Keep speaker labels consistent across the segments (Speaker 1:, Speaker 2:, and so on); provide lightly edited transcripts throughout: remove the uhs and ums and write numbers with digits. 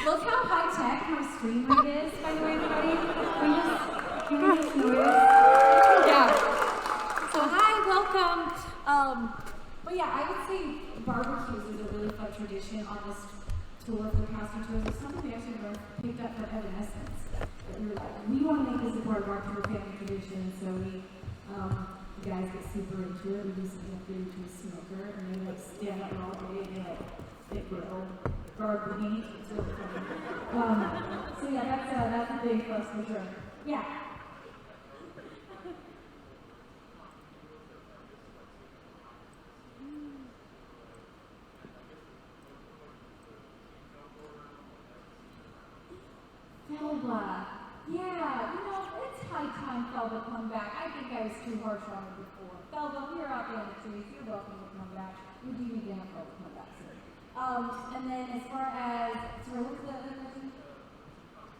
Speaker 1: Look how high-tech my stream rig is, by the way, everybody. Can we just notice? Yeah. So, hi, welcome. But yeah, I would say barbecues is a really fun tradition on this tour for casting tours. It's something we actually picked up from Evanescence. We were like, we want to make this a part of our tour family tradition, so we, you guys get super into it. We do something like to a smoker, and they like stand up all day and they grill. Guard the meat. It's really funny. So yeah, that's a big plus for sure. Yeah. Felba. Yeah, it's high time Felba come back. I think I was too harsh on her before. Felba, you're out there in the trees. You're welcome to come back. We do need to have Felba come back soon. And then as far as, sorry, what's the other question?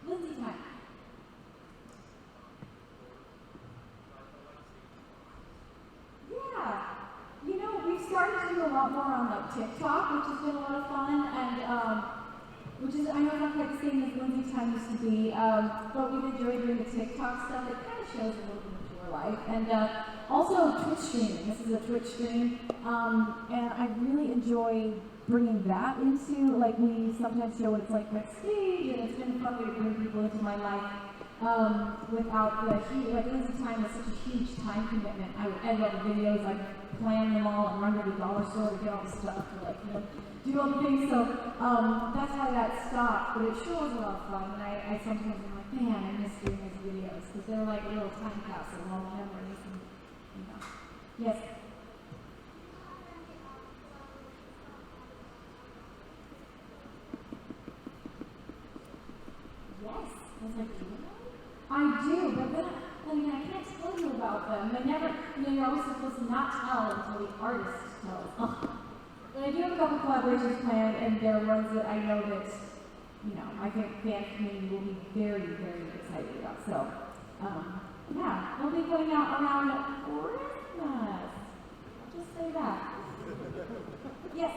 Speaker 1: Lindsey time. Yeah. We've started to do a lot more on like TikTok, which has been a lot of fun, and which is, I know not quite the same as Lindsey time used to be, but we've enjoyed doing the TikTok stuff. It kind of shows a little bit of tour life. And also Twitch streaming. This is a Twitch stream, and I really enjoy bringing that into, like, we sometimes show what it's like backstage, and it's been a fun way to bring people into my life without the huge, like, Lindsey time is such a huge time commitment. I would edit all the videos, I'd plan them all, and run to the dollar store to get all the stuff to, like, do all the things, so that's why that stopped, but it sure was a lot of fun, and I sometimes am like, man, I miss doing these videos, because they're like a little time capsule of all the memories, and, Yes? Yes. I was like, do you know? I do, but then, I can't tell you about them. They never, you're always supposed to not tell until the artist tells. But I do have a couple collaborations planned, and they're ones that I know that, I think the fan community will be very, very excited about. So, yeah, we'll be putting out around Christmas. I'll just say that. Yes?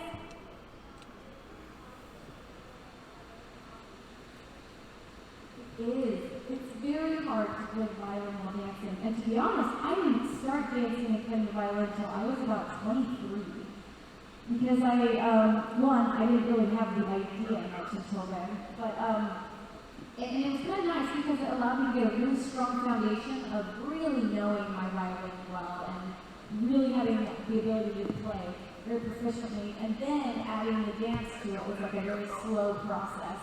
Speaker 1: It's very hard to play violin while dancing. And to be honest, I didn't start dancing and playing the violin until I was about 23. Because I didn't really have the idea much until then. But, and it was kind of nice because it allowed me to get a really strong foundation of really knowing my violin well and really having the ability to play very proficiently. And then adding the dance to it was like a very slow process.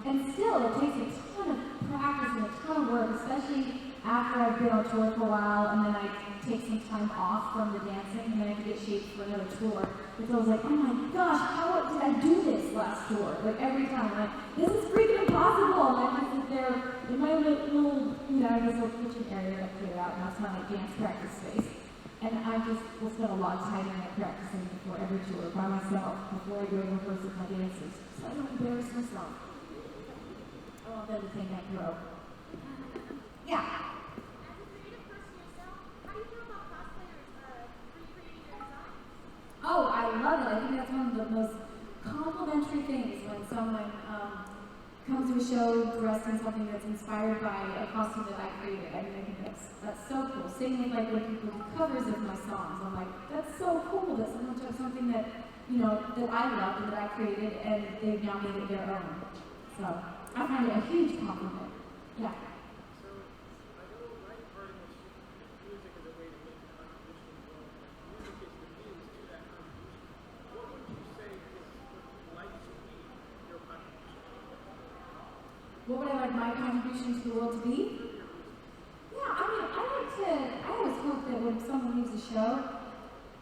Speaker 1: And still, it takes a ton of practice and a ton of work, especially after I've been on tour for a while, and then I take some time off from the dancing, and then I can get shaped for another tour. Because I was like, oh my gosh, how did I do this last tour? Like every time, like, this is freaking impossible! And I just sit there in my little, I guess little kitchen area that I cleared out, and that's my like dance practice space. And I just will spend a lot of time in it practicing before every tour by myself, before I go to rehearse with my dancers, so I don't embarrass myself. I want them to think I grow. Yeah.
Speaker 2: As a creative person yourself, how do you feel about cosplayers recreating their designs?
Speaker 1: Oh, I love it. I think that's one of the most complimentary things when someone comes to a show dressed in something that's inspired by a costume that I created. I think that's so cool. Same with like when people do covers of my songs. I'm like, that's so cool that someone took something that that I loved and that I created, and they've now made it their own. So I find it a huge compliment. Yeah.
Speaker 3: So I know right part of music is a way to make a contribution as well. Music is the means to that contribution. What would you say would like to be your contribution?
Speaker 1: What would I like my contribution to the world to be? Yeah, I always hope that when someone leaves a show,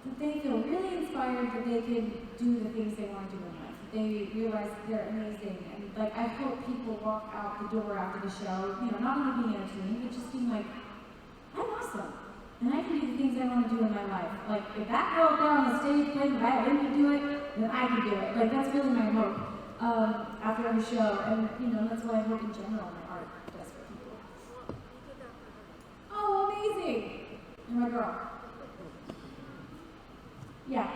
Speaker 1: that they feel really inspired that they can do the things they want to do in life. That they realize they're amazing. And like, I hope people walk out the door after the show, you know, not only being entertained, but just being like, I'm awesome. And I can do the things I want to do in my life. Like, if that girl up there on the stage playing the violin can do it, then I can do it. Like, that's really my hope after every show. And, you know, that's what I hope in general my art does for people. Oh, amazing! You're my girl. Yeah.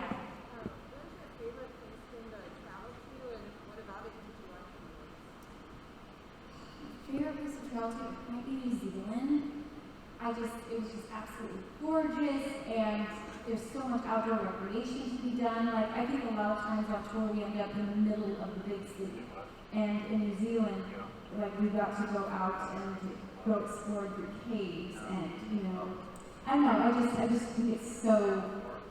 Speaker 2: Where's your favorite place to travel to, and what about it did you like the most?
Speaker 1: Favorite place to travel to might be New Zealand. It was just absolutely gorgeous, and there's so much outdoor recreation to be done. Like, I think a lot of times on tour we end up in the middle of the big city. And in New Zealand, like, we got to go out and go explore the caves, and, you know, I don't know, I just think it's so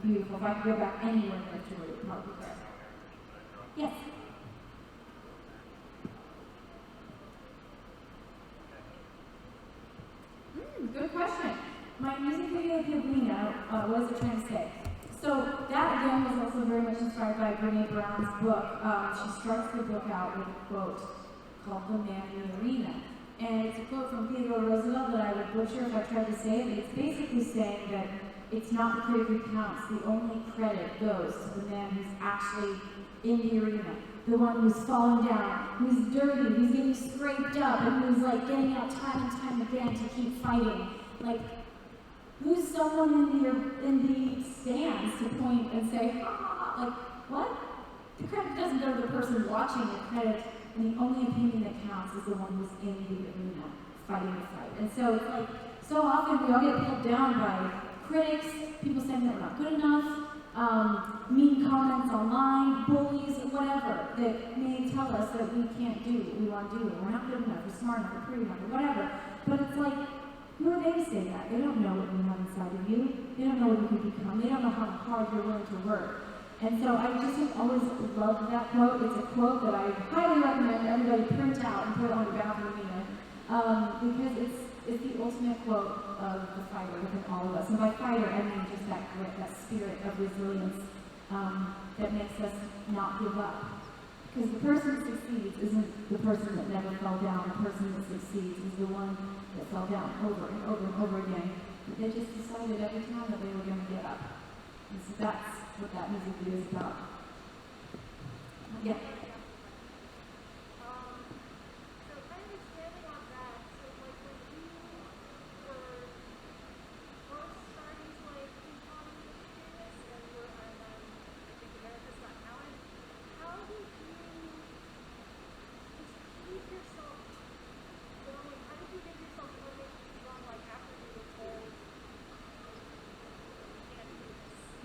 Speaker 1: beautiful. If I could go back anywhere in the tour, it would probably be there. Yes? Good question. My music video, The Arena, what is it trying to say? So that again was also very much inspired by Brene Brown's book. She starts the book out with a quote called The Man in the Arena. And it's a quote from Theodore Roosevelt that I would butcher if I tried to say it, but it's basically saying that it's not the critic who counts, the only credit goes to the man who's actually in the arena. The one who's fallen down, who's dirty, who's getting scraped up, and who's like getting out time and time again to keep fighting. Like, who's someone in the stands to point and say, ha ha ha, like, what? The credit doesn't go to the person watching the credit, and the only opinion that counts is the one who's in the arena fighting the fight. And so it's like, so often we all get pulled down by critics, people saying that we're not good enough, mean comments online, bullies, whatever, that may tell us that we can't do what we want to do, or we're not good enough, or smart enough, or pretty enough, or whatever. But it's like, who are they to say that? They don't know what you have inside of you. They don't know what you can become. They don't know how hard you're willing to work. And so I just have always loved that quote. It's a quote that I highly recommend everybody print out and put on your bathroom mirror, because it's the ultimate quote of the fighter within all of us. And by fighter, I mean just that grit, that spirit of resilience that makes us not give up. Because the person who succeeds isn't the person that never fell down. The person that succeeds is the one that fell down over and over and over again. They just decided every time that they were going to get up. And so that's what that music video is about. Yeah.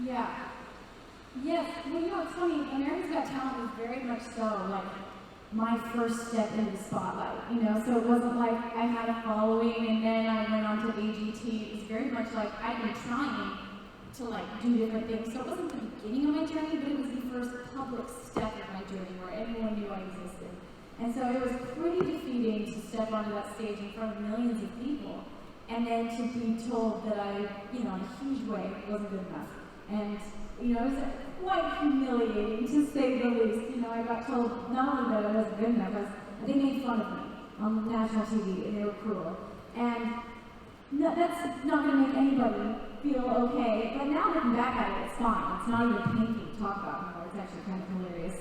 Speaker 1: Yeah. Yes. Well, you know, it's funny. America's Got Talent was very much so like my first step into the spotlight. You know, so it wasn't like I had a following and then I went on to AGT. It was very much like I'd been trying to like do different things. So it wasn't the beginning of my journey, but it was the first public step of my journey where everyone knew I existed. And so it was pretty defeating to step onto that stage in front of millions of people, and then to be told that I, you know, in a huge way, wasn't good enough. And, you know, it was quite humiliating, to say the least. You know, I got told not only that I wasn't good enough, but they made fun of me on national TV, and they were cruel. And no, that's not going to make anybody feel okay. But now looking back at it, it's fine. It's not even painful to talk about anymore. It's actually kind of hilarious.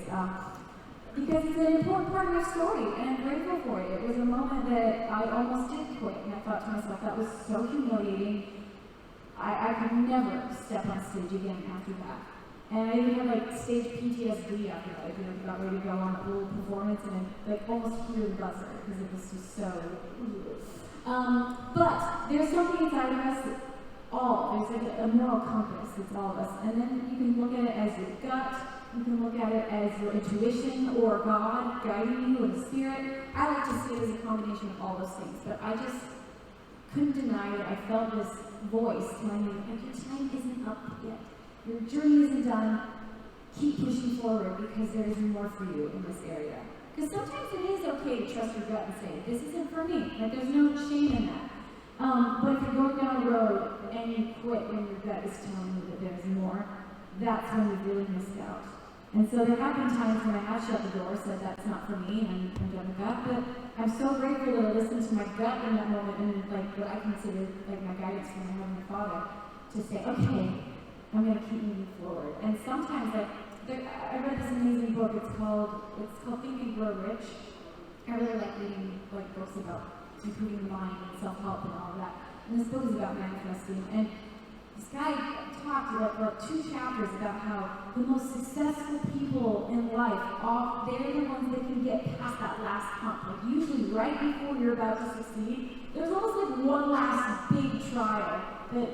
Speaker 1: Because it's an important part of my story, and I'm grateful for it. It was a moment that I almost did quit, and I thought to myself, that was so humiliating. I could never step on stage again after that. And I even had like stage PTSD after that. I got ready to go on a little performance and I like almost hear the buzzer because it was just so. But there's something inside of us, all. There's like a moral compass. It's all of us. And then you can look at it as your gut. You can look at it as your intuition or God guiding you in the spirit. I like to see it as a combination of all those things. But I just couldn't deny it. I felt this voice telling me, your time isn't up yet. Your journey isn't done. Keep pushing forward because there is more for you in this area. Because sometimes it is okay to trust your gut and say, this isn't for me. Like, there's no shame in that. But if you're going down a road and you quit when your gut is telling you that there's more, that's when you've really missed out. And so there have been times when I have shut the door, said that's not for me, and I'm done with that. But I'm so grateful that I listened to my gut in that moment, and like what I consider like my guidance from my Heavenly Father, to say, okay, I'm gonna keep moving forward. And sometimes, like, I read this amazing book. It's called Think and Grow Rich. I really like reading like books about improving the mind and self-help and all of that. And this book is about manifesting. And this guy talked about 2 chapters about how the most successful people in life, they're the ones that can get past that last hump. Like usually right before you're about to succeed, there's almost like one last big trial that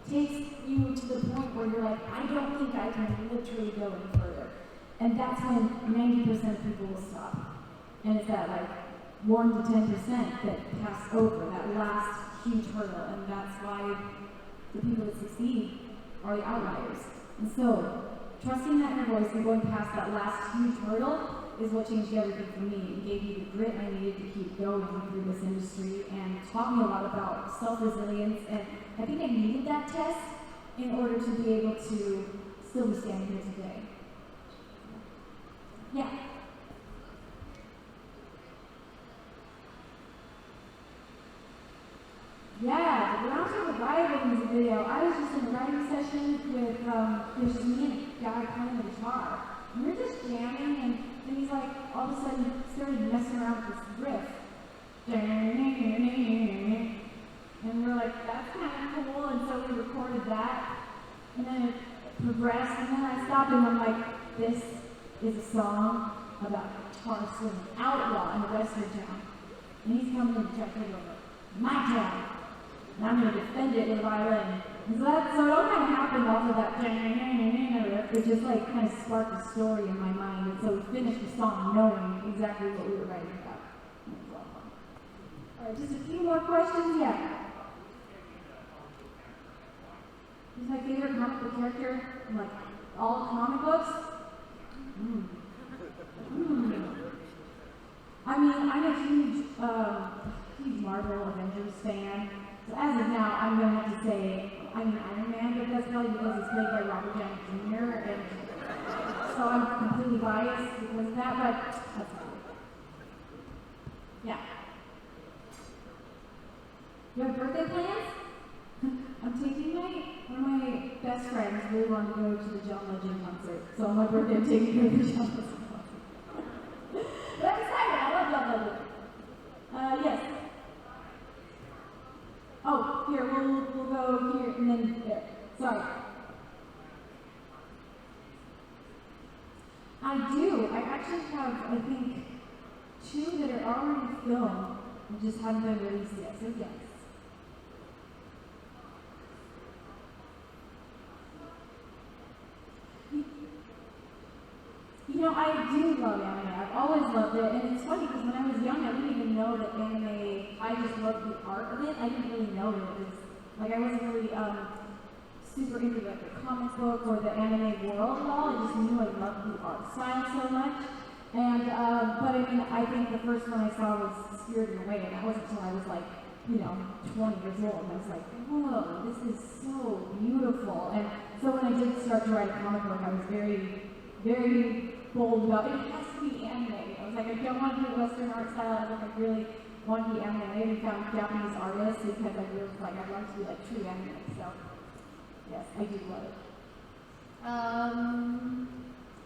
Speaker 1: takes you to the point where you're like, I don't think I can literally go any further. And that's when 90% of people will stop. And it's that like 1 to 10% that pass over that last huge hurdle. And that's why the people that succeed are the outliers. And so, trusting that inner voice and going past that last huge hurdle is what changed everything for me and gave me the grit I needed to keep going through this industry and taught me a lot about self-resilience. And I think I needed that test in order to be able to still be standing here today. Yeah. Yeah, the Round Table Bible music video, I was just in a writing session with, it was just me and a guy playing the guitar. And we were just jamming, and then he's like, all of a sudden, started messing around with this riff. And we're like, that's kind of cool, and so we recorded that. And then it progressed, and then I stopped and I'm like, this is a song about a guitar swing outlaw in a western town. And he's coming to check it over. My town. And I'm going to defend it with a violin. And so it all kind of happened off of that riff. It just like kind of sparked a story in my mind. And so we finished the song knowing exactly what we were writing about. All right, just a few more questions. Yeah. Who's my favorite comic book character in like all comic books? I mean, I'm a huge Marvel Avengers fan. So as of now, I'm going to have to say I'm Iron Man, but that's probably because he's played by Robert Downey Jr. And so I'm completely biased because of that, but that's fine. Yeah. You have birthday plans? I'm taking one of my best friends really wanted to go to the John Legend concert. So on my birthday, I'm taking her to the John Legend concert. But I'm excited. I love John Legend. Yes. Oh, here, we'll go here and then there. Sorry. I do. I actually have, I think, 2 that are already filmed and just haven't been released yet. So yes. You know, I do love anime. I've always loved it, and it's funny because when I was young, I didn't even know that anime. I just loved the art of it. I didn't really know that it was like I wasn't really super into like the comic book or the anime world at all. I just knew I loved the art style so much. And but I mean, I think the first one I saw was Spirited Away, and that wasn't until I was like, 20 years old, and I was like, whoa, this is so beautiful. And so when I did start to write a comic book, I was very, very bold about it. It has to be anime. I was like, I don't want to do Western art style. I really want to be anime. I even found Japanese artists because I was like, I'd like to be like true anime. So, yes, I do love it.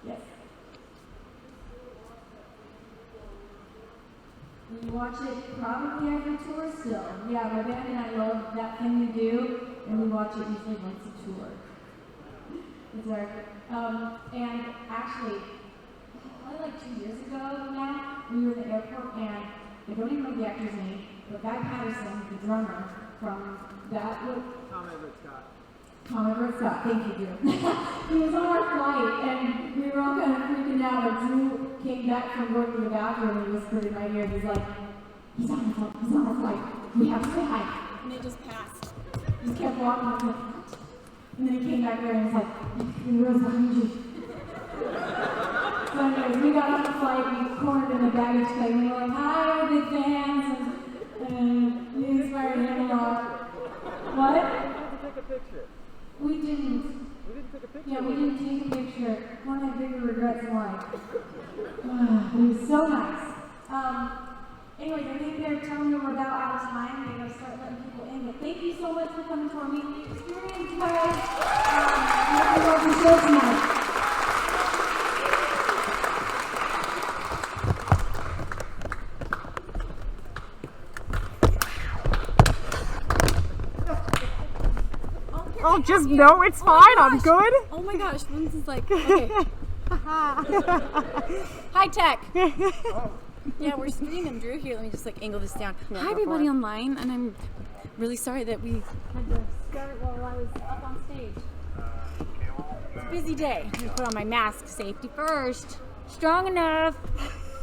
Speaker 1: Yes. We watch it probably every tour still. Yeah, my band and I love That Thing We Do, and we watch it usually once a tour. It's our, and actually, probably like 2 years ago now, we were in the airport, and I don't even know the actor's name, but Guy Patterson, the drummer from that was
Speaker 3: Tom Everett Scott.
Speaker 1: Tom Everett Scott, thank you, Drew. He was on our flight, and we were all kind of freaking out, and Drew came back from going to the bathroom, and he whispered in my ear, he's like, he's on our flight, we have to say hi. And it just passed. He just kept walking, I was like, what? And then he came back there, and he's like, he was behind you. So anyways, we got on the flight, we cornered in the baggage claim, and we were like, hi, we're big fans, and we inspired him a lot. What?
Speaker 3: We didn't take a picture.
Speaker 1: We didn't.
Speaker 3: We didn't take a picture.
Speaker 1: Yeah, we didn't take a picture. trip. One of my bigger regrets in life. It was so nice. Anyways, I think they're telling me we're about out of time. They're going to start letting people in. But thank you so much for coming to our meeting experience, guys. I hope you love the show tonight.
Speaker 4: Oh, just no, it's fine. I'm good.
Speaker 5: Oh my gosh, this is like, okay. High tech. Yeah, we're streaming, Drew. Here, let me just like angle this down.
Speaker 4: Yeah,
Speaker 5: Hi,
Speaker 4: go for
Speaker 5: everybody
Speaker 4: it.
Speaker 5: online, and I'm really sorry that we had to start while I was up on stage. It's a busy day. I'm gonna put on my mask. Safety first. Strong enough.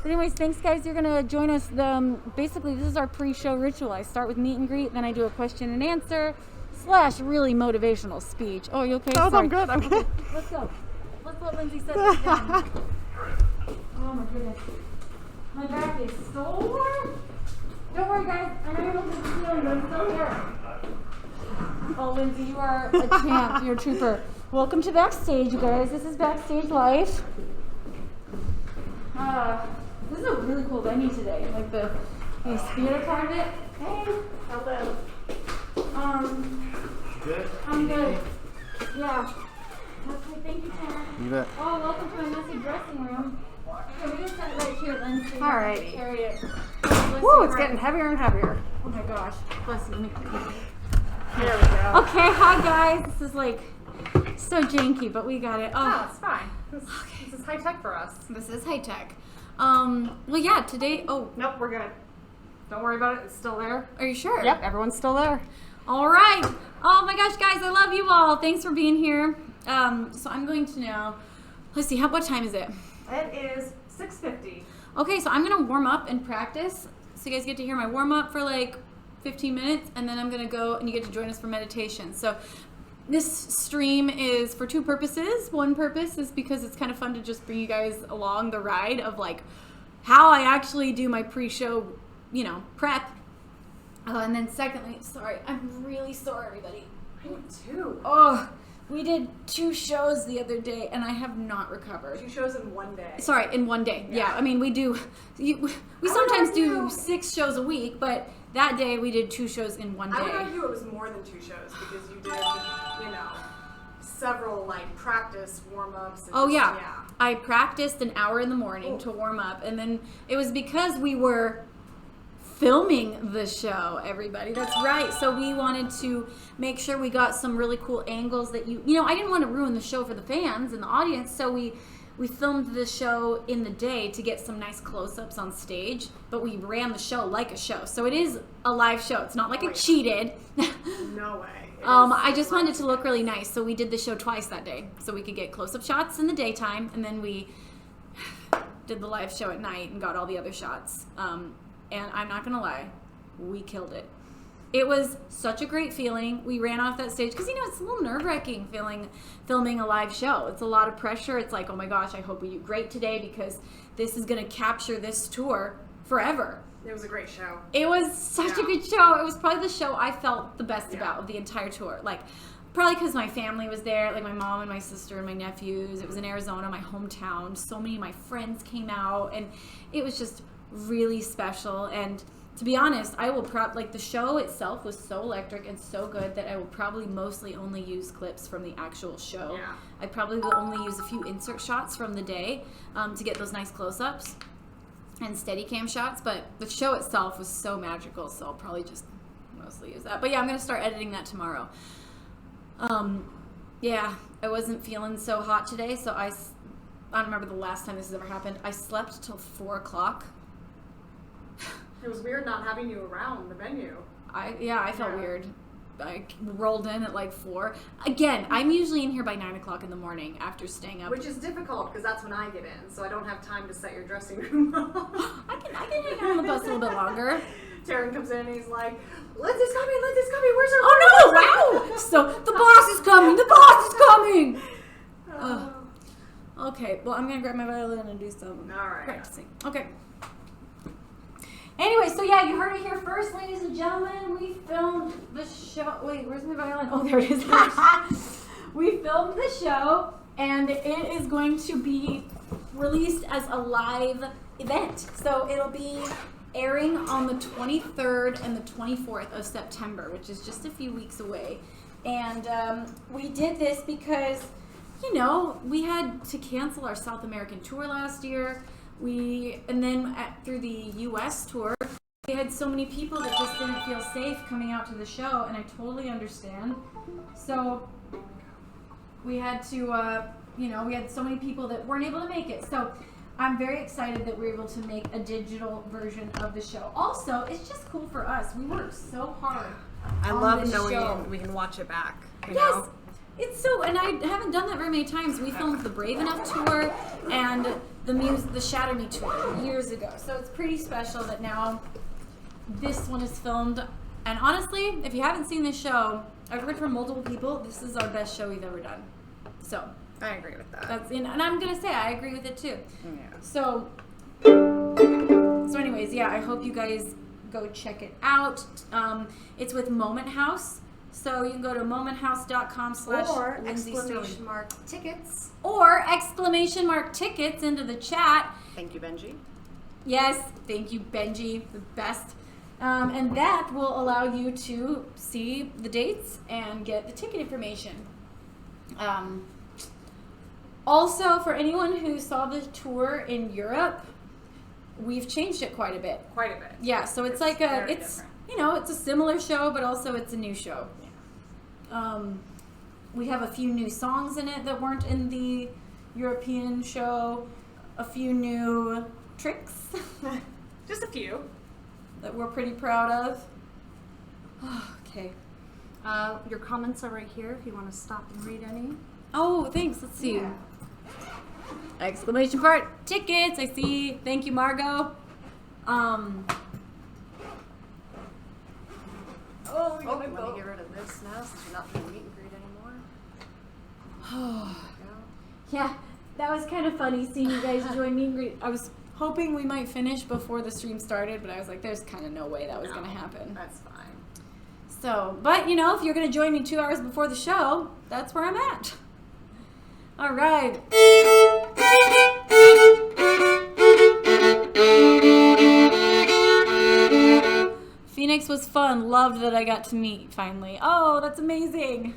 Speaker 5: But anyways, thanks guys. You're gonna join us. Basically, this is our pre-show ritual. I start with meet and greet, then I do a question and answer / really motivational speech. Oh, you okay?
Speaker 4: Oh,
Speaker 5: Sorry.
Speaker 4: I'm good. I'm good.
Speaker 5: Let's go. Let's let Lindsay set this down.
Speaker 1: Oh my goodness. My back is sore. Don't worry, guys. I'm able to the ceiling, but I'm still there.
Speaker 5: Oh, Lindsay, you are a champ. You're a trooper. Welcome to Backstage, you guys. This is Backstage Life. This is a really cool venue today. Like the theater part of it. Hey.
Speaker 4: Hello.
Speaker 3: Good?
Speaker 1: I'm good. Yeah. Okay, thank you, Tanner.
Speaker 6: You bet.
Speaker 1: Oh, welcome to my messy dressing room. Okay, we just set it right here, Lindsay.
Speaker 4: Alrighty.
Speaker 1: Carry it.
Speaker 4: Woo, it's getting heavier and heavier.
Speaker 5: Oh my gosh. Bless you. Let me.
Speaker 4: There we go.
Speaker 5: Okay, hi guys. This is like so janky, but we got it.
Speaker 4: Oh, it's fine. This is high tech for us.
Speaker 5: This is high tech. Well, yeah, today. Oh,
Speaker 4: Nope, we're good. Don't worry about it. It's still there.
Speaker 5: are you sure?
Speaker 4: Yep, everyone's still there.
Speaker 5: All right. Oh my gosh, guys, I love you all. Thanks for being here. So I'm going to now. Let's see. What time is it?
Speaker 4: It is 6:50.
Speaker 5: Okay, so I'm gonna warm up and practice. So you guys get to hear my warm up for like 15 minutes, and then I'm gonna go and you get to join us for meditation. So this stream is for two purposes. One purpose is because it's kind of fun to just bring you guys along the ride of like how I actually do my pre-show, prep. And then secondly, sorry, I'm really sore, everybody.
Speaker 4: Me too.
Speaker 5: Oh, we did 2 shows the other day, and I have not recovered.
Speaker 4: 2 shows in one day.
Speaker 5: Sorry, in one day. Yeah, I mean, we sometimes do 6 shows a week, but that day we did 2 shows in one day.
Speaker 4: I would argue it was more than 2 shows because you did, several like practice warm-ups.
Speaker 5: Oh yeah. I practiced an hour in the morning to warm up, and then it was because we were filming the show, everybody. That's right. So we wanted to make sure we got some really cool angles that I didn't want to ruin the show for the fans and the audience, so we filmed the show in the day to get some nice close-ups on stage, but we ran the show like a show. So it is a live show. It's not like it cheated.
Speaker 4: No way.
Speaker 5: I just wanted it to look really nice, so we did the show twice that day, so we could get close-up shots in the daytime, and then we did the live show at night and got all the other shots. And I'm not gonna lie, we killed it. It was such a great feeling. We ran off that stage because it's a little nerve-wracking filming a live show. It's a lot of pressure. It's like, oh my gosh, I hope we do great today because this is gonna capture this tour forever.
Speaker 4: It was a great show.
Speaker 5: It was such a good show. It was probably the show I felt the best about of the entire tour. Like, probably because my family was there, like my mom and my sister and my nephews. It was in Arizona, my hometown. So many of my friends came out, and it was just really special. And to be honest, I will the show itself was so electric and so good that I will probably mostly only use clips from the actual show.
Speaker 4: Yeah.
Speaker 5: I probably will only use a few insert shots from the day to get those nice close-ups and Steadicam shots, but the show itself was so magical, so I'll probably just mostly use that. But yeah, I'm gonna start editing that tomorrow. Yeah, I wasn't feeling so hot today, so I don't remember the last time this has ever happened. I slept till 4 o'clock.
Speaker 4: It was weird not having you around the venue.
Speaker 5: I felt weird. I rolled in at like 4. Again, I'm usually in here by 9 o'clock in the morning after staying up.
Speaker 4: Which is difficult because that's when I get in, so I don't have time to set your dressing room up.
Speaker 5: I can hang out on the bus a little bit longer.
Speaker 4: Taryn comes in and he's like, Lindsay's coming, where's her
Speaker 5: Oh no, wow! So the boss is coming, Okay, well I'm gonna grab my violin and do some practicing. Okay. Anyway, so yeah, you heard it here first, ladies and gentlemen. We filmed the show. Wait, where's my violin? Oh, there it is. We filmed the show, and it is going to be released as a live event. So it'll be airing on the 23rd and the 24th of September, which is just a few weeks away. And we did this because, you know, we had to cancel our South American tour last year. And then through the U.S. tour, we had so many people that just didn't feel safe coming out to the show, and I totally understand. So we had to, we had so many people that weren't able to make it. So I'm very excited that we're able to make a digital version of the show. Also, it's just cool for us. We worked so hard.
Speaker 4: I
Speaker 5: on
Speaker 4: love
Speaker 5: this
Speaker 4: knowing
Speaker 5: show.
Speaker 4: we can watch it back. You
Speaker 5: Yes.
Speaker 4: know?
Speaker 5: It's so, and I haven't done that very many times. We filmed the Brave Enough tour and the Shatter Me tour years ago. So it's pretty special that now this one is filmed. And honestly, if you haven't seen this show, I've heard from multiple people, this is our best show we've ever done. So
Speaker 4: I agree with that.
Speaker 5: and I'm gonna say I agree with it too.
Speaker 4: Yeah.
Speaker 5: So anyways, yeah, I hope you guys go check it out. It's with Moment House. So you can go to momenthouse.com/or Lindsey
Speaker 4: exclamation mark tickets.
Speaker 5: Or exclamation mark tickets into the chat.
Speaker 4: Thank you, Benji.
Speaker 5: Yes, thank you, Benji, the best. And that will allow you to see the dates and get the ticket information. Also, for anyone who saw the tour in Europe, we've changed it quite a bit.
Speaker 4: Quite a bit.
Speaker 5: Yeah, so it's like
Speaker 4: very
Speaker 5: it's
Speaker 4: different.
Speaker 5: it's a similar show, but also it's a new show. We have a few new songs in it that weren't in the European show, a few new tricks
Speaker 4: Just a few.
Speaker 5: that we're pretty proud of. Okay.
Speaker 4: Your comments are right here if you want to stop and read any.
Speaker 5: Oh, thanks. Let's see.
Speaker 4: Yeah.
Speaker 5: Exclamation part tickets. I see. Thank you, Margot.
Speaker 4: Oh, you want to get rid of this now since you're not doing meet and greet anymore?
Speaker 5: Yeah, that was kind of funny seeing you guys join meet and greet. I was hoping we might finish before the stream started, but I was like, there's kind of no way that was going to happen.
Speaker 4: That's fine.
Speaker 5: So, but if you're going to join me 2 hours before the show, that's where I'm at. All right. Phoenix was fun. Loved that I got to meet finally. Oh, that's amazing.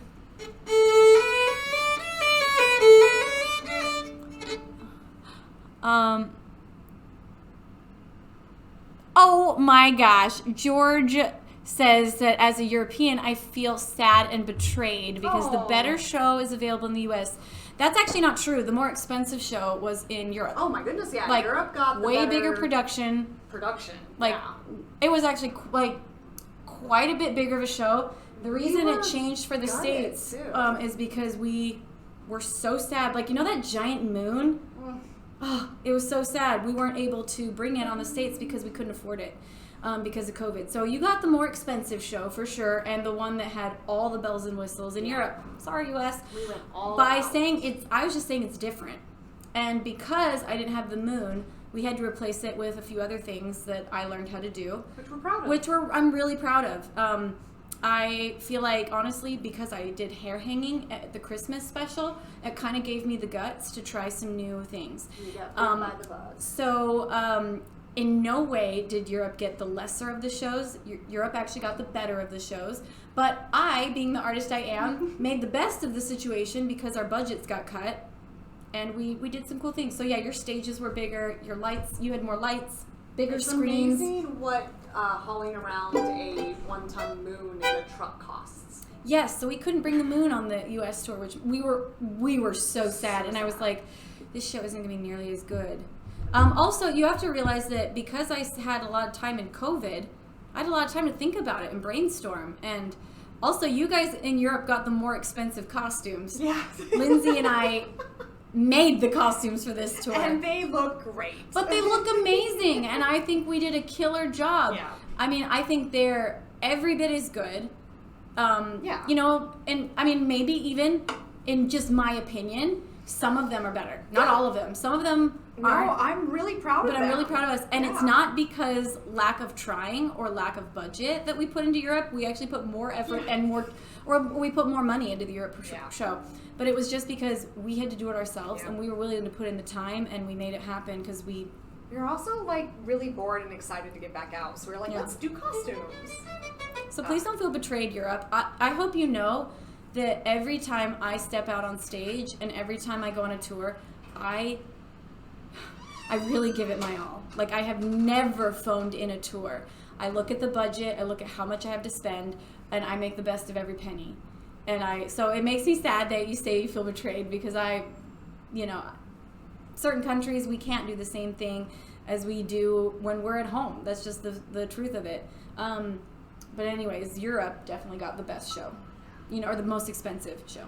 Speaker 5: Oh my gosh. George says that as a European, I feel sad and betrayed because the better show is available in the US. That's actually not true. The more expensive show was in Europe.
Speaker 4: Oh my goodness, yeah.
Speaker 5: Like,
Speaker 4: Europe got the
Speaker 5: way
Speaker 4: better
Speaker 5: bigger production. Like,
Speaker 4: yeah.
Speaker 5: it was actually like quite a bit bigger of a show. The reason it
Speaker 4: were
Speaker 5: changed for the
Speaker 4: gutted,
Speaker 5: States
Speaker 4: too.
Speaker 5: is because we were so sad. Like, that giant moon? Oh, it was so sad. We weren't able to bring it on the States because we couldn't afford it because of COVID. So you got the more expensive show for sure, and the one that had all the bells and whistles in Europe. Sorry, US.
Speaker 4: We went all
Speaker 5: By
Speaker 4: out.
Speaker 5: saying it's, I was just saying it's different. And because I didn't have the moon, we had to replace it with a few other things that I learned how to do.
Speaker 4: Which we're proud of.
Speaker 5: Which I'm really proud of. I feel like, honestly, because I did hair hanging at the Christmas special, it kind of gave me the guts to try some new things.
Speaker 4: You got bit by the bug.
Speaker 5: So, in no way did Europe get the lesser of the shows. Europe actually got the better of the shows. But I, being the artist I am, made the best of the situation because our budgets got cut. And we did some cool things. So yeah, your stages were bigger, your lights, you had more lights, bigger
Speaker 4: It's
Speaker 5: screens.
Speaker 4: amazing what hauling around a 1-ton moon in a truck costs.
Speaker 5: Yes, so we couldn't bring the moon on the US tour, which we were so sad. And I was like, this show isn't gonna be nearly as good. Also, you have to realize that because I had a lot of time in COVID, I had a lot of time to think about it and brainstorm. And also, you guys in Europe got the more expensive costumes.
Speaker 4: Yeah.
Speaker 5: Lindsay and I made the costumes for this tour.
Speaker 4: And they look great.
Speaker 5: But they look amazing, and I think we did a killer job.
Speaker 4: Yeah.
Speaker 5: I mean, I think they're every bit as good.
Speaker 4: Yeah.
Speaker 5: And I mean, maybe even in just my opinion, some of them are better. Not all of them. Some of them
Speaker 4: No, I'm really proud of
Speaker 5: But I'm really proud of us. And it's
Speaker 4: Yeah.
Speaker 5: not because lack of trying or lack of budget that we put into Europe. We actually put more effort and we put more money into the Europe show. But it was just because we had to do it ourselves and we were willing to put in the time and we made it happen because we
Speaker 4: were also like really bored and excited to get back out. So we were like, let's do costumes.
Speaker 5: So please don't feel betrayed, Europe. I hope you know that every time I step out on stage and every time I go on a tour, I really give it my all. Like, I have never phoned in a tour. I look at the budget, I look at how much I have to spend, and I make the best of every penny. So it makes me sad that you say you feel betrayed because certain countries, we can't do the same thing as we do when we're at home. That's just the truth of it. But anyways, Europe definitely got the best show, or the most expensive show.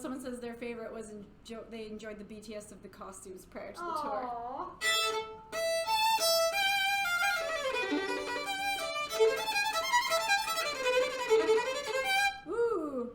Speaker 5: Someone says their favorite was they enjoyed the BTS of the costumes prior to the tour. Ooh.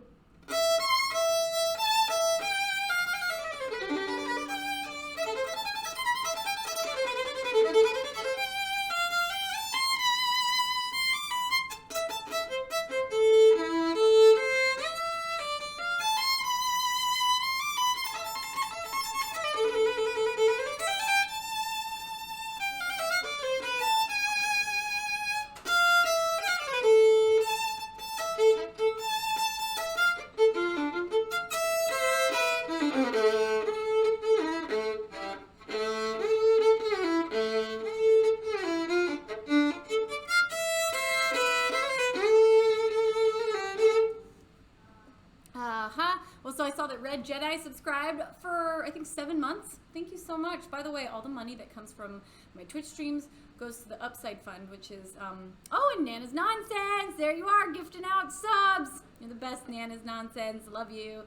Speaker 5: Well, so I saw that Red Jedi subscribed for, I think, 7 months. Thank you so much. By the way, all the money that comes from my Twitch streams goes to the Upside Fund, which is, and Nana's Nonsense. There you are, gifting out subs. You're the best, Nana's Nonsense. Love you.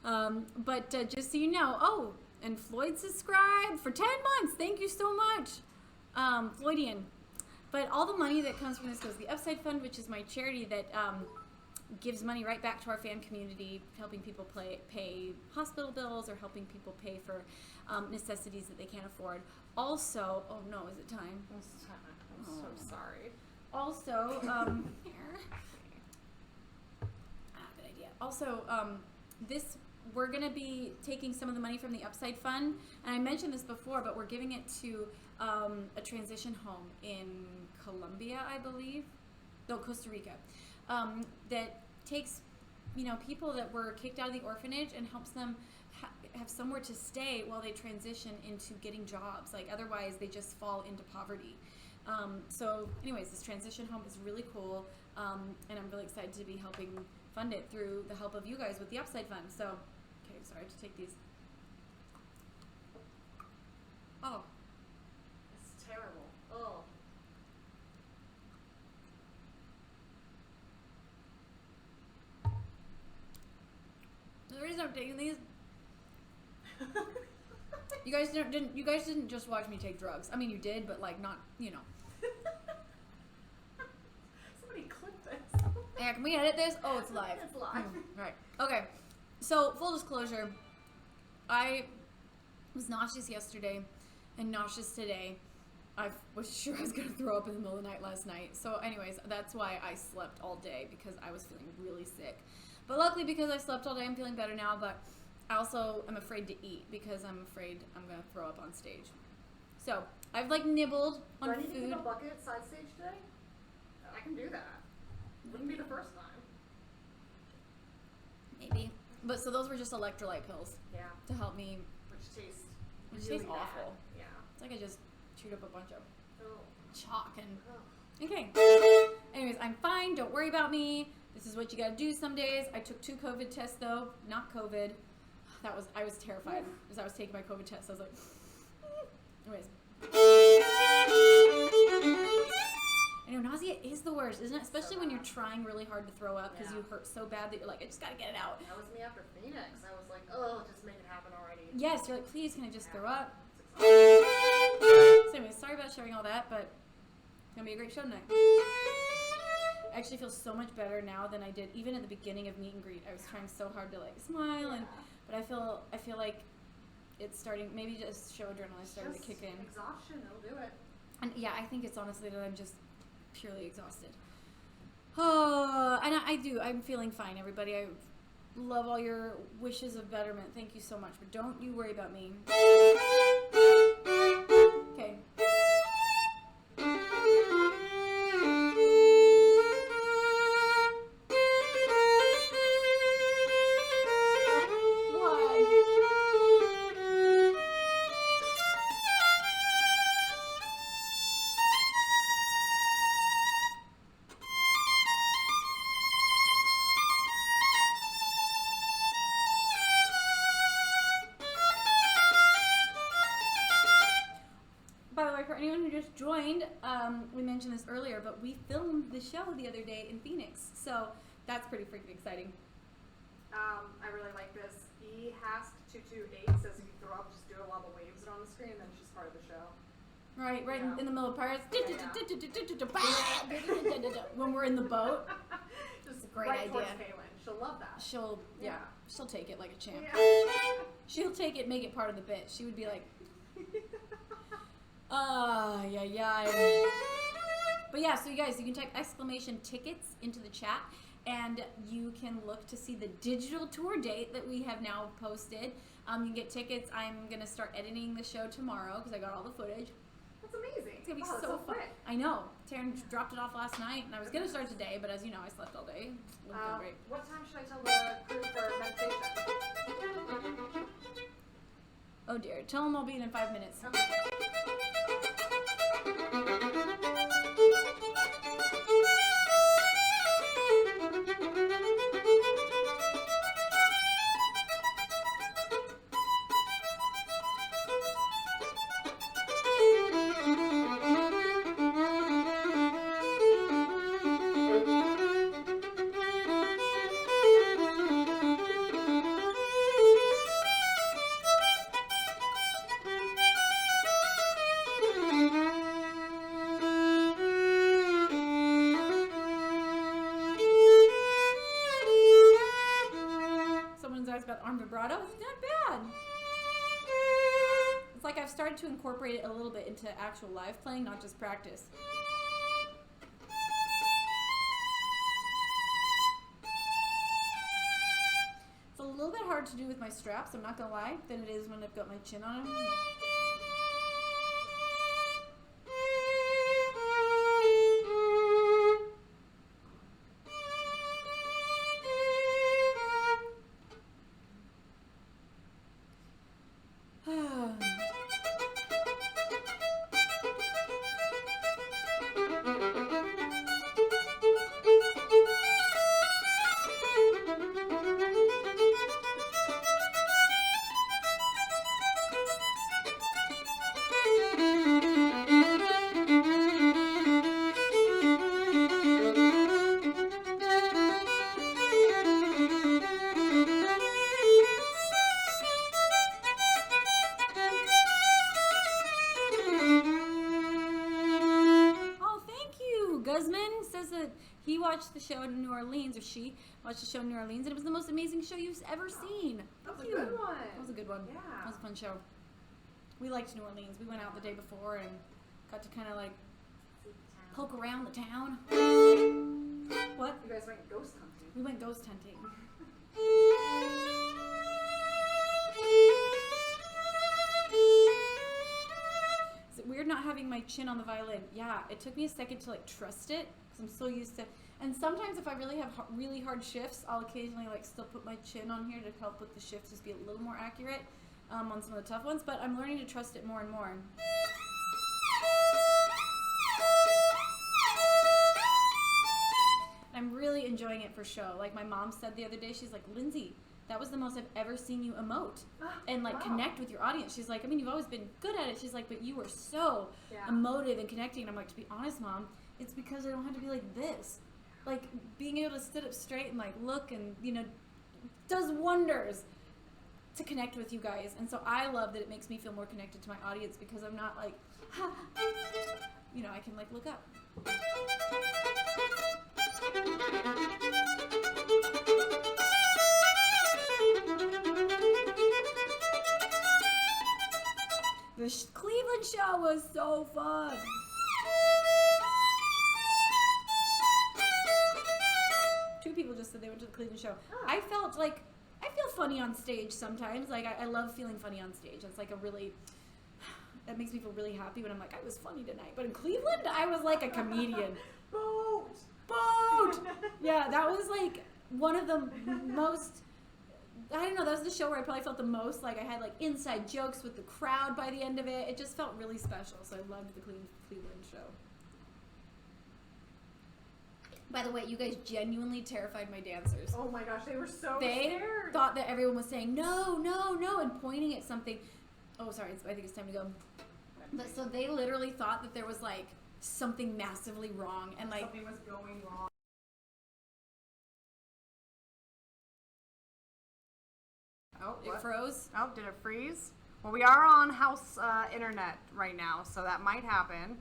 Speaker 5: But just so you know, and Floyd subscribed for 10 months. Thank you so much, Floydian. But all the money that comes from this goes to the Upside Fund, which is my charity that gives money right back to our fan community, helping people pay hospital bills or helping people pay for necessities that they can't afford. Also, oh no, is it time?
Speaker 4: It's time. I'm so sorry.
Speaker 5: Also, here. Good idea. Also, we're going to be taking some of the money from the Upside Fund, and I mentioned this before, but we're giving it to a transition home in Colombia, I believe. No, Costa Rica. That takes, people that were kicked out of the orphanage and helps them have somewhere to stay while they transition into getting jobs. Like, otherwise they just fall into poverty. So anyways, this transition home is really cool, and I'm really excited to be helping fund it through the help of you guys with the Upside Fund. So, okay, sorry, I have to take these. Oh.
Speaker 4: It's terrible. Oh.
Speaker 5: The reason I'm taking these You guys didn't. You guys didn't just watch me take drugs. I mean, you did, but like not. You know.
Speaker 4: Somebody clipped this.
Speaker 5: Yeah, can we edit this? Oh, it's live.
Speaker 4: It's live.
Speaker 5: Right. Okay. So full disclosure, I was nauseous yesterday and nauseous today. I was sure I was gonna throw up in the middle of the night last night. So, anyways, that's why I slept all day, because I was feeling really sick. But luckily, because I slept all day, I'm feeling better now. But I also am afraid to eat because I'm afraid I'm gonna throw up on stage. So I've like nibbled on
Speaker 4: Do I need to
Speaker 5: food.
Speaker 4: get a bucket side stage today? I can do that. Wouldn't be the first time.
Speaker 5: Maybe. But so those were just electrolyte pills
Speaker 4: Yeah.
Speaker 5: to help me.
Speaker 4: Which tastes
Speaker 5: Which
Speaker 4: really
Speaker 5: tastes awful.
Speaker 4: bad. Yeah.
Speaker 5: It's like I just chewed up a bunch of
Speaker 4: Oh.
Speaker 5: chalk and.
Speaker 4: Oh.
Speaker 5: Okay. Anyways, I'm fine. Don't worry about me. This is what you gotta do some days. I took 2 COVID tests though, not COVID. I was terrified as I was taking my COVID test. I was like, anyways. I know nausea is the worst, isn't it? Especially when you're trying really hard to throw up because
Speaker 4: Yeah.
Speaker 5: you hurt so bad that you're like, I just gotta get it out.
Speaker 4: That was me after Phoenix. I was like, oh, just make it happen already.
Speaker 5: Yes, you're like, please, can I just throw up?
Speaker 4: It's exhausting.
Speaker 5: So anyways, sorry about sharing all that, but it's gonna be a great show tonight. I actually feel so much better now than I did even at the beginning of meet and greet. I was trying so hard to like smile, but I feel like it's starting. Maybe just show adrenaline starting to kick in.
Speaker 4: Exhaustion, it'll do it.
Speaker 5: And yeah, I think it's honestly that I'm just purely exhausted. Oh, and I do. I'm feeling fine, everybody. I love all your wishes of betterment. Thank you so much. But don't you worry about me. Okay. Joined, we mentioned this earlier, but we filmed the show the other day in Phoenix, so that's pretty freaking exciting.
Speaker 4: I really like this. EHAST228 says if you throw up, just do it while the waves are on the screen, then it's just part of the show.
Speaker 5: Right
Speaker 4: Yeah.
Speaker 5: in the middle of Pirates.
Speaker 4: Yeah.
Speaker 5: When we're in the boat.
Speaker 4: Just
Speaker 5: a great
Speaker 4: right
Speaker 5: idea.
Speaker 4: towards Kaylin. She'll love that.
Speaker 5: She'll
Speaker 4: Yeah.
Speaker 5: she'll take it like a champ.
Speaker 4: Yeah.
Speaker 5: She'll take it, make it part of the bit. She would be like, yeah. But yeah, so you guys, you can type exclamation tickets into the chat, and you can look to see the digital tour date that we have now posted. You can get tickets. I'm gonna start editing the show tomorrow because I got all the footage.
Speaker 4: That's amazing.
Speaker 5: It's gonna be
Speaker 4: Wow, that's
Speaker 5: so fun.
Speaker 4: quick.
Speaker 5: I know. Taryn dropped it off last night, and I was gonna start today, but as you know, I slept all day. It would've been great.
Speaker 4: What time should I tell the crew for meditation?
Speaker 5: Oh dear. Tell them I'll be in 5 minutes.
Speaker 4: Okay.
Speaker 5: Vibrato, it's not bad. It's like I've started to incorporate it a little bit into actual live playing, not just practice. It's a little bit hard to do with my straps, I'm not gonna lie, than it is when I've got my chin on them. Borisman says that he watched the show in New Orleans, or she watched the show in New Orleans, and it was the most amazing show you've ever seen.
Speaker 4: That was
Speaker 5: Thank
Speaker 4: a
Speaker 5: you.
Speaker 4: good one.
Speaker 5: That was a good one.
Speaker 4: Yeah.
Speaker 5: That was a fun show. We liked New Orleans. We went out the day before and got to kind of like poke around the town. What?
Speaker 4: You guys went ghost hunting.
Speaker 5: We went ghost hunting. Is it weird not having my chin on the violin? Yeah, it took me a second to like trust it because I'm so used to. And sometimes if I really have really hard shifts, I'll occasionally like still put my chin on here to help with the shifts, just be a little more accurate on some of the tough ones. But I'm learning to trust it more and more. I'm really enjoying it for show. Like my mom said the other day, she's like, Lindsey, that was the most I've ever seen you emote and like connect with your audience. She's like, I mean, you've always been good at it. She's like, but you were so emotive and connecting. And I'm like, to be honest, Mom, it's because I don't have to be like this. Like being able to sit up straight and like look and, you know, does wonders to connect with you guys. And so I love that it makes me feel more connected to my audience because I'm not like, you know, I can like look up. The Cleveland show was so fun. Two people just said they went to the Cleveland show. I felt like, I feel funny on stage sometimes. Like I love feeling funny on stage. It's like a really, that makes me feel really happy when I'm like, I was funny tonight. But in Cleveland, I was like a comedian.
Speaker 4: Boat!
Speaker 5: Yeah, that was like one of the most, I don't know, that was the show where I probably felt the most like I had like inside jokes with the crowd by the end of it. It just felt really special. So I loved the Cleveland show. By the way, you guys genuinely terrified my dancers.
Speaker 4: Oh my gosh, they were so
Speaker 5: They
Speaker 4: scared.
Speaker 5: thought that everyone was saying no, no, no, and pointing at something. Oh, sorry, I think it's time to go. But so they literally thought that there was like something massively wrong, and like
Speaker 4: something was going wrong. Oh,
Speaker 5: it
Speaker 4: what?
Speaker 5: froze.
Speaker 4: Oh, did it freeze? Well, we are on house internet right now, so that might happen.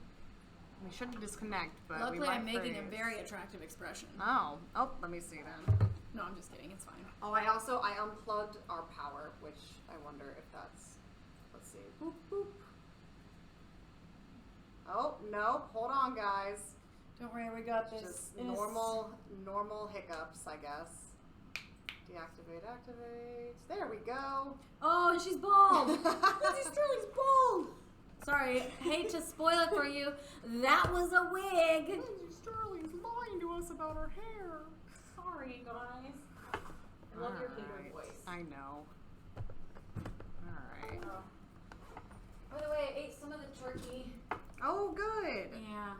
Speaker 4: We shouldn't disconnect, but
Speaker 5: Luckily,
Speaker 4: we might
Speaker 5: I'm making a
Speaker 4: freeze.
Speaker 5: very attractive expression.
Speaker 4: Oh, let me see then.
Speaker 5: No, I'm just kidding. It's fine.
Speaker 4: Oh, I unplugged our power, which I wonder if that's. Let's see. Boop boop. Oh no! Hold on, guys.
Speaker 5: Don't worry, we got this.
Speaker 4: Just normal hiccups, I guess. Deactivate, activate. There we go.
Speaker 5: Oh, and she's bald. Lindsey Stirling's bald. Sorry, hate to spoil it for you. That was a wig.
Speaker 4: Lindsey Stirling's lying to us about her hair.
Speaker 5: Sorry, guys. I love your hater voice.
Speaker 4: I know. Alright.
Speaker 5: By the way, I ate some of the turkey.
Speaker 4: Oh, good.
Speaker 5: Yeah.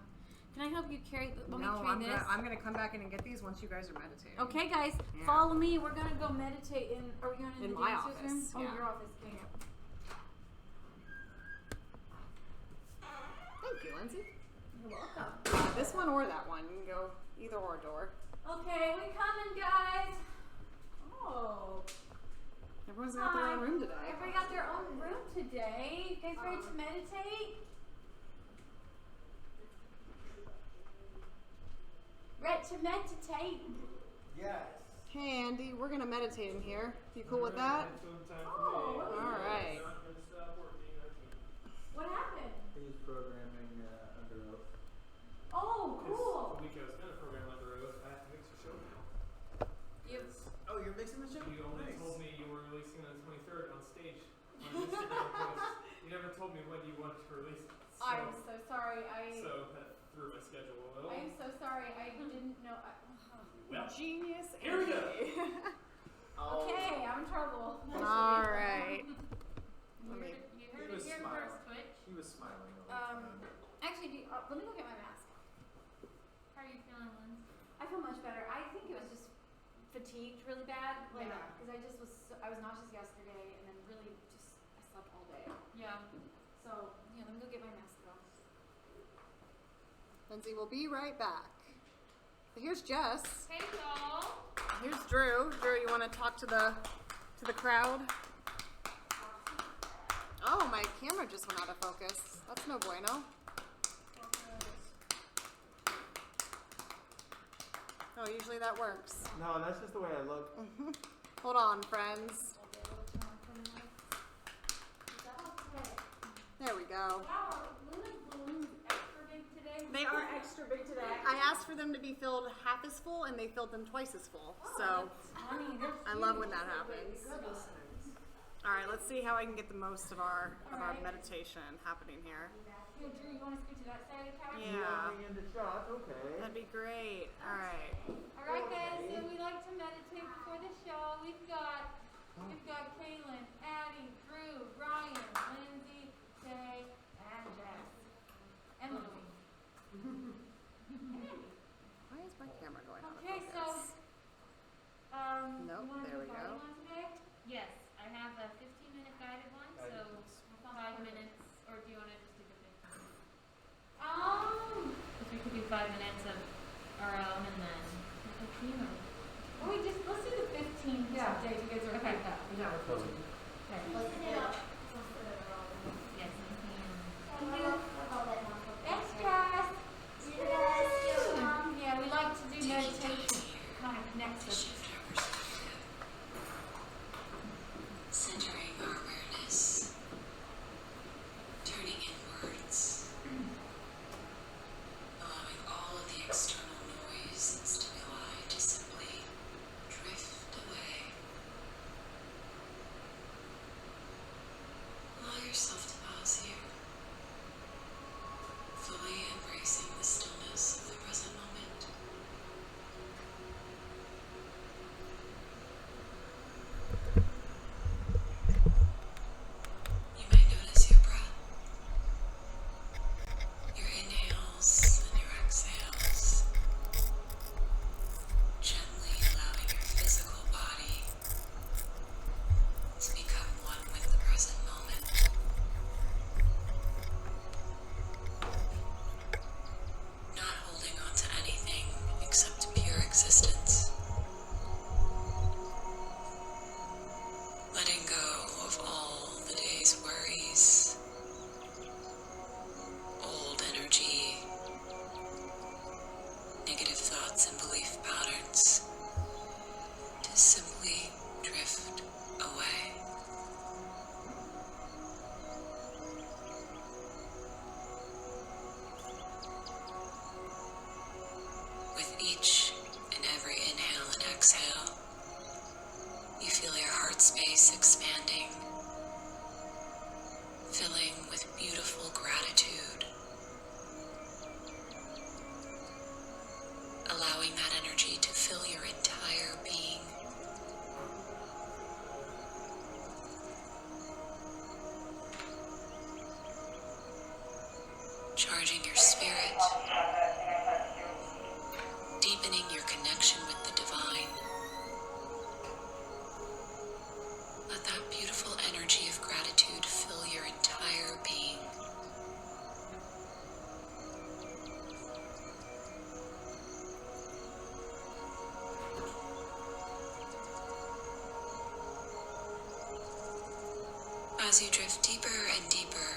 Speaker 5: Can I help you carry? Let me
Speaker 4: No,
Speaker 5: carry this.
Speaker 4: I'm gonna come back in and get these once you guys are meditating.
Speaker 5: Okay, guys,
Speaker 4: Yeah.
Speaker 5: follow me. We're gonna go meditate in. Are we going in
Speaker 4: In
Speaker 5: the
Speaker 4: my
Speaker 5: dancers
Speaker 4: office,
Speaker 5: room? Oh,
Speaker 4: yeah.
Speaker 5: your office. Okay.
Speaker 4: Thank you, Lindsay.
Speaker 5: You're welcome.
Speaker 4: This one or that one. You can go either or door.
Speaker 5: Okay, we coming, guys. Oh.
Speaker 4: Everyone's got their own room today.
Speaker 5: Everybody got their own room today. You guys ready to meditate? Ready to meditate?
Speaker 3: Yes.
Speaker 4: Hey, Andy, we're gonna meditate in here. You cool with that?
Speaker 5: Oh,
Speaker 4: All right.
Speaker 5: what happened?
Speaker 6: He's programming under oath.
Speaker 5: Oh, cool.
Speaker 3: It's a week I was going to program under oath. I have to mix your show now.
Speaker 6: Oh, you're mixing the show?
Speaker 3: You only told me you were releasing on the 23rd on stage. On Instagram post. You never told me when you wanted to release it. So,
Speaker 5: I'm so sorry.
Speaker 3: so that threw my schedule a little.
Speaker 5: I'm so sorry. I didn't know.
Speaker 3: Well,
Speaker 4: Genius.
Speaker 3: here we go.
Speaker 5: Okay, I'm in trouble.
Speaker 4: All right.
Speaker 5: You heard it,
Speaker 6: He
Speaker 5: you
Speaker 6: was
Speaker 5: heard it here
Speaker 6: smiling.
Speaker 5: first, Twitch.
Speaker 6: He was smiling the whole time.
Speaker 5: Actually, let me go get my mask.
Speaker 2: How are you feeling, Lindsay?
Speaker 5: I feel much better. I think it was just fatigued really bad, like
Speaker 2: Yeah.
Speaker 5: because I just was I was nauseous yesterday, and then really just I slept all day.
Speaker 2: Yeah.
Speaker 5: So yeah, let me go get my mask on.
Speaker 4: Lindsay, we'll be right back. Here's Jess.
Speaker 2: Hey, y'all.
Speaker 4: Here's Drew. Drew, you want to talk to the crowd? Oh, my camera just went out of focus. That's no bueno. Oh, usually that works.
Speaker 6: No, that's just the way I look.
Speaker 4: Hold on, friends. There we go.
Speaker 1: Wow, Luna's balloon's extra big today.
Speaker 4: They are extra big today. I asked for them to be filled half as full, and they filled them twice as full. So I love when that happens. All right, let's see how I can get the most of our meditation happening here.
Speaker 1: Yo, Drew, you want to scoot to that side of the couch?
Speaker 4: Yeah,
Speaker 6: In the shot, okay.
Speaker 4: that'd be great. All right.
Speaker 1: All right, guys. So we like to meditate before the show. We've got Kaylin, Addie, Drew, Ryan, Lindsay, Tay, and Jess, and Louie.
Speaker 4: Why is my camera going out of
Speaker 1: Okay, so
Speaker 4: focus? Nope,
Speaker 1: you want to
Speaker 4: there
Speaker 1: do
Speaker 4: we
Speaker 1: a guided
Speaker 4: go.
Speaker 1: one today?
Speaker 7: Yes, I have a 15-minute guided one, so 5 minutes, or do you want to just do the 15? If we could do 5 minutes of our own and then 15 or?
Speaker 1: Let's do the 15
Speaker 4: Yeah.
Speaker 1: today. You guys are okay with that?
Speaker 4: Yeah.
Speaker 1: Okay.
Speaker 7: Yes, 15.
Speaker 1: Thanks, Jess. Yeah, we like to do meditation. Kind of connects us.
Speaker 8: Centering our awareness, turning inwards, allowing all of the external noise and stimuli to simply drift away. Allow yourself to pause here, fully embracing the stillness of the present moment. You might notice your breath, your inhales and your exhales, gently allowing your physical body to become one with the present moment. Not holding on to anything except pure existence. Letting go of all the day's worries, old energy, negative thoughts and belief patterns to simply drift away. With each and every inhale and exhale, you feel your heart space expanding, filling with beautiful gratitude, allowing that energy to fill your entire being. Charging your spirit, deepening your connection with the divine. Let that beautiful energy of gratitude fill your entire being. As you drift deeper and deeper,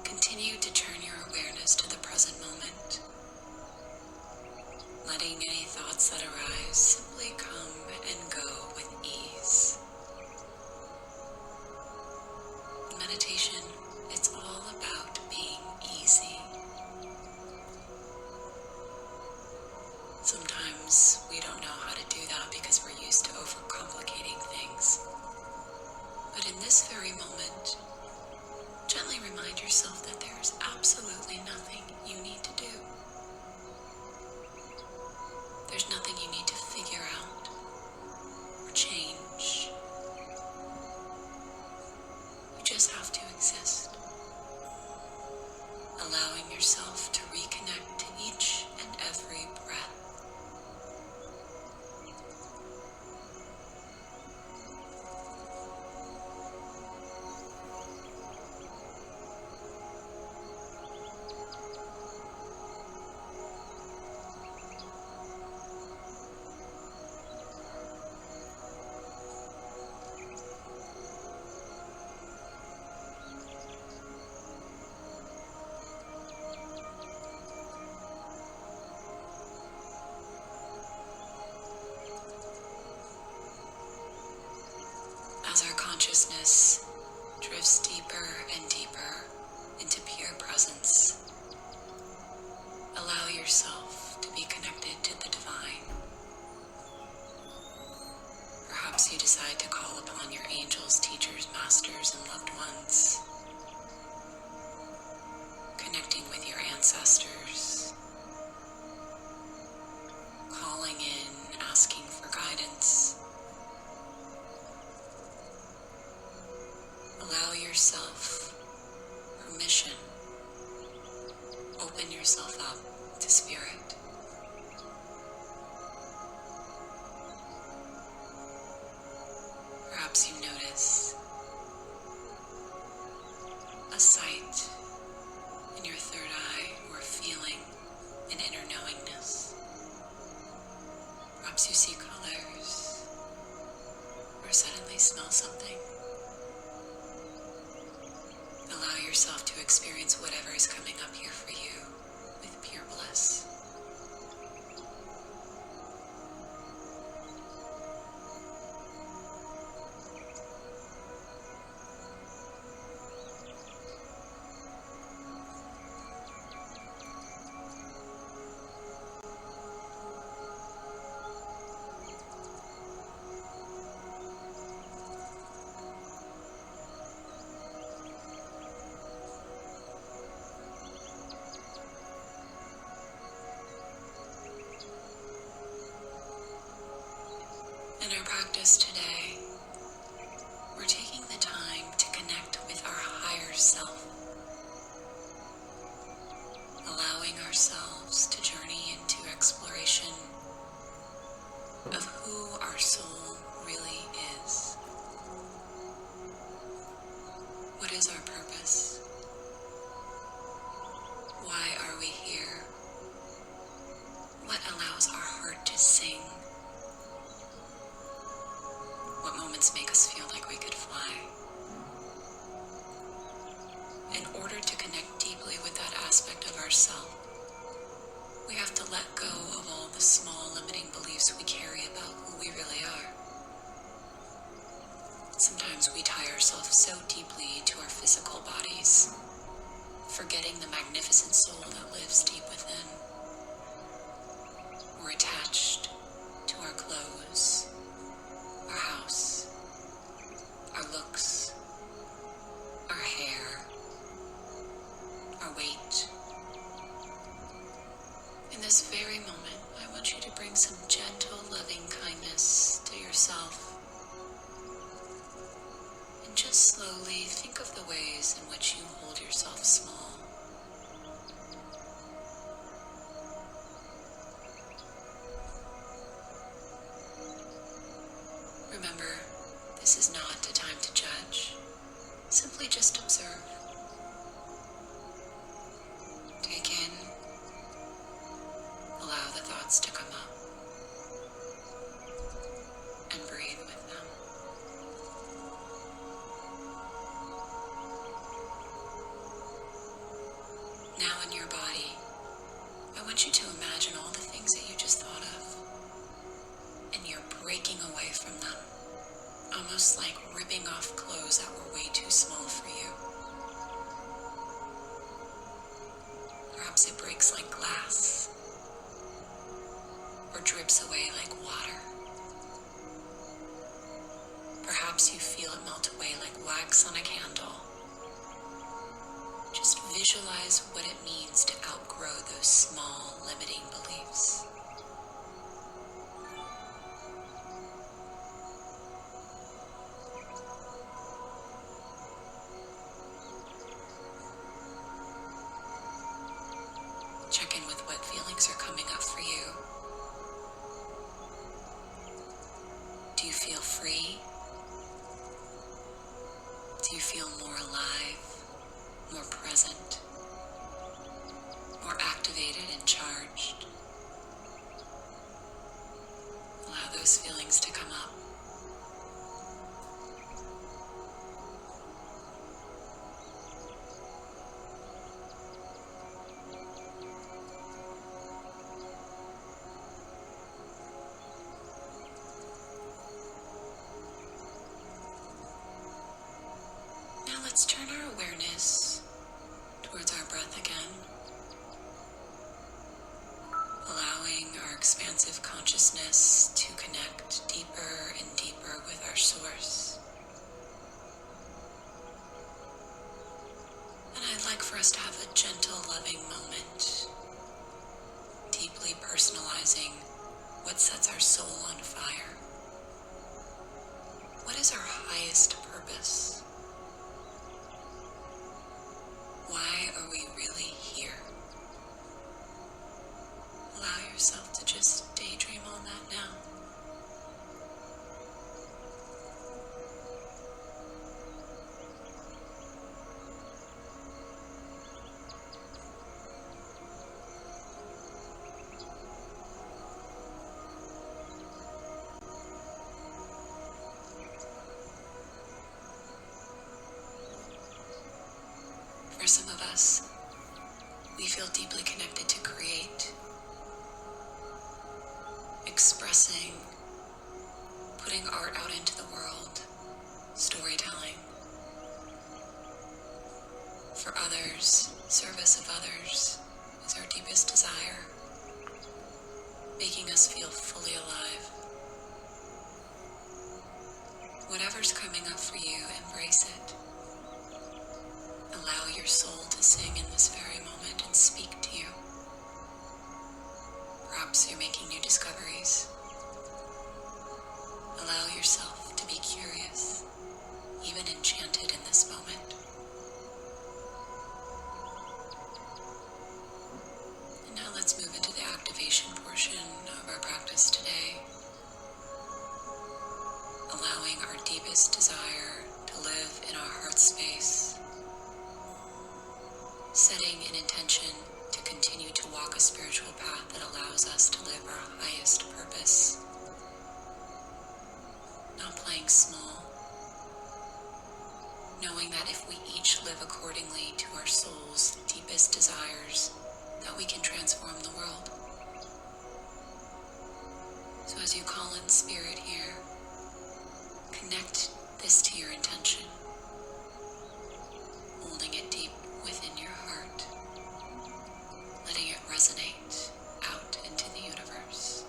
Speaker 8: continue to turn your awareness to the present moment, letting any thoughts that arise simply come and go with ease. Meditation, it's all about being easy. Sometimes we don't know how to do that because we're used to overcomplicating things. But in this very moment, gently remind yourself that there's absolutely nothing you need to do. There's nothing you need to figure out or change. You just have to exist, allowing yourself to reconnect to each and every breath. consciousness drifts deeper and deeper into pure presence. Allow yourself to be connected to the divine. Perhaps you decide to call upon your angels, teachers, masters, and loved ones. Connecting with your ancestors. Calling in, asking for guidance. Allow yourself permission. Open yourself up to spirit. Perhaps you notice a sight in your third eye or a feeling, an inner knowingness. Perhaps you see colors or suddenly smell something. Allow yourself to experience whatever is coming up here for you with pure bliss. In our practice today, we're taking the time to connect with our higher self, allowing ourselves to journey into exploration of who our soul really is. What is our purpose? Why are we here? What allows our heart to sing? What moments make us feel like we could fly? In order to connect deeply with that aspect of ourself, we have to let go of all the small limiting beliefs we carry about who we really are. Sometimes we tie ourselves so deeply to our physical bodies, forgetting the magnificent soul that lives deep within. We're attached to our clothes, our house, our looks, our hair, our weight. In this very moment, I want you to bring some gentle, loving kindness to yourself. And just slowly think of the ways in which you hold yourself small. Remember, this is not a time to judge. Simply just observe. Take in. Allow the thoughts to come up. And breathe with them. Now in your body, I want you to imagine all the things that you just thought of. And you're breaking away from them, almost like ripping off clothes that were way too small for you. Perhaps it breaks like glass, or drips away like water. Perhaps you feel it melt away like wax on a candle. Just visualize what it means to outgrow those small, limiting beliefs. Check in with what feelings are coming up for you. Do you feel free? Do you feel more alive, more present, more activated and charged? Allow those feelings to come up. expansive consciousness to connect deeper and deeper with our source. And I'd like for us to have a gentle, loving moment, deeply personalizing what sets our soul on fire. What is our highest purpose? Why are we really here? Allow yourself to just daydream on that now. For some of us, we feel deeply connected to create, expressing, putting art out into the world, storytelling. For others, service of others is our deepest desire, making us feel fully alive. Whatever's coming up for you, embrace it. Allow your soul to sing in this very moment and speak to you. Perhaps you're making new discoveries. Allow yourself to be curious, even enchanted in this moment. And now let's move into the activation portion of our practice today. Allowing our deepest desire to live in our heart space. Setting an intention to continue to walk a spiritual path that allows us to live our highest purpose. Not playing small. Knowing that if we each live accordingly to our soul's deepest desires, that we can transform the world. So as you call in spirit here, connect this to your intention. Holding it deep within your heart, letting it resonate out into the universe.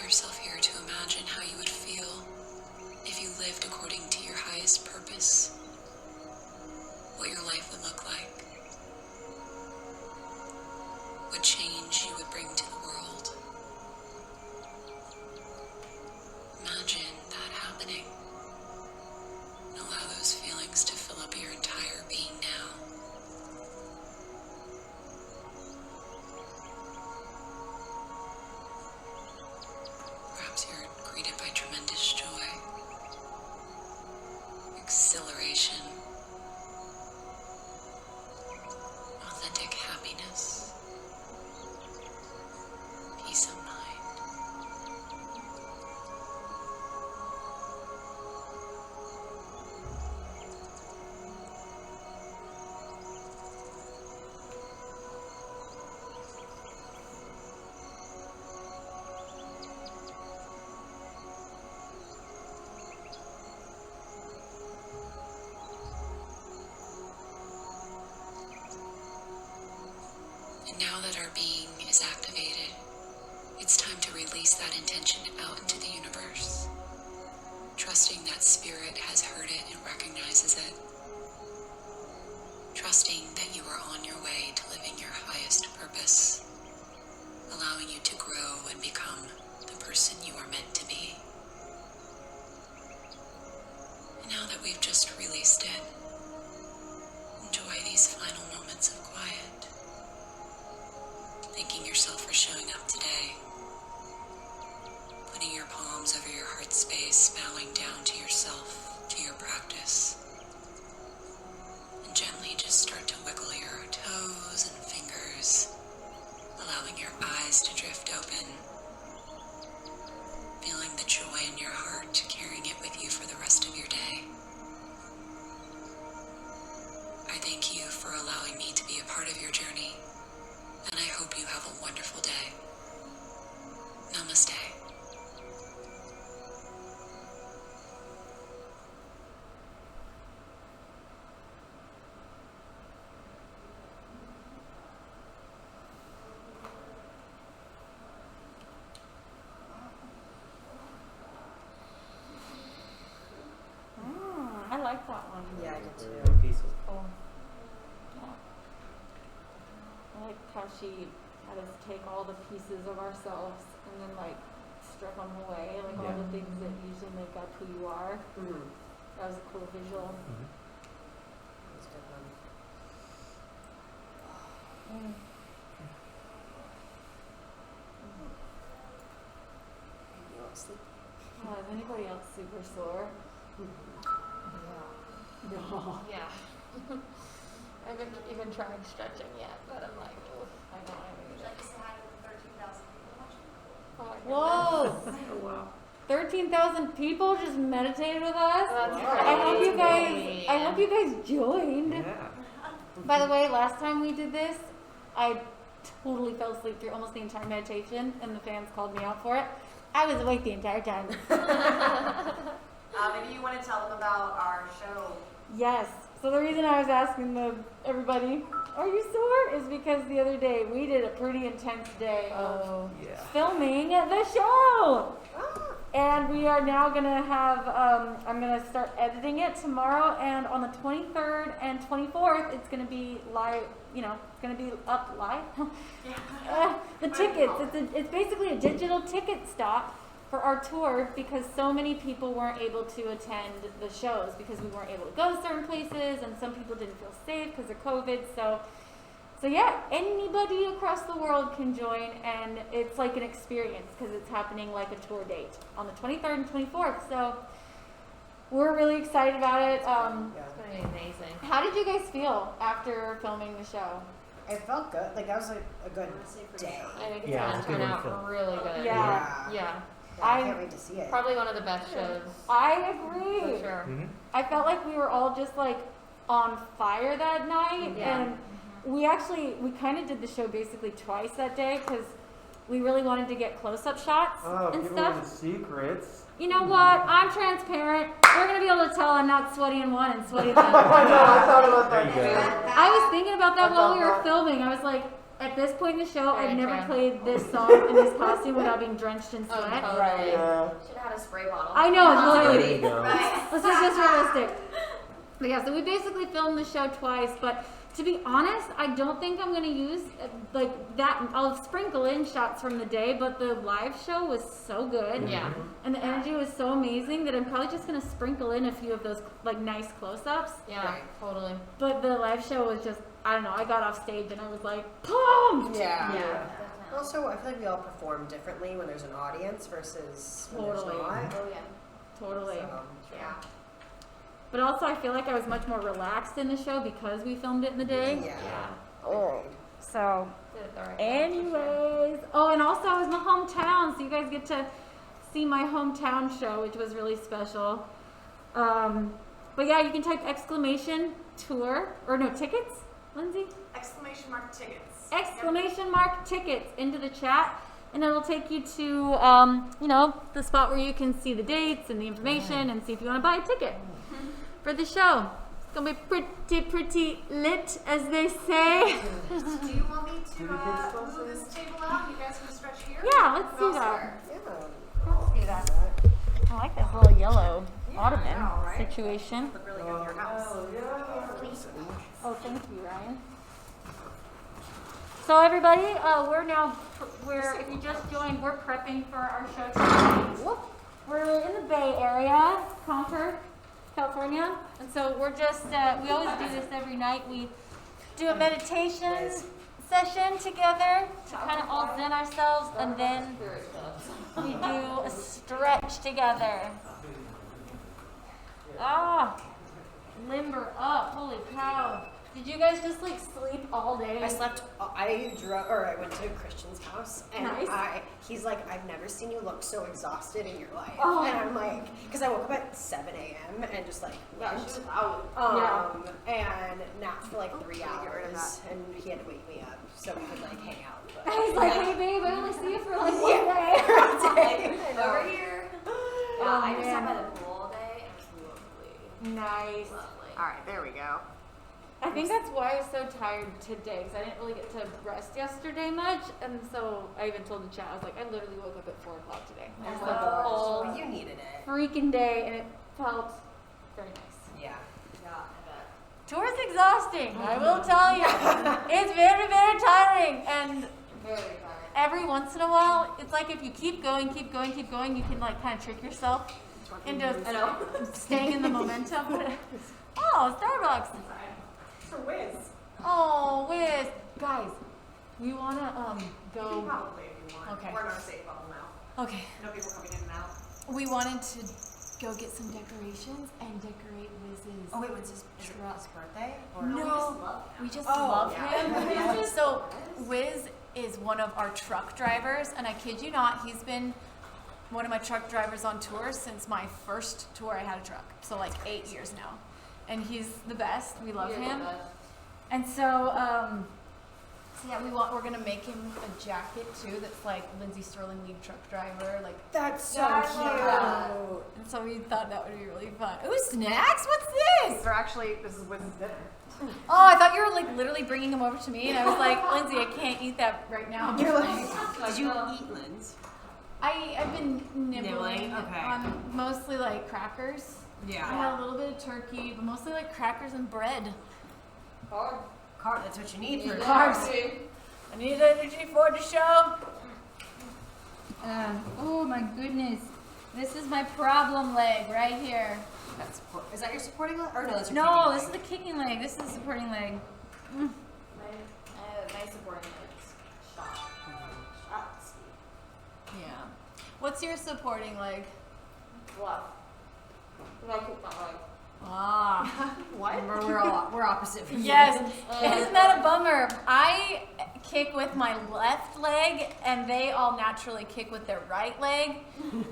Speaker 8: Yourself here to imagine how you would feel if you lived according to your highest purpose, what your life would look like, what change you would bring to the world. Imagine that happening, and allow those feelings to fill up your entire being now. You're greeted by tremendous joy, exhilaration, authentic happiness, peace of mind. Now that our being is activated, it's time to release that intention out into the universe, trusting that spirit has heard it and recognizes it, trusting that you are on your way to living your highest purpose, allowing you to grow and become the person you are meant to be. And now that we've just released it, enjoy these final moments of quiet. Thanking yourself for showing up today, putting your palms over your heart space, bowing down to yourself, to
Speaker 5: like that one.
Speaker 9: Yeah, I did too.
Speaker 6: Good pieces.
Speaker 5: Cool. Yeah. I liked how she had us take all the pieces of ourselves and then like strip them away, like all the things that usually make up who you are.
Speaker 9: Mm-hmm.
Speaker 5: That was a cool visual.
Speaker 9: That's a good one.
Speaker 5: Mm.
Speaker 9: You want to sleep?
Speaker 5: Is anybody else super sore? No.
Speaker 7: Yeah. I haven't even tried stretching yet, but I'm like, oh,
Speaker 5: I know.
Speaker 2: Would you like to say hi to the 13,000 people watching?
Speaker 7: oh my
Speaker 5: Whoa!
Speaker 7: oh wow.
Speaker 5: 13,000 people just meditated with us.
Speaker 7: That's
Speaker 5: I hope you guys.
Speaker 7: crazy.
Speaker 5: I hope you guys joined.
Speaker 6: Yeah.
Speaker 5: By the way, last time we did this, I totally fell asleep through almost the entire meditation, and the fans called me out for it. I was awake the entire time.
Speaker 4: Maybe you want to tell them about our show.
Speaker 5: Yes. So the reason I was asking everybody, are you sore? Is because the other day we did a pretty intense day of
Speaker 6: Yeah.
Speaker 5: filming the show. And we are now going to have, I'm going to start editing it tomorrow, and on the 23rd and 24th, it's going to be live, you know, it's going to be up live. The tickets, it's basically a digital ticket stop for our tour because so many people weren't able to attend the shows because we weren't able to go to certain places, and some people didn't feel safe because of COVID. So yeah, anybody across the world can join, and it's like an experience because it's happening like a tour date on the 23rd and 24th. So we're really excited about it.
Speaker 7: It's gonna be amazing.
Speaker 5: How did you guys feel after filming the show?
Speaker 9: It felt good. Like, that was a good day.
Speaker 7: I think it's
Speaker 6: Yeah,
Speaker 7: gonna
Speaker 6: it's a good
Speaker 7: turn
Speaker 6: one to
Speaker 7: out
Speaker 6: film.
Speaker 7: really good.
Speaker 5: Yeah.
Speaker 7: Yeah.
Speaker 9: I can't wait to see it.
Speaker 7: Probably one of the best shows
Speaker 5: I agree.
Speaker 7: for sure.
Speaker 6: Mm-hmm.
Speaker 5: I felt like we were all just like on fire that night,
Speaker 7: Yeah.
Speaker 5: and we kind of did the show basically twice that day because we really wanted to get close-up shots
Speaker 6: Oh,
Speaker 5: and
Speaker 6: give
Speaker 5: stuff.
Speaker 6: away the secrets.
Speaker 5: You know what? I'm transparent. We're gonna be able to tell I'm not sweaty in one and sweaty in the
Speaker 6: I
Speaker 5: other.
Speaker 6: know, I thought about There that. you go.
Speaker 5: I was thinking about that
Speaker 6: I
Speaker 5: while we
Speaker 6: thought
Speaker 5: were
Speaker 6: that.
Speaker 5: filming. I was like, at this point in the show, I've
Speaker 7: Very
Speaker 5: never
Speaker 7: true.
Speaker 5: played this song in this costume without being drenched in
Speaker 7: Oh,
Speaker 5: sweat.
Speaker 7: totally.
Speaker 6: Yeah.
Speaker 2: Should have had a spray bottle.
Speaker 5: I know, it's
Speaker 6: There
Speaker 5: literally.
Speaker 6: you go.
Speaker 5: Let's just be realistic. But yeah, so we basically filmed the show twice, but to be honest, I don't think I'm gonna use like that. I'll sprinkle in shots from the day, but the live show was so good.
Speaker 7: Yeah.
Speaker 5: And the energy was so amazing that I'm probably just gonna sprinkle in a few of those like nice close-ups.
Speaker 7: Yeah,
Speaker 9: Right.
Speaker 7: totally.
Speaker 5: But the live show was just, I don't know, I got off stage and I was like, pumped!
Speaker 9: Yeah.
Speaker 7: Yeah.
Speaker 9: Also, I feel like we all perform differently when there's an audience versus when there's
Speaker 5: Totally.
Speaker 9: not.
Speaker 2: Oh, yeah.
Speaker 5: Totally.
Speaker 9: So,
Speaker 2: Yeah.
Speaker 5: But also I feel like I was much more relaxed in the show because we filmed it in the day.
Speaker 9: yeah.
Speaker 5: Oh. So
Speaker 7: Did it the right way, for sure.
Speaker 5: anyways. Oh, and also I was in my hometown, so you guys get to see my hometown show, which was really special. But yeah, you can type exclamation tour, or no, tickets, Lindsay?
Speaker 4: Exclamation mark tickets.
Speaker 5: Exclamation mark tickets into the chat, and it'll take you to, you know, the spot where you can see the dates and the information and see if you want to buy a ticket for the show. It's going to be pretty lit, as they say.
Speaker 4: Do you want me to move this table out? You guys can stretch here?
Speaker 5: Yeah, let's do
Speaker 4: Go
Speaker 5: that.
Speaker 9: Yeah.
Speaker 5: Let's do that. I like this little yellow ottoman
Speaker 4: I know, right?
Speaker 5: situation.
Speaker 4: Look really good in your house.
Speaker 5: Oh, thank you, Ryan. So everybody, if you just joined, we're prepping for our show tonight. We're in the Bay Area, Concord, California, and so we're just, we always do this every night. We do a meditation session together to kind of all zen ourselves, and then we do a stretch together. Limber up, holy cow. Did you guys just like sleep all day?
Speaker 9: I slept. I went to Christian's house, and
Speaker 5: Nice.
Speaker 9: he's like, I've never seen you look so exhausted in your life.
Speaker 5: Oh.
Speaker 9: And I'm like, because I woke up at 7 a.m. and just like went.
Speaker 5: Yeah.
Speaker 9: And napped for like 3 hours, and he had to wake me up so we could like hang out. But,
Speaker 5: He's like, hey babe, I only see you for like one day.
Speaker 2: Over here.
Speaker 5: Oh,
Speaker 2: I just sat
Speaker 5: man.
Speaker 2: by the pool all day, and it was lovely.
Speaker 5: Nice.
Speaker 2: Lovely.
Speaker 4: All right, there we go.
Speaker 5: I think that's why I was so tired today, because I didn't really get to rest yesterday much, and so I even told the chat, I was like, I literally woke up at 4 o'clock today. I was like,
Speaker 9: but
Speaker 5: all
Speaker 9: you needed it.
Speaker 5: freaking day, and it felt very nice.
Speaker 9: Yeah.
Speaker 5: Tour's exhausting, I will tell you. It's very, very tiring. And every once in a while, it's like if you keep going, you can like kind of trick yourself into staying in the momentum. Oh, Starbucks.
Speaker 4: For Wiz.
Speaker 5: Oh, Wiz. Guys, we want to go.
Speaker 4: Probably if you want.
Speaker 5: Okay.
Speaker 4: We're in our safe bubble now.
Speaker 5: Okay.
Speaker 4: No people coming in and out.
Speaker 5: We wanted to go get some decorations and decorate Wiz's.
Speaker 9: Oh wait, what's his birthday? Or
Speaker 5: No, we just love him. So Wiz is one of our truck drivers, and I kid you not, he's been one of my truck drivers on tour since my first tour I had a truck. So like 8 years now. And he's the best. We love him. And so, yeah, we're gonna make him a jacket too that's like Lindsey Stirling lead truck driver. Like
Speaker 9: That's so
Speaker 5: cute. And so we thought that would be really fun. Ooh, snacks? What's this?
Speaker 4: This is Wiz's dinner.
Speaker 5: Oh, I thought you were like literally bringing him over to me, and I was like, Lindsay, I can't eat that right now.
Speaker 9: You're like, did you eat Linz?
Speaker 5: I've been nibbling
Speaker 9: Okay.
Speaker 5: on mostly like crackers.
Speaker 9: Yeah.
Speaker 5: I had a little bit of turkey, but mostly like crackers and bread.
Speaker 9: Carb, that's what you need for
Speaker 5: Carbs. I need energy for the show.
Speaker 1: Oh my goodness. This is my problem leg right here.
Speaker 9: Is that your supporting leg? Or no, that's your
Speaker 1: No,
Speaker 9: kicking
Speaker 1: this
Speaker 9: leg.
Speaker 1: is the kicking leg. This is the supporting leg.
Speaker 7: My supporting legs. Shots.
Speaker 5: Yeah. What's your supporting leg?
Speaker 7: Bluff. I kick my leg.
Speaker 5: Ah.
Speaker 9: What? We're opposite. from you.
Speaker 5: Yes. Isn't that a bummer? I kick with my left leg, and they all naturally kick with their right leg.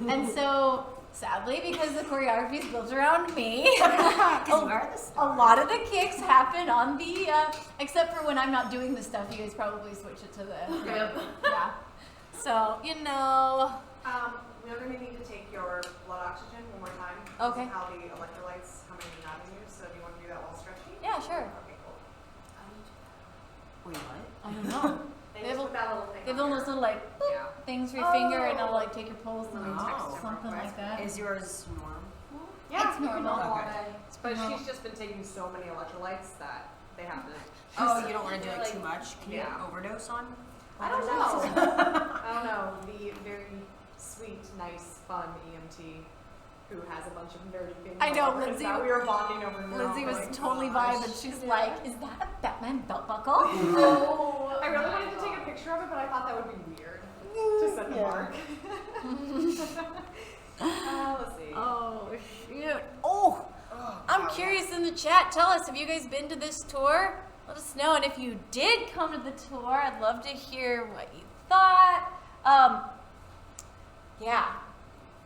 Speaker 5: And so, sadly, because the choreography is built around me, a lot of the kicks happen on the, except for when I'm not doing the stuff, you guys probably switch it to the, yeah. So, you know.
Speaker 4: We're going to need to take your blood oxygen one more time.
Speaker 5: Okay.
Speaker 4: This is how the electrolytes come in and out of you. So do you want to do that while stretching?
Speaker 5: Yeah, sure.
Speaker 4: Okay, cool.
Speaker 9: Wait, what?
Speaker 5: I don't know.
Speaker 4: They just put that little thing
Speaker 5: They have
Speaker 4: on
Speaker 5: those
Speaker 4: there.
Speaker 5: little like boop,
Speaker 4: Yeah.
Speaker 5: things for your finger, and it'll like take your pulse and
Speaker 9: Oh.
Speaker 5: something like that.
Speaker 9: Is yours normal?
Speaker 4: Yeah,
Speaker 5: It's normal.
Speaker 9: Okay.
Speaker 4: But she's just been taking so many electrolytes that they have to.
Speaker 9: Oh, you don't want to do it too much? Can you
Speaker 4: Yeah.
Speaker 9: overdose on?
Speaker 4: I don't know. I don't know. The very sweet, nice, fun EMT who has a bunch of nerdy things.
Speaker 5: I know,
Speaker 4: all over his
Speaker 5: Lindsay-
Speaker 4: mouth. We were bonding over neuro.
Speaker 5: Lindsay was
Speaker 4: Like,
Speaker 5: totally
Speaker 4: gosh.
Speaker 5: vibed, and she's like, "Is that a Batman belt buckle?"
Speaker 4: Oh, I really wanted to take a picture of it, but I thought that would be weird to send to Mark. Let's see.
Speaker 5: Oh shoot! Oh, I'm curious in the chat. Tell us, have you guys been to this tour? Let us know, and if you did come to the tour, I'd love to hear what you thought. Yeah,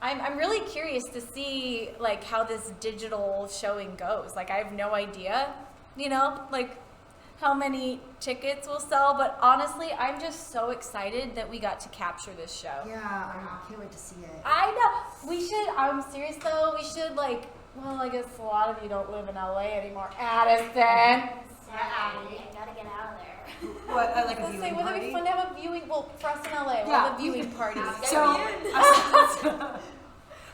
Speaker 5: I'm really curious to see like how this digital showing goes. Like I have no idea, you know, like how many tickets will sell. But honestly, I'm just so excited that we got to capture this show.
Speaker 9: Yeah, I can't wait to see it.
Speaker 5: I know. We should, I'm serious though, we should like, well, I guess a lot of you don't live in LA anymore. Addison.
Speaker 7: I gotta get out of there.
Speaker 9: What, like a
Speaker 5: Let's say,
Speaker 9: viewing
Speaker 5: wouldn't it
Speaker 9: party?
Speaker 5: be fun to have a viewing, well, for us in LA, we'll
Speaker 9: Yeah.
Speaker 5: have a viewing party.
Speaker 9: So, oh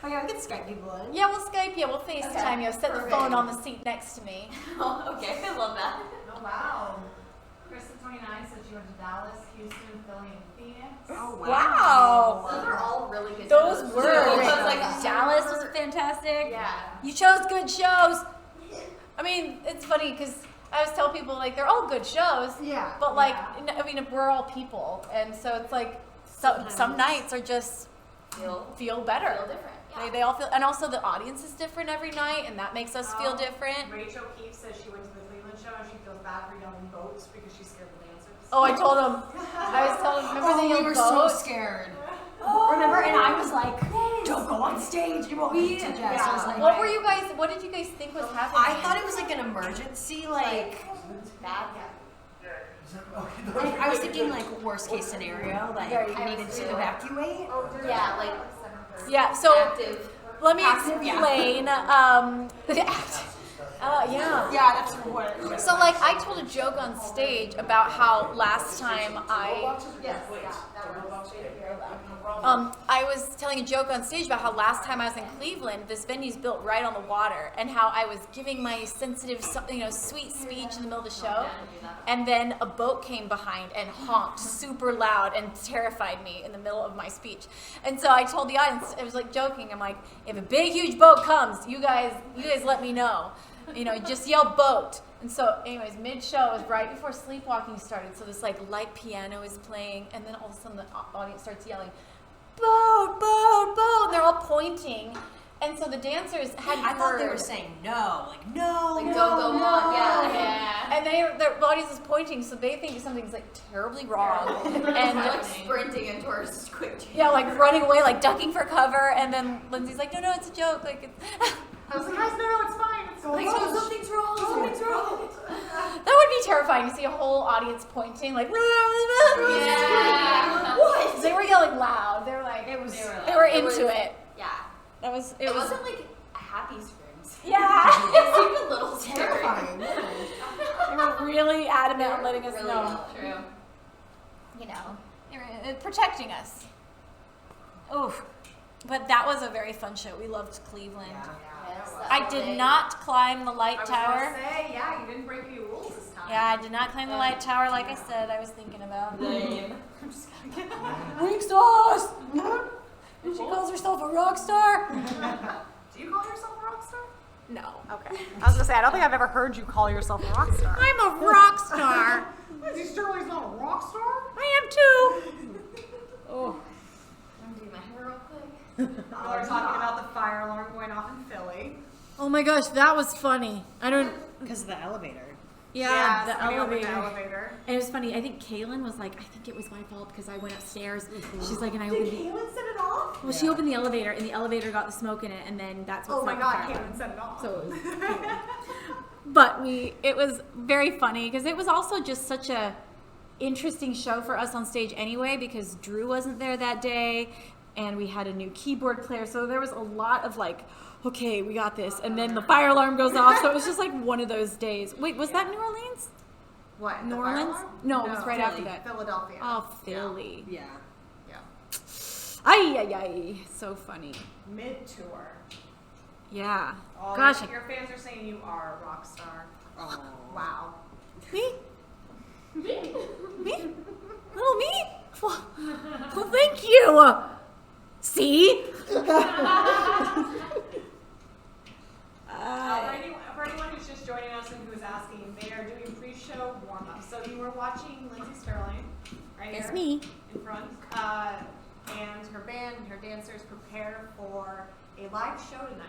Speaker 9: yeah, we can Skype people in.
Speaker 5: Yeah, we'll Skype you, we'll FaceTime you, set the phone on the seat next to me.
Speaker 7: Oh, okay, I love that.
Speaker 4: Oh, wow.
Speaker 10: Kristen 29 said she went to Dallas, Houston, Philly, and Phoenix.
Speaker 9: Oh
Speaker 5: Wow.
Speaker 7: Those are all really good
Speaker 5: Those
Speaker 7: shows.
Speaker 5: were,
Speaker 7: too.
Speaker 5: great.
Speaker 7: So it's like
Speaker 5: Dallas was fantastic.
Speaker 7: Yeah.
Speaker 5: You chose good shows. I mean, it's funny because I always tell people like they're all good shows.
Speaker 9: Yeah.
Speaker 5: But like, I mean, we're all people, and so it's like some nights are just feel better.
Speaker 7: Feel different. Yeah.
Speaker 5: They all feel, and also the audience is different every night, and that makes us feel different.
Speaker 4: Rachel Keefe says she went to the Cleveland show and she feels bad for yelling boats because she's scared of the dancers.
Speaker 5: Oh, I told him. I was telling him. Remember the
Speaker 9: we
Speaker 5: young
Speaker 9: were
Speaker 5: boat?
Speaker 9: so scared. Remember? And I was like, don't go on stage. You won't be to Jess. I was like,
Speaker 5: What were you guys? What did you guys think was happening?
Speaker 9: I thought it was like an emergency, like.
Speaker 7: Bad.
Speaker 9: I was thinking like worst case scenario, like needed to evacuate.
Speaker 7: Yeah, like
Speaker 5: Yeah. So
Speaker 7: active.
Speaker 5: let me
Speaker 9: Active, yeah.
Speaker 5: explain. Yeah.
Speaker 9: Yeah, that's what it was.
Speaker 5: So like I told a joke on stage about how last time I I was telling a joke on stage about how last time I was in Cleveland, this venue's built right on the water, and how I was giving my sensitive, sweet speech in the middle of the show, and then a boat came behind and honked super loud and terrified me in the middle of my speech. And so I told the audience, I was like joking, I'm like, if a big huge boat comes, you guys let me know. Just yell boat. And so anyways, mid-show, it was right before Sleepwalking started, so this like light piano is playing, and then all of a sudden the audience starts yelling, boat, boat, boat, and they're all pointing. And so the dancers hadn't
Speaker 9: I thought they
Speaker 5: heard.
Speaker 9: were saying no, like no,
Speaker 7: Like,
Speaker 9: no,
Speaker 7: go,
Speaker 9: no.
Speaker 7: yeah.
Speaker 5: And their audience is pointing, so they think something's like terribly wrong. And
Speaker 7: We're like sprinting into our quick change.
Speaker 5: yeah, like running away, like ducking for cover. And then Lindsay's like, no, it's a joke. Like, it's
Speaker 4: I was like, guys, no, it's fine. It's
Speaker 5: Like,
Speaker 4: fine.
Speaker 5: something's wrong. Something's wrong. That would be terrifying to see a whole audience pointing, like,
Speaker 7: Yeah.
Speaker 5: what? They were yelling loud. They were like, they were into it.
Speaker 7: Yeah.
Speaker 5: It was
Speaker 7: wasn't like happy screams.
Speaker 5: yeah.
Speaker 7: It seemed a little
Speaker 9: Terrifying.
Speaker 5: They were really adamant on letting us
Speaker 7: Really
Speaker 5: know.
Speaker 7: true.
Speaker 5: They were protecting us. Oof. But that was a very fun show. We loved Cleveland.
Speaker 7: Yes,
Speaker 5: I did not climb the light
Speaker 4: I was
Speaker 5: tower.
Speaker 4: gonna say, yeah, you didn't break any rules this time.
Speaker 5: Yeah, I did not climb the light tower like I said I was thinking about.
Speaker 7: Lame.
Speaker 5: Weak sauce! And she calls herself a rock star?
Speaker 4: Do you call yourself a rock star?
Speaker 5: No.
Speaker 4: Okay. I was gonna say, I don't think I've ever heard you call yourself a rock star.
Speaker 5: I'm a rock star.
Speaker 4: Lindsey Stirling's not a rock star?
Speaker 5: I am too. Oh.
Speaker 7: I'm doing my hair real quick.
Speaker 4: People are talking about the fire alarm going off in Philly.
Speaker 5: Oh my gosh, that was funny. I don't.
Speaker 9: Because of the elevator.
Speaker 5: Yeah, the
Speaker 4: somebody opened
Speaker 5: elevator.
Speaker 4: the elevator.
Speaker 5: And it was funny. I think Kaylin was like, I think it was my fault because I went upstairs. She's like, and I opened
Speaker 4: Did
Speaker 5: the.
Speaker 4: Kaylin set it off?
Speaker 5: Well, she opened the elevator, and the elevator got the smoke in it, and then that's what.
Speaker 4: Oh my
Speaker 5: set the
Speaker 4: god,
Speaker 5: fire alarm.
Speaker 4: Kaylin set it off.
Speaker 5: So it was. But it was very funny because it was also just such a interesting show for us on stage anyway because Drew wasn't there that day, and we had a new keyboard player, so there was a lot of like, okay, we got this, and then the fire alarm goes off, so it was just like one of those days. Wait, was that New Orleans?
Speaker 4: What?
Speaker 5: New
Speaker 4: the fire
Speaker 5: Orleans?
Speaker 4: alarm?
Speaker 5: No, it was right after
Speaker 4: Philly.
Speaker 5: that.
Speaker 4: Philadelphia.
Speaker 5: Oh, Philly.
Speaker 9: Yeah.
Speaker 4: Yeah.
Speaker 5: Ay, ay, ay. So funny.
Speaker 4: Mid-tour.
Speaker 5: Yeah.
Speaker 4: All
Speaker 5: Gosh.
Speaker 4: your fans are saying you are a rock star.
Speaker 9: Oh.
Speaker 4: Wow.
Speaker 5: Me? Me? Little me? Well, thank you. See?
Speaker 4: For anyone who's just joining us and who is asking, they are doing pre-show warm-up. So you were watching Lindsey Stirling, right
Speaker 5: It's
Speaker 4: here
Speaker 5: me.
Speaker 4: in front, and her band, her dancers prepare for a live show tonight.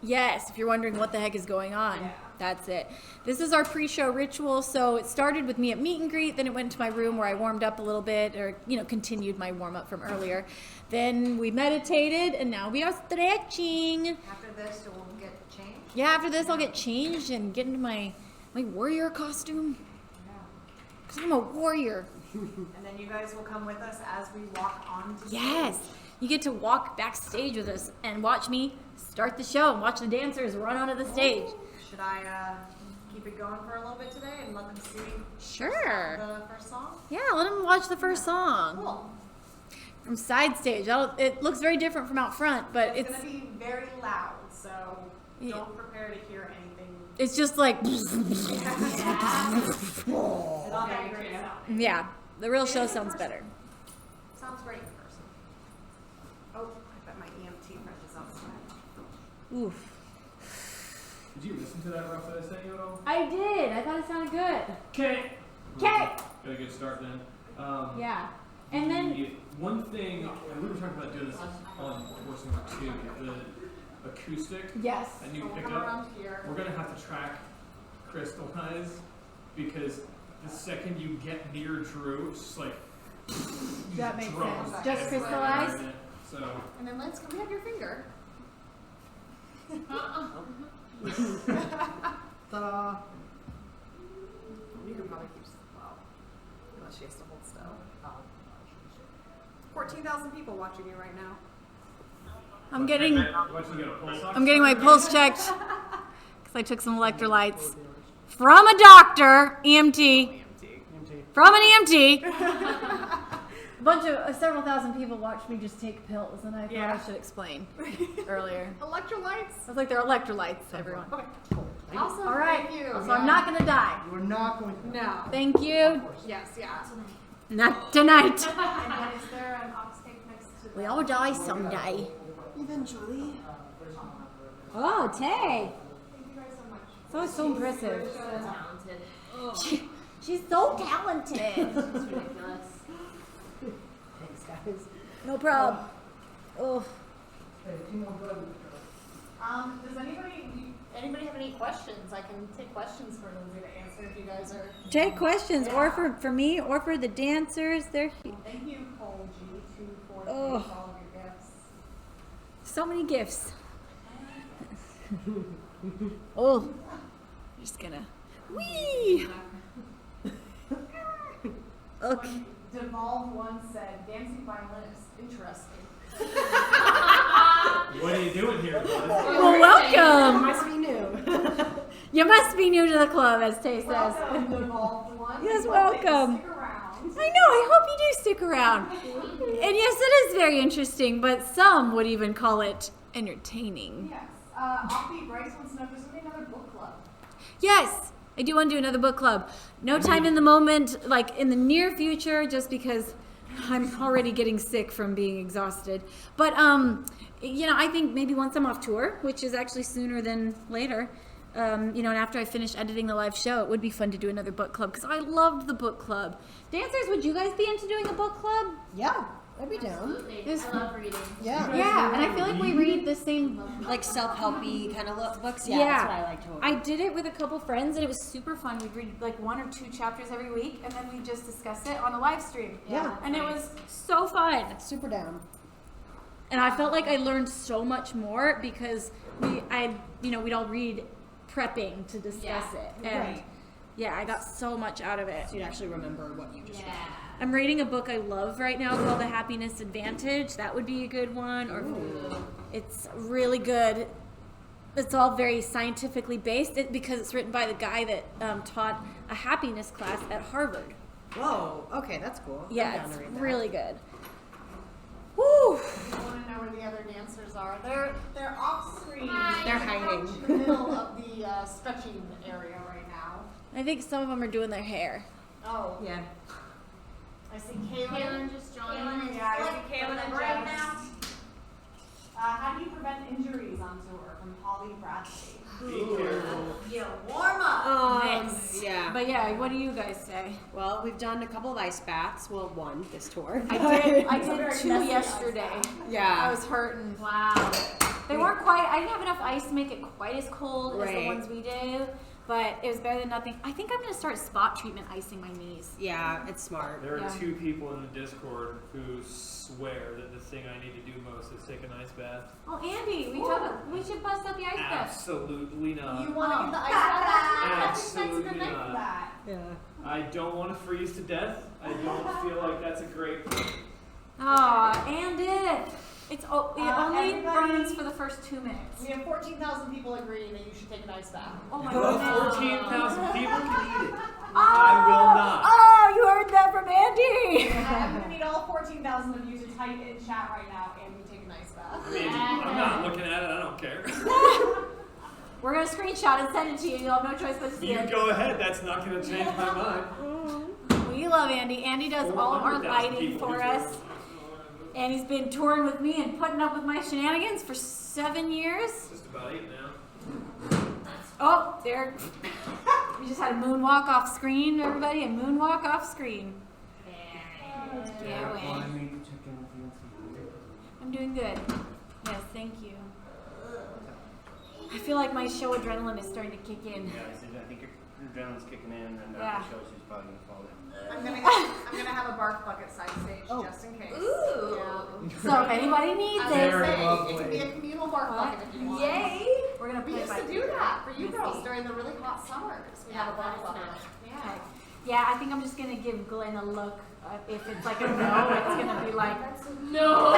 Speaker 5: Yes, if you're wondering what the heck is going on,
Speaker 4: Yeah.
Speaker 5: that's it. This is our pre-show ritual. So it started with me at meet and greet, then it went to my room where I warmed up a little bit, or continued my warm up from earlier. Then we meditated, and now we are stretching.
Speaker 4: After this, you'll get changed.
Speaker 5: Yeah, after this I'll get changed and get into my warrior costume. Because I'm a warrior.
Speaker 4: And then you guys will come with us as we walk on to
Speaker 5: Yes.
Speaker 4: stage.
Speaker 5: You get to walk backstage with us and watch me start the show and watch the dancers run onto the stage.
Speaker 4: Should I keep it going for a little bit today and let them see
Speaker 5: Sure.
Speaker 4: the first song?
Speaker 5: Yeah, let them watch the first song.
Speaker 4: Cool.
Speaker 5: From side stage. It looks very different from out front, but
Speaker 4: It's going to be very loud, so don't prepare to hear anything.
Speaker 5: it's just like,
Speaker 4: It's not that great sounding.
Speaker 5: yeah, the real show sounds better.
Speaker 4: Sounds great in person. Oh, I bet my EMT friend is outside.
Speaker 5: Oof.
Speaker 3: Did you listen to that rough that I sent you at all?
Speaker 5: I did. I thought it sounded good.
Speaker 3: Okay.
Speaker 5: Okay.
Speaker 3: Got a good start then.
Speaker 5: Yeah. And then,
Speaker 3: One thing, and we were talking about doing this on course number 2, the acoustic,
Speaker 5: yes.
Speaker 3: a new
Speaker 4: So we'll come
Speaker 3: pickup.
Speaker 4: around here.
Speaker 3: We're gonna have to track crystallize because the second you get near Drew, it's just like
Speaker 5: That makes
Speaker 3: drums
Speaker 5: sense. Just
Speaker 3: everywhere
Speaker 5: crystallize?
Speaker 3: in it. So
Speaker 4: And then Liz, can we have your finger? Ta-da. You can probably keep, unless she has to hold still. 14,000 people watching you right now.
Speaker 5: I'm getting
Speaker 3: What, you got a pulse ox?
Speaker 5: I'm getting my pulse checked because I took some electrolytes from a doctor, EMT, from an EMT. several thousand people watched me just take pills, and I thought I should explain earlier.
Speaker 4: Electrolytes.
Speaker 5: I was like, they're electrolytes, everyone.
Speaker 4: Okay.
Speaker 5: Awesome. All right.
Speaker 4: Thank you.
Speaker 5: So I'm not gonna die.
Speaker 6: You are not going to.
Speaker 4: No.
Speaker 5: Thank you.
Speaker 4: Yes. Yeah.
Speaker 5: Not tonight.
Speaker 10: And then is there an ox cake next to the...
Speaker 5: We all die someday.
Speaker 9: Eventually.
Speaker 5: Oh, Tay.
Speaker 10: Thank you guys so much.
Speaker 5: That was so impressive.
Speaker 7: Talented.
Speaker 5: She's so talented.
Speaker 7: It's ridiculous.
Speaker 9: Thanks, guys.
Speaker 5: No problem. Oh.
Speaker 4: Does anybody have any questions? I can take questions for Lindsay to answer if you guys are.
Speaker 5: Take questions, or for me, or for the dancers. They're
Speaker 4: Thank you, Cole G243, for
Speaker 5: Oh.
Speaker 4: all of your gifts.
Speaker 5: so many gifts. Oh, I'm just gonna. Whee! Okay.
Speaker 10: Devolve once said, dancing violinist, interesting.
Speaker 3: What are you doing here, bud?
Speaker 5: Well, welcome.
Speaker 9: Must be new.
Speaker 5: You must be new to the club, as Tay says.
Speaker 10: Welcome, devolved one.
Speaker 5: Yes,
Speaker 10: We hope that you
Speaker 5: welcome.
Speaker 10: Stick around.
Speaker 5: I know. I hope you do stick around. And yes, it is very interesting, but some would even call it entertaining.
Speaker 10: Yes. Offbeat Bryce wants to know if there's going to be another book club.
Speaker 5: Yes, I do want to do another book club. No time in the moment, like in the near future, just because I'm already getting sick from being exhausted. But I think maybe once I'm off tour, which is actually sooner than later, and after I finish editing the live show, it would be fun to do another book club because I loved the book club. Dancers, would you guys be into doing a book club?
Speaker 9: Yeah, I'd be down.
Speaker 7: Absolutely.
Speaker 5: It's-
Speaker 7: I love reading.
Speaker 9: Yeah.
Speaker 5: Yeah, and I feel like we read the same.
Speaker 9: Like self-helpy kind of books.
Speaker 5: Yeah,
Speaker 9: That's what I like to read.
Speaker 5: I did it with a couple friends, and it was super fun. We'd read like 1 or 2 chapters every week, and then we just discuss it on a live stream.
Speaker 9: Yeah.
Speaker 5: And it was so fun.
Speaker 9: Super down.
Speaker 5: And I felt like I learned so much more because we'd all read prepping to discuss it. And
Speaker 9: Right.
Speaker 5: yeah, I got so much out of it.
Speaker 9: So you'd actually remember what you just read.
Speaker 5: I'm reading a book I love right now called The Happiness Advantage. That would be a good one. Or it's really good. It's all very scientifically based because it's written by the guy that taught a happiness class at Harvard.
Speaker 9: Whoa. Okay, that's cool. I'm
Speaker 5: Yeah,
Speaker 9: down
Speaker 5: it's
Speaker 9: to read that.
Speaker 5: really good. Woo!
Speaker 4: I want to know where the other dancers are. They're off screen.
Speaker 7: Hi.
Speaker 9: They're hiding.
Speaker 4: In the middle of the stretching area right now.
Speaker 5: I think some of them are doing their hair.
Speaker 4: Oh,
Speaker 9: Yeah.
Speaker 4: I see Kaylin.
Speaker 7: Kaylin just joined.
Speaker 10: Yeah, I see Kaylin and
Speaker 4: right
Speaker 10: Jess.
Speaker 4: now.
Speaker 10: How do you prevent injuries on tour? From Holly Bradley.
Speaker 3: Be careful.
Speaker 9: Yeah, warm up.
Speaker 5: This.
Speaker 9: Yeah.
Speaker 5: But yeah, what do you guys say?
Speaker 9: Well, we've done a couple of ice baths. Well, one this tour.
Speaker 5: I did
Speaker 10: very
Speaker 5: 2
Speaker 10: messy
Speaker 5: yesterday. I
Speaker 9: Yeah.
Speaker 5: was hurting.
Speaker 7: Wow.
Speaker 5: They weren't quite, I didn't have enough ice to make it quite as cold as the
Speaker 9: Right.
Speaker 5: ones we do, but it was better than nothing. I think I'm going to start spot treatment icing my knees.
Speaker 9: Yeah, it's smart.
Speaker 3: There are
Speaker 5: Yeah.
Speaker 3: 2 people in the Discord who swear that the thing I need to do most is take an ice bath.
Speaker 5: Oh, Andy, we should bust out the ice bath.
Speaker 3: Absolutely not.
Speaker 4: You want to get the ice bath?
Speaker 3: Absolutely not.
Speaker 10: That.
Speaker 9: Yeah.
Speaker 3: I don't want to freeze to death. I don't feel like that's a great thing.
Speaker 5: Oh, Andy. It only
Speaker 4: everybody-
Speaker 5: burns for the first 2 minutes.
Speaker 4: We have 14,000 people agreeing that you should take an ice bath.
Speaker 5: Oh my
Speaker 3: But
Speaker 5: goodness.
Speaker 3: 14,000 people can eat it. I will not.
Speaker 5: Oh, you heard that from Andy.
Speaker 10: I'm going to need all 14,000 of you to type in chat right now and we take an ice bath.
Speaker 3: I mean, I'm not looking at it. I don't care.
Speaker 5: We're going to screenshot and send it to you. You'll have no choice but to see
Speaker 3: You
Speaker 5: it.
Speaker 3: go ahead. That's not going to change my mind.
Speaker 5: We love Andy. Andy does all of our
Speaker 3: 100,000
Speaker 5: lighting
Speaker 3: people
Speaker 5: for
Speaker 3: do
Speaker 5: us. And he's been touring with me and putting up with my shenanigans for 7 years.
Speaker 3: Just about 8 now.
Speaker 5: Oh, there. We just had a moonwalk off screen, everybody. A moonwalk off screen. Yeah, well, I'm doing good. Yes, thank you. I feel like my show adrenaline is starting to kick in.
Speaker 6: Yeah, I think your adrenaline's kicking in, and
Speaker 5: Yeah.
Speaker 6: the show she's probably gonna fall in.
Speaker 4: I'm gonna have a bark bucket side stage just in case.
Speaker 7: Ooh.
Speaker 4: Yeah.
Speaker 5: So if anybody needs
Speaker 4: I
Speaker 5: it,
Speaker 4: was
Speaker 6: Very
Speaker 4: gonna say, it
Speaker 6: lovely.
Speaker 4: can be a communal bark bucket if you want.
Speaker 5: yay! We're gonna
Speaker 4: We
Speaker 5: play
Speaker 4: used
Speaker 5: by
Speaker 4: to do that for you
Speaker 5: Missy.
Speaker 4: girls during the really hot summers. We have a bark bucket.
Speaker 5: Yeah. Yeah, I think I'm just gonna give Glenn a look. If it's like a no, it's gonna be like
Speaker 7: No.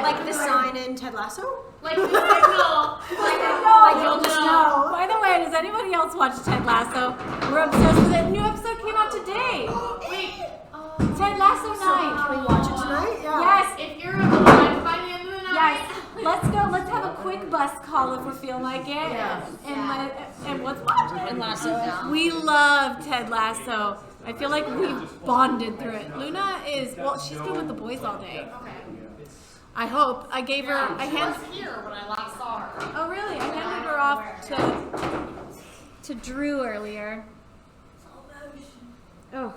Speaker 9: Like the sign in Ted Lasso?
Speaker 7: Like the signal.
Speaker 5: like you'll just know. By the way, does anybody else watch Ted Lasso? We're obsessed with it. New episode came out today.
Speaker 7: Wait.
Speaker 5: Ted Lasso night.
Speaker 9: Can we watch it tonight?
Speaker 5: Yes.
Speaker 7: If you're alive by the end of the night.
Speaker 5: Yes. Let's go. Let's have a quick bus call if we're feeling like it.
Speaker 9: Yeah.
Speaker 5: And what's watching?
Speaker 9: And Lasso.
Speaker 5: We love Ted Lasso. I feel like we've bonded through it. Luna is, well, she's been with the boys all day.
Speaker 4: Okay.
Speaker 5: I hope. I gave her, I
Speaker 4: She was
Speaker 5: handed,
Speaker 4: here when I last saw her.
Speaker 5: oh really? I handed her off to Drew earlier. Oh.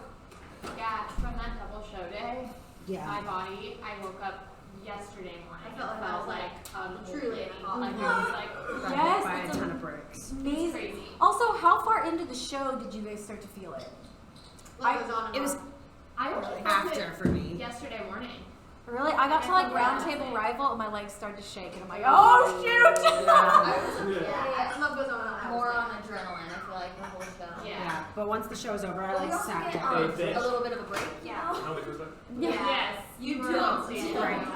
Speaker 7: Yeah, from that double show day,
Speaker 9: Yeah.
Speaker 7: my body, I woke up yesterday morning.
Speaker 2: I felt like I was like, truly
Speaker 7: hot. Like, I was like,
Speaker 5: Yes,
Speaker 9: By a
Speaker 5: it's
Speaker 9: ton of bricks.
Speaker 5: amazing.
Speaker 7: crazy.
Speaker 5: Also, how far into the show did you guys start to feel it?
Speaker 2: what goes on and
Speaker 9: It was
Speaker 2: on.
Speaker 7: I only felt
Speaker 9: after
Speaker 7: it
Speaker 9: for me.
Speaker 7: yesterday morning.
Speaker 5: Really? I got to like round table rival and my legs started to shake and I'm like, oh shoot!
Speaker 2: Yeah, I love goes on and on.
Speaker 11: More on adrenaline, I feel like, the whole show.
Speaker 9: Yeah. But once the show's over, I like
Speaker 2: You also
Speaker 9: sat
Speaker 2: get,
Speaker 9: down.
Speaker 6: Hey,
Speaker 2: a little bit of a break.
Speaker 11: Yeah.
Speaker 7: Yes.
Speaker 2: You
Speaker 7: You
Speaker 2: do.
Speaker 7: don't see it.
Speaker 2: Right.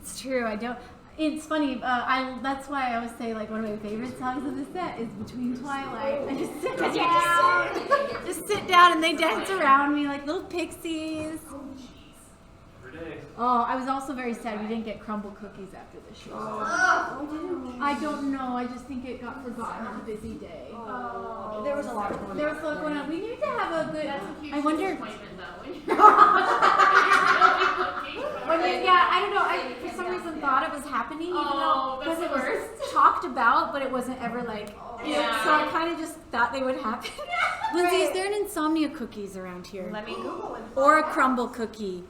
Speaker 5: It's true. I don't. It's funny. That's why I always say like one of my favorite songs of the set is Between Twilight. I just sit down, just sit down, and they dance around me like little pixies. Oh, I was also very sad we didn't get crumble cookies after the show. I don't know. I just think it got forgotten on a busy day.
Speaker 9: There was a lot going on.
Speaker 5: There was a lot going on. We need to have a good.
Speaker 7: That's a huge
Speaker 5: I wonder.
Speaker 7: disappointment though. When you're really looking.
Speaker 5: Yeah, I don't know. I for some reason thought it was happening, even though
Speaker 7: that's
Speaker 5: because it
Speaker 7: the
Speaker 5: was
Speaker 7: worst.
Speaker 5: talked about, but it wasn't ever like.
Speaker 7: Yeah.
Speaker 5: So I kind of just thought they would happen. Lindsay, is there an insomnia cookies around here?
Speaker 4: Let me Google it.
Speaker 5: Or a crumble cookie?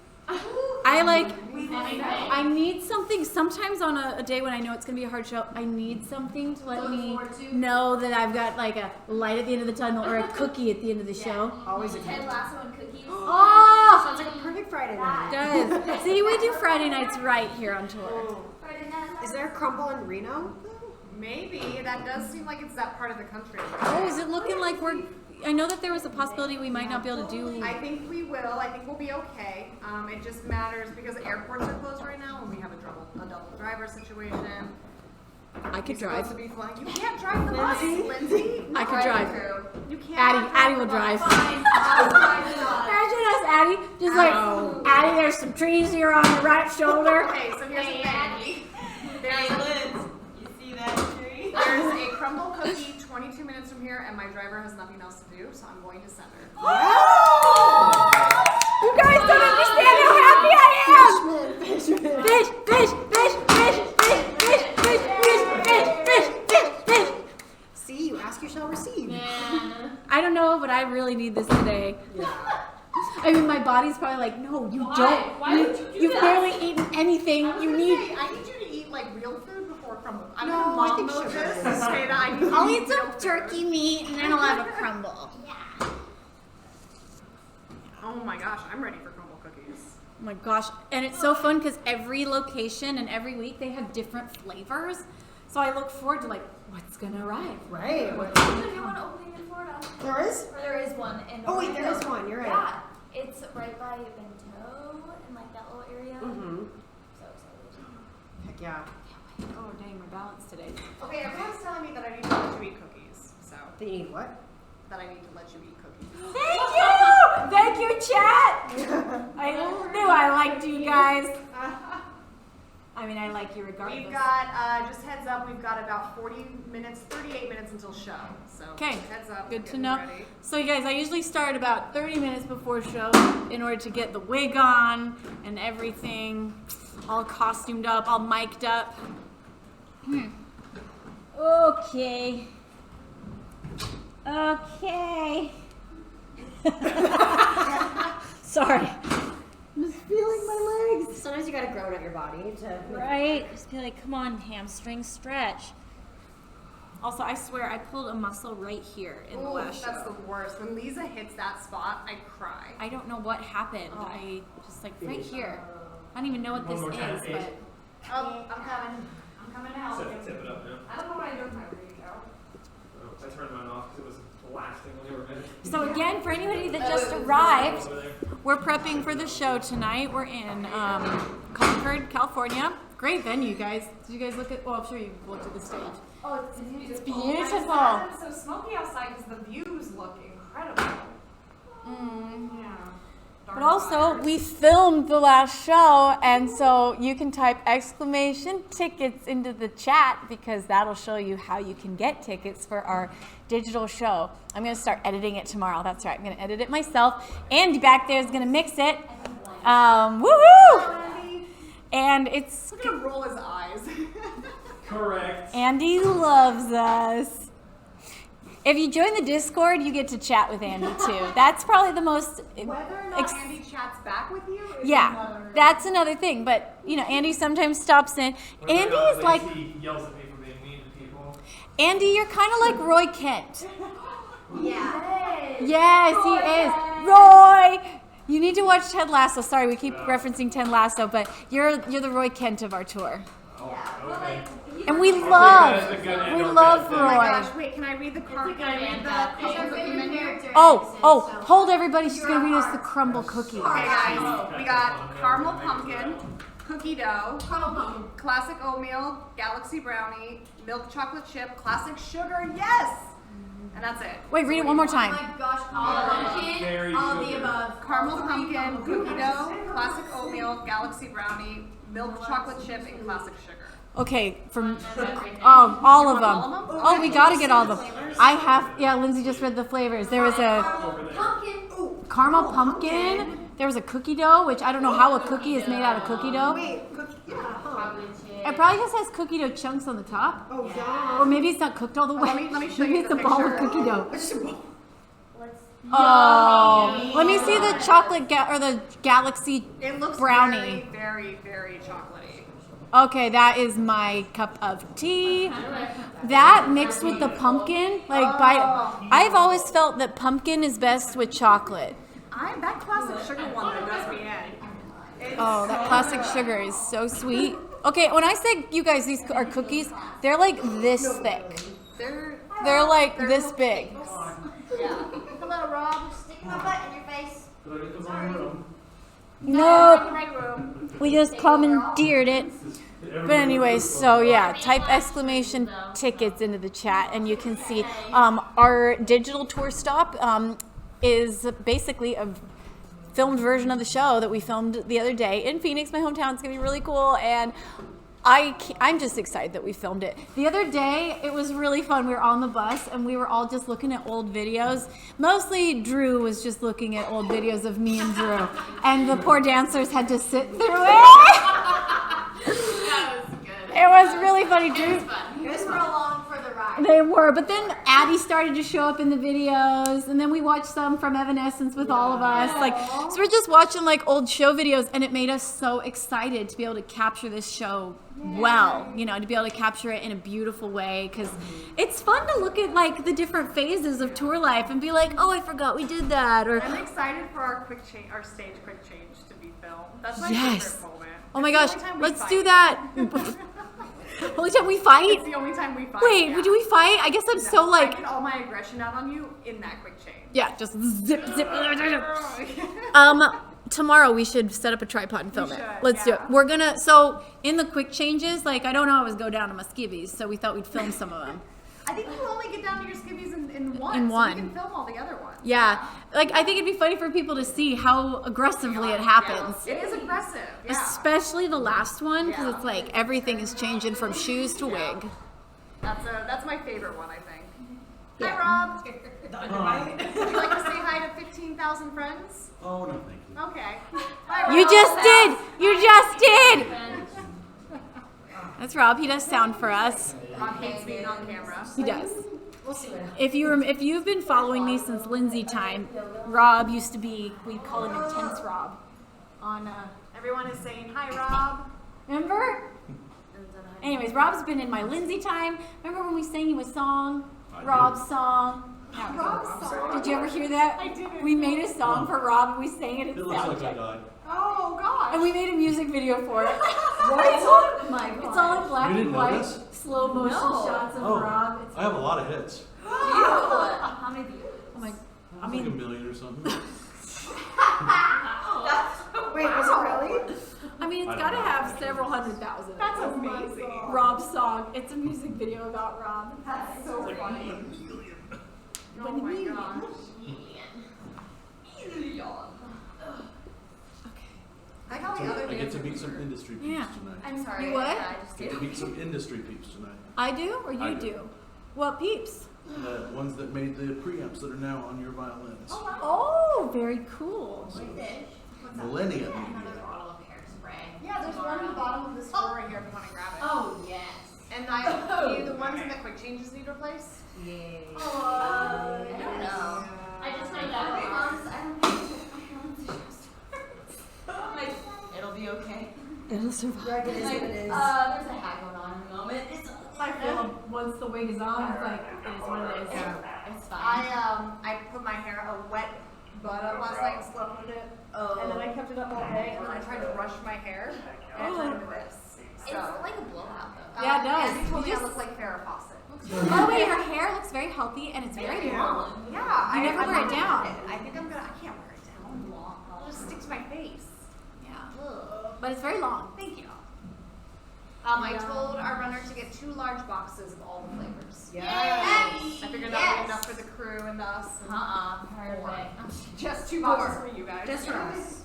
Speaker 5: I like.
Speaker 7: Anything.
Speaker 5: I need something. Sometimes on a day when I know it's gonna be a hard show, I need something to let me know that I've got like a light at the end of the tunnel or a cookie at the end of the show.
Speaker 9: Always a
Speaker 11: Ted
Speaker 9: good.
Speaker 11: Lasso and cookies.
Speaker 5: Oh,
Speaker 9: Sounds like a perfect Friday
Speaker 5: it
Speaker 9: night.
Speaker 5: does. See, we do Friday nights right here on tour.
Speaker 11: Friday night.
Speaker 9: Is there a crumble in Reno?
Speaker 4: Maybe. That does seem like it's that part of the country.
Speaker 5: Oh, is it looking like we're? I know that there was a possibility we might not be able to do.
Speaker 4: I think we will. I think we'll be okay. It just matters because airports are closed right now and we have a double driver situation.
Speaker 5: I could
Speaker 4: You're supposed
Speaker 5: drive.
Speaker 4: to be flying. You can't drive the bus, Lindsay.
Speaker 5: I could drive.
Speaker 4: You can't.
Speaker 5: Addie will drive.
Speaker 2: Fine, I'll drive it on.
Speaker 5: Imagine us, Addie, just like, Addie, there's some trees here on your right shoulder.
Speaker 4: Okay, so here's the thing.
Speaker 7: Addie.
Speaker 4: There's a crumble cookie 22 minutes from here, and my driver has nothing else to do, so I'm going to send her.
Speaker 5: You guys don't understand how happy I am. Fish, fish, fish, fish, fish, fish, fish, fish, fish, fish, fish, fish.
Speaker 9: See, you ask, you shall receive.
Speaker 5: I don't know, but I really need this today. I mean, my body's probably like, no, you don't.
Speaker 7: Why would you do
Speaker 5: You've
Speaker 7: that?
Speaker 5: barely eaten anything.
Speaker 4: I was
Speaker 5: You
Speaker 4: gonna
Speaker 5: need.
Speaker 4: say, I need you to eat like real food before crumble. I'm
Speaker 9: No,
Speaker 4: gonna
Speaker 9: I
Speaker 4: mom
Speaker 9: think
Speaker 4: mode
Speaker 9: sugar
Speaker 4: this
Speaker 9: is-
Speaker 4: to say that I need to
Speaker 5: I'll
Speaker 4: eat
Speaker 5: eat some
Speaker 4: real food.
Speaker 5: turkey meat and then I'll have a crumble.
Speaker 4: Oh my gosh, I'm ready for crumble cookies.
Speaker 5: Oh my gosh. And it's so fun because every location and every week they have different flavors. So I look forward to like, what's gonna arrive?
Speaker 9: Right.
Speaker 11: There's a new one opening in Florida.
Speaker 9: There is?
Speaker 11: Or there is one in
Speaker 9: Oh wait, there
Speaker 11: Orlando.
Speaker 9: is one. You're right.
Speaker 11: Yeah. It's right by Bento in like that little area.
Speaker 9: Mm-hmm.
Speaker 11: So excited.
Speaker 9: Heck yeah.
Speaker 5: Oh dang, my balance today.
Speaker 4: Okay, everyone's telling me that I need to let you eat cookies. So,
Speaker 9: They need what?
Speaker 4: that I need to let you eat cookies.
Speaker 5: Thank you, chat. I knew I liked you guys. I mean, I like you regardless.
Speaker 4: We've got, just heads up, we've got about 38 minutes until show. So,
Speaker 5: Okay,
Speaker 4: heads up.
Speaker 5: good
Speaker 4: we're
Speaker 5: to
Speaker 4: getting
Speaker 5: know.
Speaker 4: ready.
Speaker 5: So you guys, I usually start about 30 minutes before show in order to get the wig on and everything, all costumed up, all mic'd up. Okay. Okay. Sorry. I'm just feeling my legs.
Speaker 9: Sometimes you gotta grow out your body to.
Speaker 5: Right? Just be like, come on, hamstring stretch. Also, I swear, I pulled a muscle right here in the
Speaker 4: Ooh,
Speaker 5: last
Speaker 4: that's
Speaker 5: show.
Speaker 4: the worst. When Lisa hits that spot, I cry.
Speaker 5: I don't know what happened. I just like right here. I don't even know what this is, but
Speaker 4: Oh, I'm coming. I'm coming to help you.
Speaker 3: Tip it up now.
Speaker 4: I don't know what I do with my radio.
Speaker 3: Oh, I turned mine off because it was blasting when you were in.
Speaker 5: so again, for anybody that just arrived, we're prepping for the show tonight. We're in Concord, California. Great venue, guys. Did you guys look at? Well, I'm sure you looked at the stage.
Speaker 4: Oh, it's beautiful.
Speaker 5: It's beautiful.
Speaker 4: It's so smoky outside because the views look incredible.
Speaker 5: Mm.
Speaker 4: Yeah.
Speaker 5: But also, we filmed the last show, and so you can type exclamation tickets into the chat because that'll show you how you can get tickets for our digital show. I'm going to start editing it tomorrow. That's right. I'm going to edit it myself. Andy back there is going to mix it. Woohoo! And it's...
Speaker 4: Look at him roll his eyes.
Speaker 3: Correct.
Speaker 5: Andy loves us. If you join the Discord, you get to chat with Andy too. That's probably the most...
Speaker 4: Whether or not Andy chats back with you is
Speaker 5: yeah, that's another thing. But, you know, Andy sometimes stops in. Andy is like...
Speaker 3: He yells at me for being mean to people.
Speaker 5: Andy, you're kind of like Roy Kent.
Speaker 11: Yeah.
Speaker 5: Yes, he is. Roy! You need to watch Ted Lasso. Sorry, we keep referencing Ted Lasso, but you're the Roy Kent of our tour.
Speaker 3: Okay.
Speaker 5: And we love
Speaker 4: Oh
Speaker 5: Roy.
Speaker 4: my gosh, wait, can I read the card? Can I read the cookie menu?
Speaker 5: Oh, hold everybody. She's going to read us the crumble cookie.
Speaker 4: Okay, guys, we got caramel pumpkin, cookie dough, classic oatmeal, galaxy brownie, milk chocolate chip, classic sugar, yes! And that's it.
Speaker 5: Wait, read it one more time.
Speaker 11: Oh my gosh, all of the above.
Speaker 4: Caramel pumpkin, cookie dough, classic oatmeal, galaxy brownie, milk chocolate chip, and classic sugar.
Speaker 5: Okay, from all of them. Oh, we got to get all of them. I have, yeah, Lindsay just read the flavors. There was a caramel pumpkin. There was a cookie dough, which I don't know how a cookie is made out of cookie dough.
Speaker 4: Wait, cookie,
Speaker 5: It probably just has cookie dough chunks on the top.
Speaker 4: Oh, yeah.
Speaker 5: Or maybe it's not cooked all the way.
Speaker 4: Let me show
Speaker 5: Maybe
Speaker 4: you
Speaker 5: it's
Speaker 4: the
Speaker 5: a ball of
Speaker 4: picture.
Speaker 5: cookie dough.
Speaker 4: It's just a ball.
Speaker 5: Oh, let me see the chocolate or the galaxy
Speaker 4: It looks
Speaker 5: brownie.
Speaker 4: very, very chocolatey.
Speaker 5: Okay, that is my cup of tea. That mixed with the pumpkin, I've always felt that pumpkin is best with chocolate.
Speaker 4: That classic sugar one that does me in.
Speaker 5: Oh, that classic sugar is so sweet. Okay, when I say you guys these are cookies, they're like this thick. They're like this big.
Speaker 4: Yeah. Hello, Rob.
Speaker 11: Stick my butt in your face.
Speaker 3: Did I get the wrong room?
Speaker 5: Nope. We just commandeered it. But anyways, so yeah, type exclamation tickets into the chat and you can see our digital tour stop is basically a filmed version of the show that we filmed the other day in Phoenix, my hometown. It's gonna be really cool, and I'm just excited that we filmed it. The other day, it was really fun. We were on the bus and we were all just looking at old videos. Mostly Drew was just looking at old videos of me and Drew, and the poor dancers had to sit through it.
Speaker 7: That was good.
Speaker 5: It was really funny, Drew.
Speaker 11: Those were along for the ride.
Speaker 5: They were, but then Addie started to show up in the videos, and then we watched some from Evanescence with all of us. So we're just watching old show videos, and it made us so excited to be able to capture this show well, to be able to capture it in a beautiful way, because it's fun to look at the different phases of tour life and be like, oh, I forgot we did that, or
Speaker 4: I'm excited for our stage quick change to be filmed. That's my
Speaker 5: yes.
Speaker 4: favorite moment.
Speaker 5: Oh my
Speaker 4: It's the
Speaker 5: gosh,
Speaker 4: only time we
Speaker 5: let's
Speaker 4: fight.
Speaker 5: do that. Only time we fight?
Speaker 4: It's the only time we fight.
Speaker 5: Wait,
Speaker 4: yeah.
Speaker 5: do we fight? I guess I'm
Speaker 4: No,
Speaker 5: so
Speaker 4: I get all my aggression out on you in that quick change.
Speaker 5: yeah, just zip. Tomorrow we should set up a tripod and film it. Let's do it. We're gonna, so in the quick changes, I don't always go down to my skivvies, so we thought we'd film some of them.
Speaker 4: I think you only get down to your skivvies in one.
Speaker 5: In
Speaker 4: so
Speaker 5: one.
Speaker 4: we can film all the other ones.
Speaker 5: Yeah, I think it'd be funny for people to see how aggressively it happens.
Speaker 4: Yeah. It is aggressive. Yeah.
Speaker 5: Especially the last one, because it's everything is changing from shoes to wig.
Speaker 4: That's my favorite one, I think.
Speaker 5: Yeah.
Speaker 4: Hi, Rob. Would you like to say hi to 15,000 friends?
Speaker 12: Oh, no, thank you.
Speaker 4: Okay. Hi,
Speaker 5: You
Speaker 4: Rob.
Speaker 5: just did! That's Rob. He does sound for us.
Speaker 4: Rob hates being on camera.
Speaker 5: He does.
Speaker 11: We'll see what happens.
Speaker 5: If you've been following me since Lindsay time, Rob used to be, we'd call him Intense Rob.
Speaker 4: Everyone is saying hi, Rob.
Speaker 5: Remember? Anyways, Rob's been in my Lindsay time. Remember when we sang you a song? Rob's song.
Speaker 4: Rob's song.
Speaker 5: Did you ever hear that?
Speaker 4: I didn't.
Speaker 5: We made a song for Rob and we sang it at
Speaker 12: It looks like I
Speaker 5: soundcheck.
Speaker 12: died.
Speaker 4: Oh, gosh.
Speaker 5: And we made a music video for it.
Speaker 11: Oh my
Speaker 5: It's all in black
Speaker 12: You
Speaker 5: and
Speaker 12: didn't
Speaker 5: white,
Speaker 12: notice?
Speaker 5: slow motion shots of
Speaker 12: Oh,
Speaker 5: Rob. It's
Speaker 12: I have a lot of hits.
Speaker 11: How many views?
Speaker 5: oh my,
Speaker 12: Like a million or something.
Speaker 4: Wait, was it really?
Speaker 5: I mean, it's got to have several 100,000.
Speaker 4: That's amazing.
Speaker 5: Rob's song. It's a music video about Rob.
Speaker 4: That's so funny. Oh my gosh. I got the other
Speaker 12: I get to
Speaker 4: dancers
Speaker 12: meet some
Speaker 4: are-
Speaker 12: industry peeps
Speaker 5: Yeah.
Speaker 12: tonight.
Speaker 11: I'm sorry.
Speaker 5: You what?
Speaker 11: Yeah, I just
Speaker 12: Get to
Speaker 11: did.
Speaker 12: meet some industry peeps tonight.
Speaker 5: I do, or you
Speaker 12: I
Speaker 5: do?
Speaker 12: do.
Speaker 5: What peeps?
Speaker 12: The ones that made the preamps that are now on your violins.
Speaker 5: Oh, very cool.
Speaker 12: Millennia
Speaker 11: Another
Speaker 12: Media.
Speaker 11: bottle of hairspray.
Speaker 4: Yeah, there's one in the bottom of this drawer right here if you want to grab it.
Speaker 11: Oh, yes.
Speaker 4: And the ones in the quick changes need replaced?
Speaker 11: Yeah. I don't know. I just found out. I don't think like, it'll be okay.
Speaker 5: It'll survive.
Speaker 9: It is what it is.
Speaker 11: There's a hack going on in the moment. It's
Speaker 4: I feel once the wig is on, it's like, it is what it is.
Speaker 11: It's fine.
Speaker 4: I put my hair a wet bun up last night and slept with it. And then I kept it up all day, and then I tried to brush my hair, and it turned into this.
Speaker 11: It's like a blowout, though.
Speaker 5: Yeah, it does.
Speaker 4: Andy told me
Speaker 5: You
Speaker 4: I
Speaker 5: just-
Speaker 4: look like Farrah Fawcett.
Speaker 5: By the way, her hair looks very healthy and it's very long.
Speaker 4: Yeah,
Speaker 5: You never wear it down.
Speaker 4: I think I can't wear it down. It'll just stick to my face.
Speaker 5: Yeah. But it's very long.
Speaker 4: Thank you. I told our runner to get 2 large boxes of all the flavors.
Speaker 9: Yes.
Speaker 4: I figured that would be enough for the crew and us. And
Speaker 11: Perfect.
Speaker 4: Just 2 boxes for you guys.
Speaker 9: Just for us.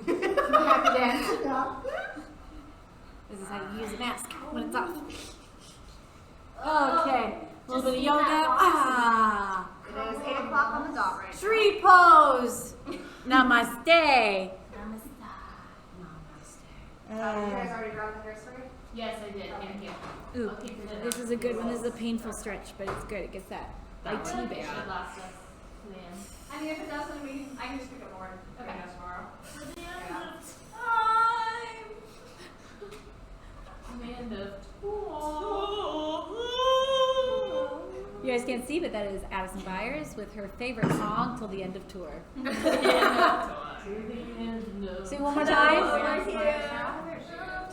Speaker 5: Happy dance. This is how you use a mask when it's off. Okay. A little bit of yoga. Ah.
Speaker 4: It is 8 o'clock on the dot right now.
Speaker 5: Tree pose. Namaste.
Speaker 4: You guys already grabbed the hairspray?
Speaker 7: Yes, I did. Thank you.
Speaker 5: Ooh,
Speaker 7: I'll keep it
Speaker 5: this is a good one. This is a painful stretch, but it's good. It gets that like tea
Speaker 7: It
Speaker 5: bag.
Speaker 7: should last us. Man.
Speaker 4: I mean, if it doesn't, I can just pick up more. Okay. Tomorrow.
Speaker 5: You guys can't see, but that is Addison Byers with her favorite song till the end of tour. Sing one more time.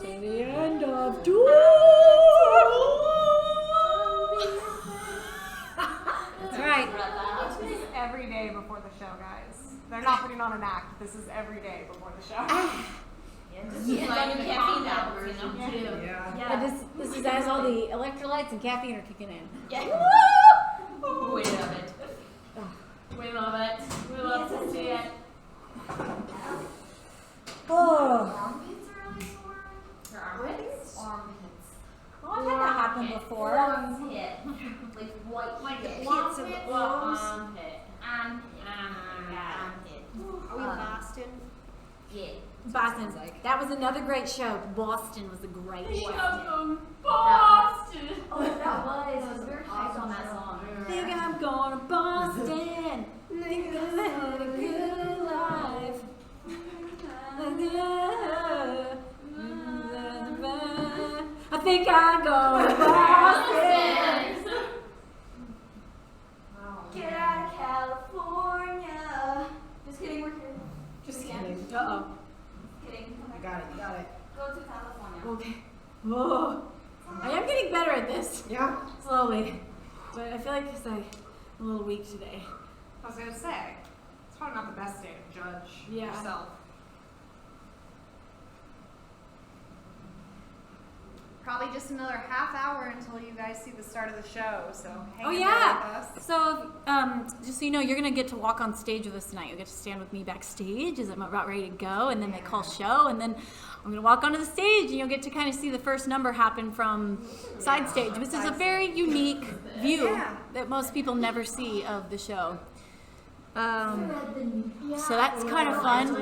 Speaker 5: Till the end of tour. That's right.
Speaker 4: This is every day before the show, guys. They're not putting on an act. This is every day before the show.
Speaker 11: Yeah. Like a caffeine hours, you know, too.
Speaker 5: But this is as all the electrolytes and caffeine are kicking in.
Speaker 11: Yeah. We love it.
Speaker 7: We love it. We love to see it.
Speaker 5: Oh.
Speaker 11: Armpits are really sore. Your armpits? Armpits.
Speaker 5: Oh, I've had that happen before.
Speaker 11: Armpit. Like white
Speaker 7: Like
Speaker 11: shit.
Speaker 7: armpit or armpit?
Speaker 11: Armpit.
Speaker 9: Are we in Boston?
Speaker 11: Yeah.
Speaker 5: Boston. That was another great show. Boston was a great show.
Speaker 7: Boston.
Speaker 11: Oh, that was. I was very hyped on that song.
Speaker 5: Think I'm going to Boston. Think I'm living a good life. I think I'm going to Boston.
Speaker 11: Get out of California. Just kidding, we're here.
Speaker 9: Just kidding.
Speaker 5: Uh-oh.
Speaker 11: Kidding.
Speaker 9: You got it, you got it.
Speaker 11: Go to California.
Speaker 5: Okay. Oh. I am getting better at this.
Speaker 9: Yeah.
Speaker 5: Slowly. But I feel like I'm a little weak today.
Speaker 4: I was gonna say, it's probably not the best day to judge yourself. Probably just another half hour until you guys see the start of the show, so hang in there with us.
Speaker 5: So, just so you know, you're going to get to walk on stage with us tonight. You'll get to stand with me backstage as I'm about ready to go, and then they call show, and then I'm going to walk onto the stage, and you'll get to kind of see the first number happen from side stage, which is a very unique view that most people never see of the show. So that's kind of fun.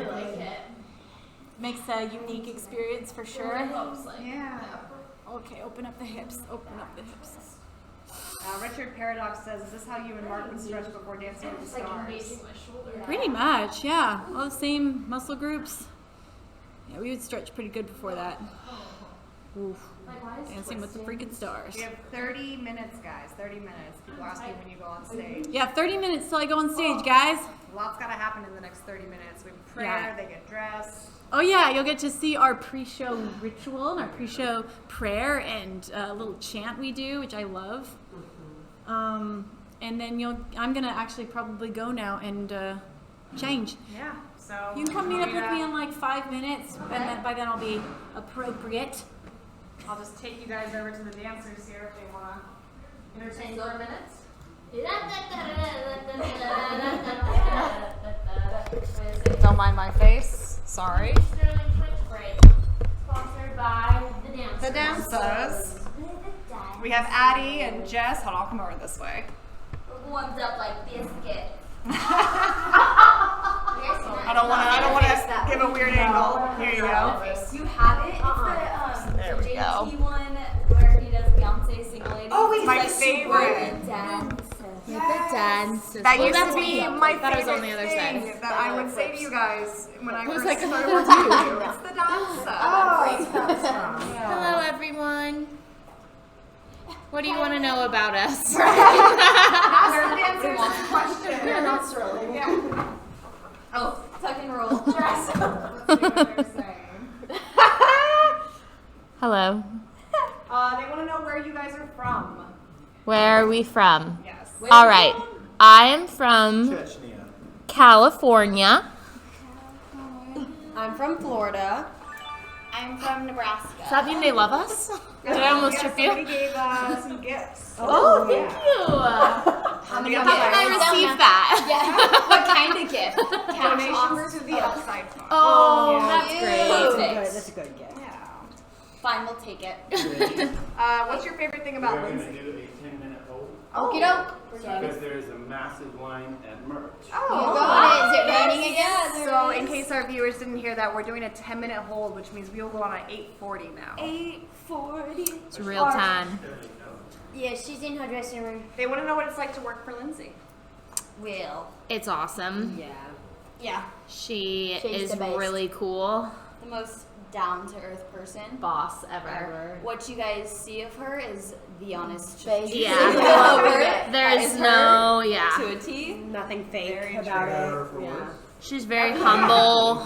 Speaker 5: Makes a unique experience for sure.
Speaker 4: Yeah.
Speaker 5: Okay, open up the hips. Open up the hips.
Speaker 4: Richard Paradox says, is this how you and Mark would stretch before dancing with the stars?
Speaker 5: Pretty much, yeah. All the same muscle groups. Yeah, we would stretch pretty good before that. Oof. Dancing with the freaking stars.
Speaker 4: We have 30 minutes, guys. 30 minutes. People ask you when you go on stage.
Speaker 5: Yeah, 30 minutes till I go on stage, guys.
Speaker 4: A lot's got to happen in the next 30 minutes. We have prayer, they get dressed.
Speaker 5: Oh yeah, you'll get to see our pre-show ritual and our pre-show prayer and a little chant we do, which I love. And then I'm gonna actually probably go now and change.
Speaker 4: Yeah. So
Speaker 5: you can come meet up with me in like 5 minutes, and then by then I'll be appropriate.
Speaker 4: I'll just take you guys over to the dancers here if they want to entertain for a minute.
Speaker 11: Wait a second.
Speaker 4: Don't mind my face. Sorry.
Speaker 7: Sterling Twitch break. Sponsored by the dancers.
Speaker 4: The dancers. We have Addie and Jess. Hold on, I'll come over this way.
Speaker 11: One's up like biscuit.
Speaker 4: I don't want to give a weird angle. Here you go.
Speaker 11: You have it? It's
Speaker 4: There we
Speaker 11: the
Speaker 4: go.
Speaker 11: JT one where he does Beyonce single lady.
Speaker 4: Oh, it's my
Speaker 11: like
Speaker 4: favorite. That used to be my favorite thing that I would say to you guys when I first started working with you. It's the dancer.
Speaker 5: Hello, everyone. What do you want to know about us?
Speaker 4: Ask the dancers a question.
Speaker 9: They're not Sterling.
Speaker 4: Yeah.
Speaker 11: Oh, tuck and roll.
Speaker 4: Let's see what they're saying.
Speaker 5: Hello.
Speaker 4: They want to know where you guys are from.
Speaker 5: Where are we from?
Speaker 4: Yes.
Speaker 5: All right. I am from
Speaker 12: Chechnya.
Speaker 5: California.
Speaker 9: I'm from Florida.
Speaker 11: I'm from Nebraska.
Speaker 5: Does that mean they love us? Did I almost trip you?
Speaker 4: Somebody gave some gifts.
Speaker 5: Oh, thank you.
Speaker 9: How many
Speaker 5: How can I receive that?
Speaker 11: Yeah. What kind of gift?
Speaker 4: Donations to the Upside Fund.
Speaker 5: Oh,
Speaker 9: Yeah.
Speaker 5: that's great.
Speaker 9: That's a good gift.
Speaker 4: Yeah.
Speaker 11: Fine, we'll take it.
Speaker 4: What's your favorite thing about
Speaker 6: We're going to
Speaker 4: Lindsay?
Speaker 6: do a 10-minute hold
Speaker 11: Okie doke.
Speaker 6: because there's a massive line at merch.
Speaker 11: Is it raining again?
Speaker 4: So, in case our viewers didn't hear that, we're doing a 10-minute hold, which means we will go on at 8:40 now.
Speaker 11: 8:40.
Speaker 5: It's real time.
Speaker 11: Yeah, she's in her dressing room.
Speaker 4: They want to know what it's like to work for Lindsay.
Speaker 11: Will.
Speaker 5: It's awesome.
Speaker 9: Yeah.
Speaker 11: Yeah.
Speaker 5: She
Speaker 11: She's
Speaker 5: is
Speaker 11: the best.
Speaker 5: really cool.
Speaker 11: The most down-to-earth person.
Speaker 5: Boss ever.
Speaker 11: What you guys see of her is the honest
Speaker 9: Face.
Speaker 11: truth.
Speaker 5: Yeah.
Speaker 11: That
Speaker 5: There's
Speaker 11: is
Speaker 5: no,
Speaker 11: her
Speaker 5: yeah.
Speaker 11: to a T.
Speaker 9: Nothing fake
Speaker 4: Very
Speaker 9: about
Speaker 4: true.
Speaker 9: it. Yeah.
Speaker 5: She's very humble.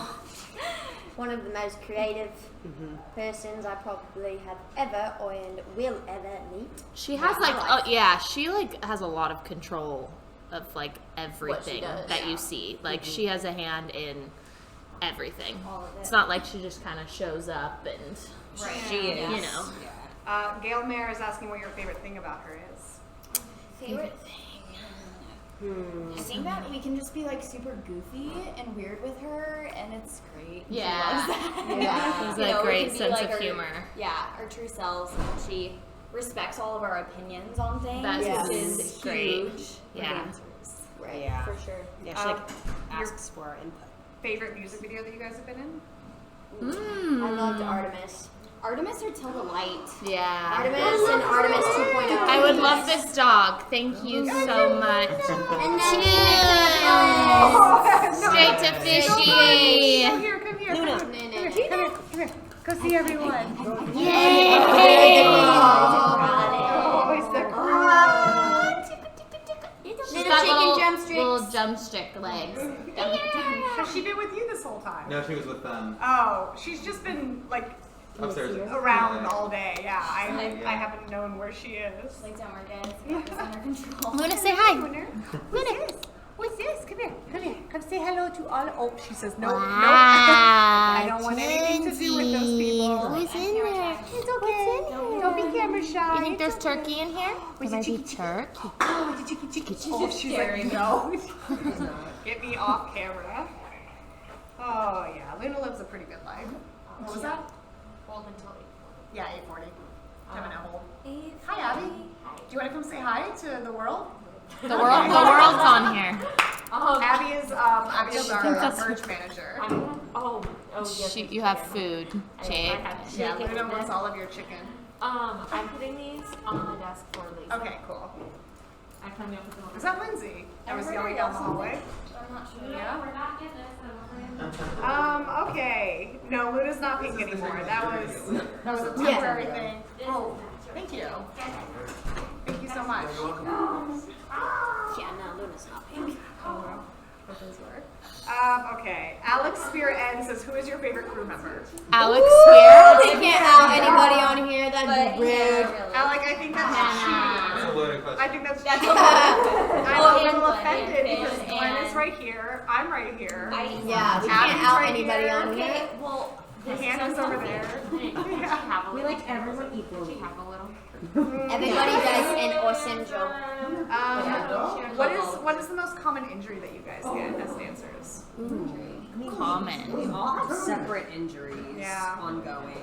Speaker 13: One of the most creative persons I probably have ever and will ever meet.
Speaker 5: She has like, oh yeah, she like has a lot of control of like everything
Speaker 11: does,
Speaker 5: that
Speaker 11: yeah.
Speaker 5: you see. Like she has a hand in everything.
Speaker 11: All of it.
Speaker 5: It's not like she just kind of shows up and
Speaker 9: She is.
Speaker 5: you know.
Speaker 4: Gail Mayer is asking what your favorite thing about her is.
Speaker 11: Favorite thing? I think that we can just be like super goofy and weird with her, and it's great. She
Speaker 5: Yeah.
Speaker 11: loves that.
Speaker 5: Yeah. She's
Speaker 11: You
Speaker 5: a
Speaker 11: know, we
Speaker 5: great
Speaker 11: can be
Speaker 5: sense
Speaker 11: like
Speaker 5: of
Speaker 11: our-
Speaker 5: humor.
Speaker 11: Yeah, our true selves, and she respects all of our opinions on things,
Speaker 5: That's
Speaker 11: which is
Speaker 5: great.
Speaker 11: huge for
Speaker 5: Yeah.
Speaker 11: dancers.
Speaker 9: Right. Yeah.
Speaker 11: For sure.
Speaker 9: Yeah, she like asks for our input.
Speaker 4: Favorite music video that you guys have been in?
Speaker 13: I loved Artemis.
Speaker 11: Artemis or Till the Light?
Speaker 5: Yeah.
Speaker 13: Artemis and Artemis 2.0.
Speaker 5: I would love this dog. Thank you so much.
Speaker 13: And then
Speaker 5: Straight to fishy.
Speaker 4: Come here, come here.
Speaker 13: Luna.
Speaker 4: Come here. Go see everyone.
Speaker 5: Yay!
Speaker 4: Oh, it's the
Speaker 5: She's
Speaker 13: Little
Speaker 5: got
Speaker 13: chicken
Speaker 5: little,
Speaker 13: drumsticks.
Speaker 5: little drumstick legs.
Speaker 4: Has she been with you this whole time?
Speaker 14: No, she was with them
Speaker 4: Oh, she's just been like
Speaker 14: upstairs.
Speaker 4: around all day. Yeah, I haven't known where she is.
Speaker 11: Like, don't worry, guys. We got this under control.
Speaker 5: Luna, say hi.
Speaker 4: Luna, what's this? Come here, come here. Come say hello to all. Oh, she says no, no.
Speaker 5: Wow,
Speaker 4: I don't want anything to do with those people.
Speaker 5: Who's in there?
Speaker 4: It's okay. Don't be camera shy.
Speaker 5: You think there's turkey in here? There might be turkey.
Speaker 4: Oh, she's like, no. Get me off camera. Oh, yeah. Luna lives a pretty good life. What was that?
Speaker 7: Hold until 8:40.
Speaker 4: Yeah, 8:40. 10-minute hold. Hi, Abby. Do you want to come say hi to the world?
Speaker 5: The world's on here.
Speaker 4: Abby is our merch manager.
Speaker 5: You have food, Jake.
Speaker 4: Yeah, Luna wants all of your chicken.
Speaker 7: I'm putting these on the desk for Lisa.
Speaker 4: Okay, cool.
Speaker 7: I'm coming up with the one.
Speaker 4: Is that Lindsay? I was yelling down the hallway.
Speaker 11: I'm not sure.
Speaker 7: Yeah, we're not getting this.
Speaker 4: Okay. No, Luna's not pink anymore. That was a temporary thing. Oh, thank you. Thank you so much.
Speaker 13: Yeah, no, Luna's not pink.
Speaker 4: Okay. Alex Spear N says, "Who is your favorite crew member?"
Speaker 5: Alex Spear.
Speaker 13: They can't out anybody on here. That'd be rude.
Speaker 4: Alec, I think that's
Speaker 14: That's a
Speaker 4: cheating.
Speaker 14: loaded question.
Speaker 4: I think that's
Speaker 11: That's
Speaker 4: cheating.
Speaker 11: a
Speaker 4: I'm a little
Speaker 11: Glenn,
Speaker 4: offended because
Speaker 11: and-
Speaker 4: Glenn is right here. I'm right here.
Speaker 13: Yeah, we
Speaker 4: Abby's
Speaker 13: can't out
Speaker 4: right
Speaker 13: anybody
Speaker 4: here.
Speaker 13: on here.
Speaker 11: well,
Speaker 4: Hannah's over there. Yeah.
Speaker 7: We like everyone
Speaker 11: Equally.
Speaker 7: Have a little.
Speaker 13: Everybody does an awesome job.
Speaker 4: What is the most common injury that you guys get as dancers?
Speaker 11: Common.
Speaker 9: We all have separate injuries
Speaker 4: Yeah.
Speaker 9: ongoing.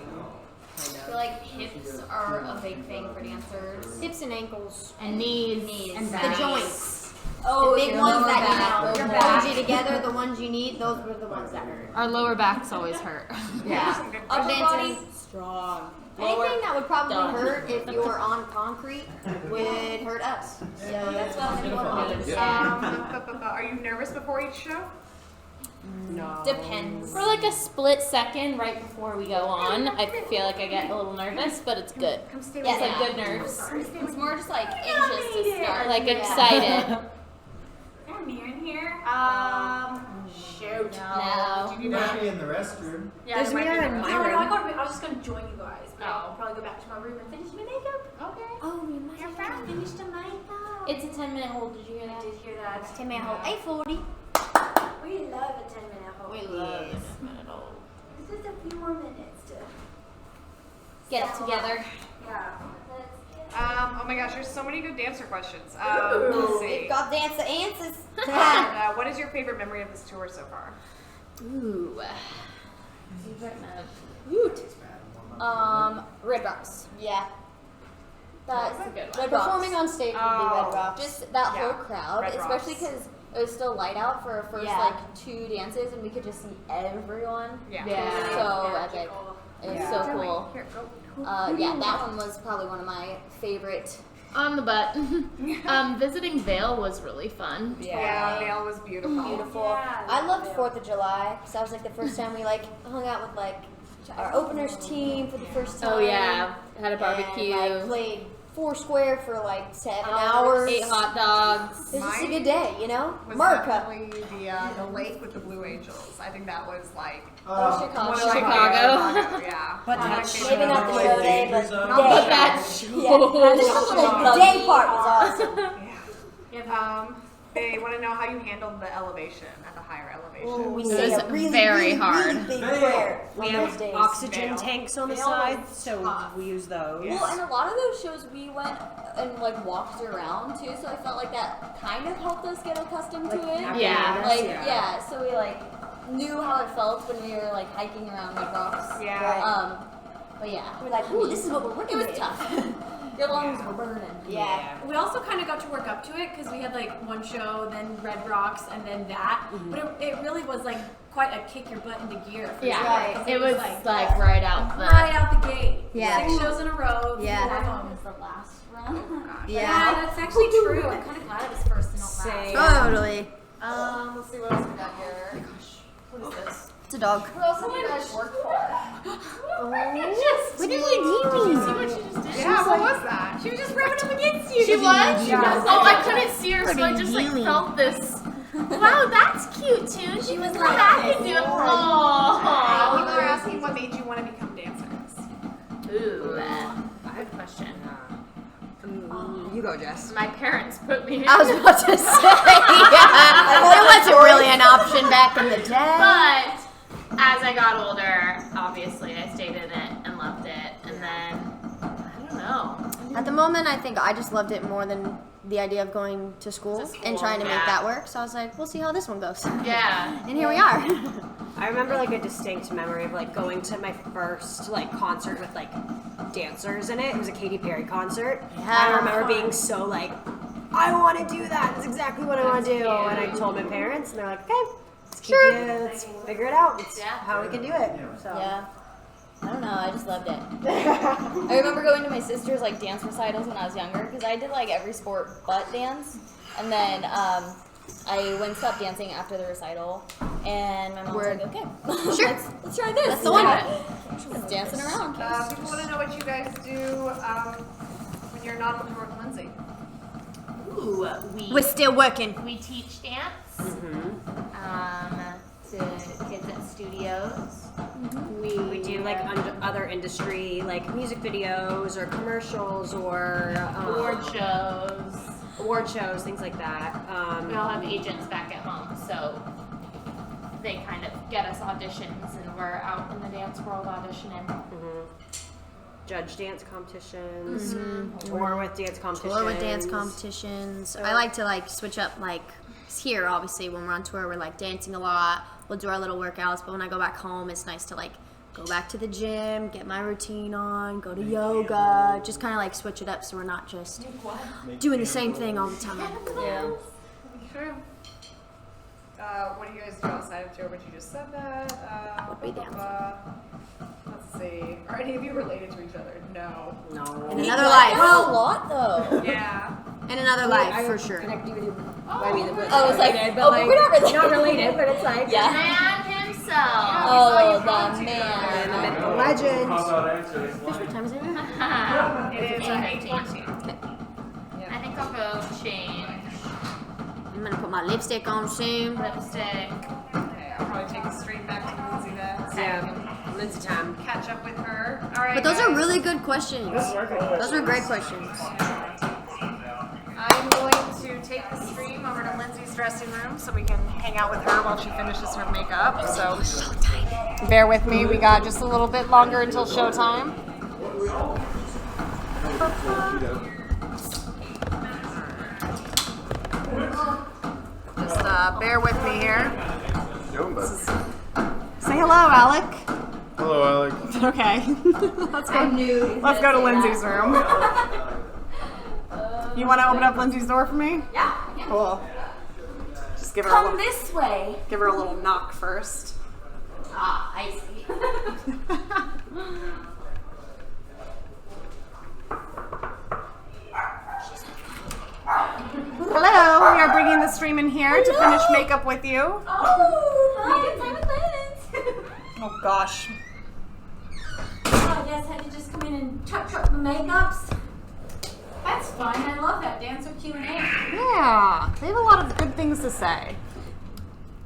Speaker 5: I feel like hips are a big thing for dancers.
Speaker 13: Hips and ankles.
Speaker 11: And knees.
Speaker 5: And
Speaker 13: The
Speaker 5: back.
Speaker 13: joints.
Speaker 5: Oh,
Speaker 13: the big
Speaker 5: your
Speaker 13: ones
Speaker 5: lower
Speaker 13: that
Speaker 5: back,
Speaker 13: you
Speaker 5: lower
Speaker 13: know
Speaker 5: back.
Speaker 13: hold you together, the ones you need, those were the ones that hurt.
Speaker 11: Our lower backs always hurt.
Speaker 13: Yeah.
Speaker 5: Upper body,
Speaker 13: Strong. Anything that would probably
Speaker 5: done.
Speaker 13: hurt if you were on concrete would hurt us. So that's what I'm doing.
Speaker 4: Are you nervous before each show?
Speaker 9: No.
Speaker 5: depends.
Speaker 11: For like a split second right before we go on, I feel like I get a little nervous, but it's good.
Speaker 13: Yeah,
Speaker 11: It's like good nerves.
Speaker 5: It's more just like anxious to start.
Speaker 11: Like excited.
Speaker 7: Am mirror in here?
Speaker 4: Shoot.
Speaker 11: No.
Speaker 6: You might be in the restroom.
Speaker 7: Yeah,
Speaker 9: There's
Speaker 7: there might
Speaker 9: mirror
Speaker 7: be
Speaker 9: in
Speaker 7: one.
Speaker 9: my
Speaker 7: No,
Speaker 9: room.
Speaker 7: I was just gonna join you guys, but I'll probably go back to my room and finish my makeup. Okay.
Speaker 13: Oh, you might have
Speaker 7: Finished the makeup.
Speaker 11: It's a 10-minute hold. Did you hear that?
Speaker 7: Did you hear that?
Speaker 13: 10-minute hold. 8:40.
Speaker 7: We love a 10-minute hold.
Speaker 11: We love a 10-minute hold.
Speaker 7: It's just a few more minutes to
Speaker 11: Get it together.
Speaker 7: yeah.
Speaker 4: Oh my gosh, there's so many good dancer questions. Let's see.
Speaker 13: We've got dancer answers.
Speaker 4: What is your favorite memory of this tour so far?
Speaker 11: Ooh. Favorite
Speaker 5: Red Rocks.
Speaker 13: Yeah.
Speaker 11: That's a good one.
Speaker 5: Red
Speaker 13: Performing
Speaker 5: Rocks.
Speaker 13: on stage would be Red Rocks.
Speaker 5: Just that
Speaker 4: Yeah,
Speaker 5: whole crowd,
Speaker 4: Red
Speaker 5: especially
Speaker 4: Rocks.
Speaker 5: because it was still light out for our first
Speaker 13: Yeah.
Speaker 5: like 2 dances, and we could just see everyone.
Speaker 4: Yeah.
Speaker 5: It was so epic. It was so cool.
Speaker 4: Here, go.
Speaker 5: Yeah, that one was probably one of my favorite.
Speaker 11: On the butt. Visiting Vail was really fun.
Speaker 4: Yeah, Vail was beautiful.
Speaker 13: Beautiful.
Speaker 7: Yeah,
Speaker 13: I loved 4th of July because that was like the first time we like hung out with like our openers team for the first time.
Speaker 11: Oh yeah, had a barbecue.
Speaker 13: And, like, played Foursquare for like 7 hours.
Speaker 11: Ate hot dogs.
Speaker 13: It was just a
Speaker 4: Mine
Speaker 13: good day, you know?
Speaker 4: Was
Speaker 13: America.
Speaker 4: definitely the lake with the Blue Angels. I think that was like
Speaker 5: Chicago.
Speaker 4: one of my
Speaker 11: Chicago.
Speaker 4: favorite, yeah.
Speaker 9: But
Speaker 4: One of my
Speaker 9: that's
Speaker 4: favorite
Speaker 13: Maybe not the
Speaker 4: memories.
Speaker 13: show day, but
Speaker 6: Zone.
Speaker 13: day.
Speaker 11: But that's
Speaker 13: Yeah, the day part was awesome.
Speaker 4: They want to know how you handled the elevation at the higher elevation.
Speaker 13: We
Speaker 11: It
Speaker 13: say
Speaker 11: was
Speaker 13: a really,
Speaker 11: very
Speaker 13: really,
Speaker 11: hard.
Speaker 13: really big
Speaker 6: Veil.
Speaker 13: prayer
Speaker 9: We
Speaker 13: on those
Speaker 9: have
Speaker 13: days.
Speaker 9: oxygen
Speaker 4: Veil.
Speaker 9: tanks on the
Speaker 7: Veil
Speaker 9: side,
Speaker 7: was
Speaker 9: so
Speaker 7: tough.
Speaker 9: we use those.
Speaker 5: Well, and a lot of those shows we went and like walked around too, so I felt like that kind of helped us get accustomed to it.
Speaker 11: Yeah.
Speaker 5: Like
Speaker 9: Yeah.
Speaker 5: so we like knew how it felt when we were like hiking around Red Rocks.
Speaker 4: Yeah.
Speaker 5: But yeah,
Speaker 13: We're like, ooh, this is what we're
Speaker 5: it
Speaker 13: working
Speaker 5: was
Speaker 13: with.
Speaker 5: tough. Your lungs were burning.
Speaker 13: Yeah.
Speaker 15: We also kind of got to work up to it because we had like one show, then Red Rocks, and then that. But it really was like quite a kick your butt into gear. For
Speaker 11: Yeah,
Speaker 15: sure, 'cause
Speaker 11: it was
Speaker 15: like
Speaker 11: like right out the.
Speaker 15: right out the gate.
Speaker 13: Yeah.
Speaker 15: 6 shows in a row.
Speaker 13: Yeah.
Speaker 5: That one was the last run.
Speaker 15: Yeah,
Speaker 13: Yeah.
Speaker 15: that's actually true. I'm kind of glad it was first and not last.
Speaker 9: Same.
Speaker 13: Totally.
Speaker 5: Let's see what else we got here. What is this?
Speaker 13: It's a dog.
Speaker 5: Who else have you guys worked for?
Speaker 13: What are you doing?
Speaker 4: Yeah, what was that?
Speaker 15: She was just rubbing up against you.
Speaker 11: She was?
Speaker 13: Yeah.
Speaker 11: Oh, I couldn't see her, so I just like felt this. Wow, that's cute too. She was like, I can do it.
Speaker 4: People
Speaker 11: Oh.
Speaker 4: are asking what made you want to become dancers.
Speaker 11: Ooh, good question.
Speaker 9: You go, Jess.
Speaker 11: My parents put me in.
Speaker 13: I was about to say, yeah. It wasn't really an option back in the day.
Speaker 11: But as I got older, obviously I stayed in it and loved it. And then, I don't know.
Speaker 13: At the moment, I think I just loved it more than the idea of going to school, and trying to make
Speaker 11: yeah.
Speaker 13: that work. So I was like, we'll see how this one goes.
Speaker 11: Yeah.
Speaker 13: And here we are.
Speaker 9: I remember like a distinct memory of like going to my first like concert with like dancers in it. It was a Katy Perry concert.
Speaker 13: Yeah.
Speaker 9: I remember being so like, I want to do that. That's exactly what I want to do. And I told my parents, and they're like, okay, let's figure it out. It's how we can do it. So.
Speaker 5: Yeah. I don't know, I just loved it. I remember going to my sister's like dance recitals when I was younger because I did like every sport but dance. And then I went stop dancing after the recital, and my mom was like, okay,
Speaker 13: Sure.
Speaker 5: let's try this.
Speaker 13: That's the one.
Speaker 5: Just dancing around.
Speaker 4: People want to know what you guys do when you're not on tour with Lindsay.
Speaker 11: Ooh,
Speaker 13: We're still working.
Speaker 11: we teach dance to kids at studios.
Speaker 9: We do like other industry, like music videos or commercials or award shows, things like that.
Speaker 11: We all have agents back at home, so they kind of get us auditions, and we're out in the dance world auditioning.
Speaker 9: judge dance competitions, tour with dance competitions.
Speaker 13: Tour with dance competitions. I like to like switch up like here obviously when we're on tour we're like dancing a lot. We'll do our little workouts, but when I go back home it's nice to like go back to the gym, get my routine on, go to yoga, just kind of like switch it up so we're not just doing the same thing all the time.
Speaker 9: Yeah.
Speaker 4: True. What do you guys do outside of tour? But you just said that.
Speaker 13: Would be damn
Speaker 4: Let's see. Are any of you related to each other? No.
Speaker 9: No.
Speaker 13: In another life.
Speaker 11: Well, a lot though.
Speaker 4: Yeah.
Speaker 13: In another life, for sure.
Speaker 11: Oh, it's like,
Speaker 13: but
Speaker 11: but we're not related.
Speaker 13: Not related, but it's like
Speaker 11: Yeah.
Speaker 7: Man himself.
Speaker 11: Oh, the man.
Speaker 9: The legend.
Speaker 13: What time is it?
Speaker 4: It is 8:14.
Speaker 7: I think I'll go change
Speaker 13: I'm gonna put my lipstick on soon.
Speaker 7: lipstick.
Speaker 4: Okay, I'll probably take a straight back to Lindsay then. So
Speaker 9: Yeah. Lindsay time.
Speaker 4: catch up with her. All right.
Speaker 13: But those are
Speaker 4: guys.
Speaker 13: really good questions. Those are great questions.
Speaker 4: I'm going to take the stream over to Lindsay's dressing room so we can hang out with her while she finishes her makeup. So bear with me. We got just a little bit longer until showtime. Just bear with me here. Say hello, Alec.
Speaker 6: Hello, Alec.
Speaker 4: Okay. Let's go to Lindsay's room. You want to open up Lindsay's door for me?
Speaker 15: Yeah.
Speaker 4: Cool. Just give her a
Speaker 15: Come
Speaker 4: little,
Speaker 15: this way.
Speaker 4: give her a little knock first.
Speaker 15: Ah, I see.
Speaker 4: Hello, we are bringing the stream in here to finish makeup with you.
Speaker 15: Oh, hi, Simon.
Speaker 4: Oh gosh.
Speaker 15: I guess I had to just come in and touch up the makeups. That's fun. I love that dancer Q&A.
Speaker 4: Yeah, they have a lot of good things to say.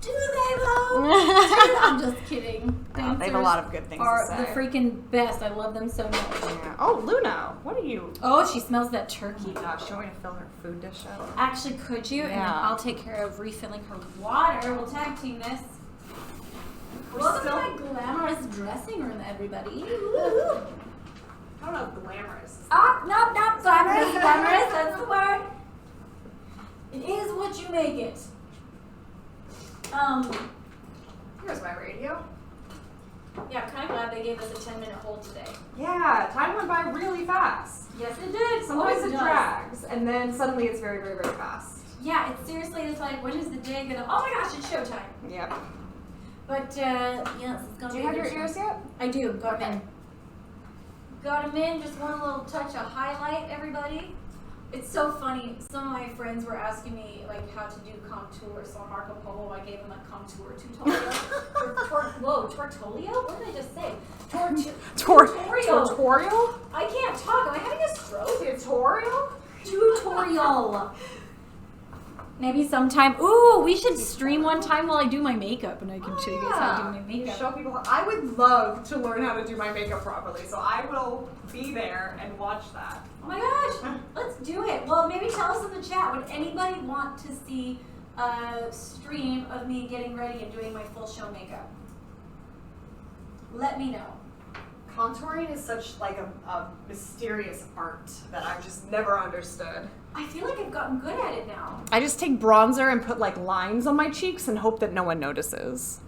Speaker 15: Do they though? I'm just kidding.
Speaker 4: No, they have a lot of good things to
Speaker 15: Are
Speaker 4: say.
Speaker 15: the freaking best. I love them so much.
Speaker 4: Yeah. Oh, Luna, what are you?
Speaker 15: Oh, she smells that turkey.
Speaker 4: Gosh, do you want me to fill her food dish up?
Speaker 15: Actually, could you? And then
Speaker 4: Yeah.
Speaker 15: I'll take care of refilling her water. We'll tag team this. Welcome to my glamorous dressing room, everybody.
Speaker 4: I don't know if glamorous is
Speaker 15: Nope, glamorous, glamorous, that's the word. It is what you make it.
Speaker 4: Here's my radio.
Speaker 15: Yeah, I'm kind of glad they gave us a 10-minute hold today.
Speaker 4: Yeah, time went by really fast.
Speaker 15: Yes, it did.
Speaker 4: Sometimes
Speaker 15: Always
Speaker 4: it
Speaker 15: does.
Speaker 4: drags, and then suddenly it's very, very, very fast.
Speaker 15: Yeah, it's seriously, it's like, when is the day gonna, oh my gosh, it's showtime.
Speaker 4: Yep.
Speaker 15: But, yes, it's gonna
Speaker 4: Do
Speaker 15: be
Speaker 4: you have
Speaker 15: a
Speaker 4: your
Speaker 15: good
Speaker 4: ears
Speaker 15: show.
Speaker 4: yet?
Speaker 15: I do, got them in. Got them in, just one little touch of highlight, everybody. It's so funny, some of my friends were asking me, like, how to do contour, so on Marco Polo, I gave them a contour tutorial. Whoa, tortolio? What did I just say? Tutorial.
Speaker 4: Tutorial?
Speaker 15: I can't talk, am I having a stroke?
Speaker 4: Tutorial?
Speaker 15: Tutorial. Maybe sometime. Ooh, we should stream one time while I do my makeup, and I can show you guys how to do my
Speaker 4: You
Speaker 15: makeup.
Speaker 4: show people. I would love to learn how to do my makeup properly, so I will be there and watch that.
Speaker 15: Oh my gosh, let's do it. Well, maybe tell us in the chat. Would anybody want to see a stream of me getting ready and doing my full show makeup? Let me know.
Speaker 4: Contouring is such like a mysterious art that I've just never understood.
Speaker 15: I feel like I've gotten good at it now.
Speaker 4: I just take bronzer and put like lines on my cheeks and hope that no one notices.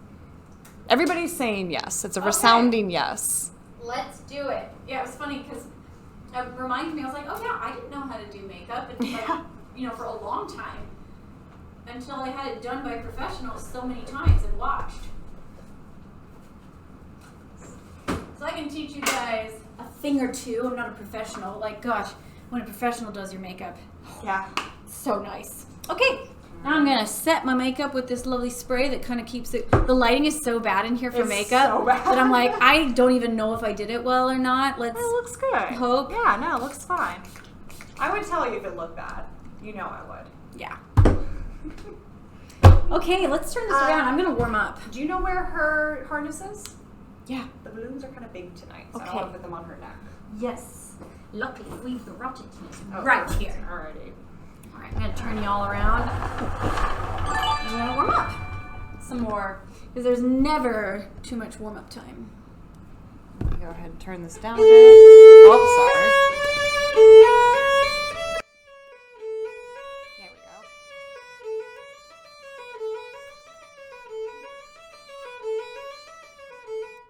Speaker 4: Everybody's saying yes. It's a resounding yes.
Speaker 15: Let's do it. Yeah, it was funny because it reminded me, I was like, oh yeah, I didn't know how to do makeup, and like, you know, for a long time. Until I had it done by professionals so many times and watched. So I can teach you guys a thing or two. I'm not a professional. Like, gosh, when a professional does your makeup.
Speaker 4: Yeah.
Speaker 15: So nice. Okay, now I'm going to set my makeup with this lovely spray that kind of keeps it. The lighting is so bad in here for
Speaker 4: It's
Speaker 15: makeup
Speaker 4: so bad.
Speaker 15: that I'm like, I don't even know if I did it well or not. Let's
Speaker 4: It looks good.
Speaker 15: hope.
Speaker 4: Yeah, no, it looks fine. I would tell you if it looked bad. You know I would.
Speaker 15: Yeah. Okay, let's turn this around. I'm going to warm up.
Speaker 4: Do you know where her harness is?
Speaker 15: Yeah.
Speaker 4: The balloons are kind of big tonight, so I
Speaker 15: Okay.
Speaker 4: don't want to put them on her neck.
Speaker 15: Yes. Luckily, we've brought it
Speaker 4: Oh,
Speaker 15: right here.
Speaker 4: Alrighty.
Speaker 15: All right, I'm going to turn you all around. I'm going to warm up some more because there's never too much warm-up time.
Speaker 4: You go ahead and turn this down a bit. Oh, sorry. There we go.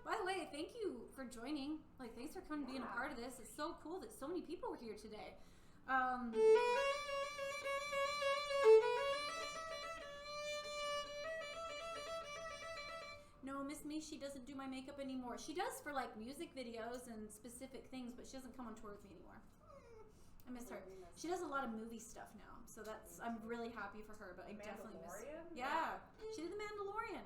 Speaker 5: By the way, thank you for joining. Like, thanks for coming and being a part of this. It's so cool that so many people were here today. No, Miss Me, she doesn't do my makeup anymore. She does for like music videos and specific things, but she doesn't come on tour with me anymore. I miss her. She does a lot of movie stuff now, so I'm really happy for her. But I definitely miss her. Yeah, she did The Mandalorian.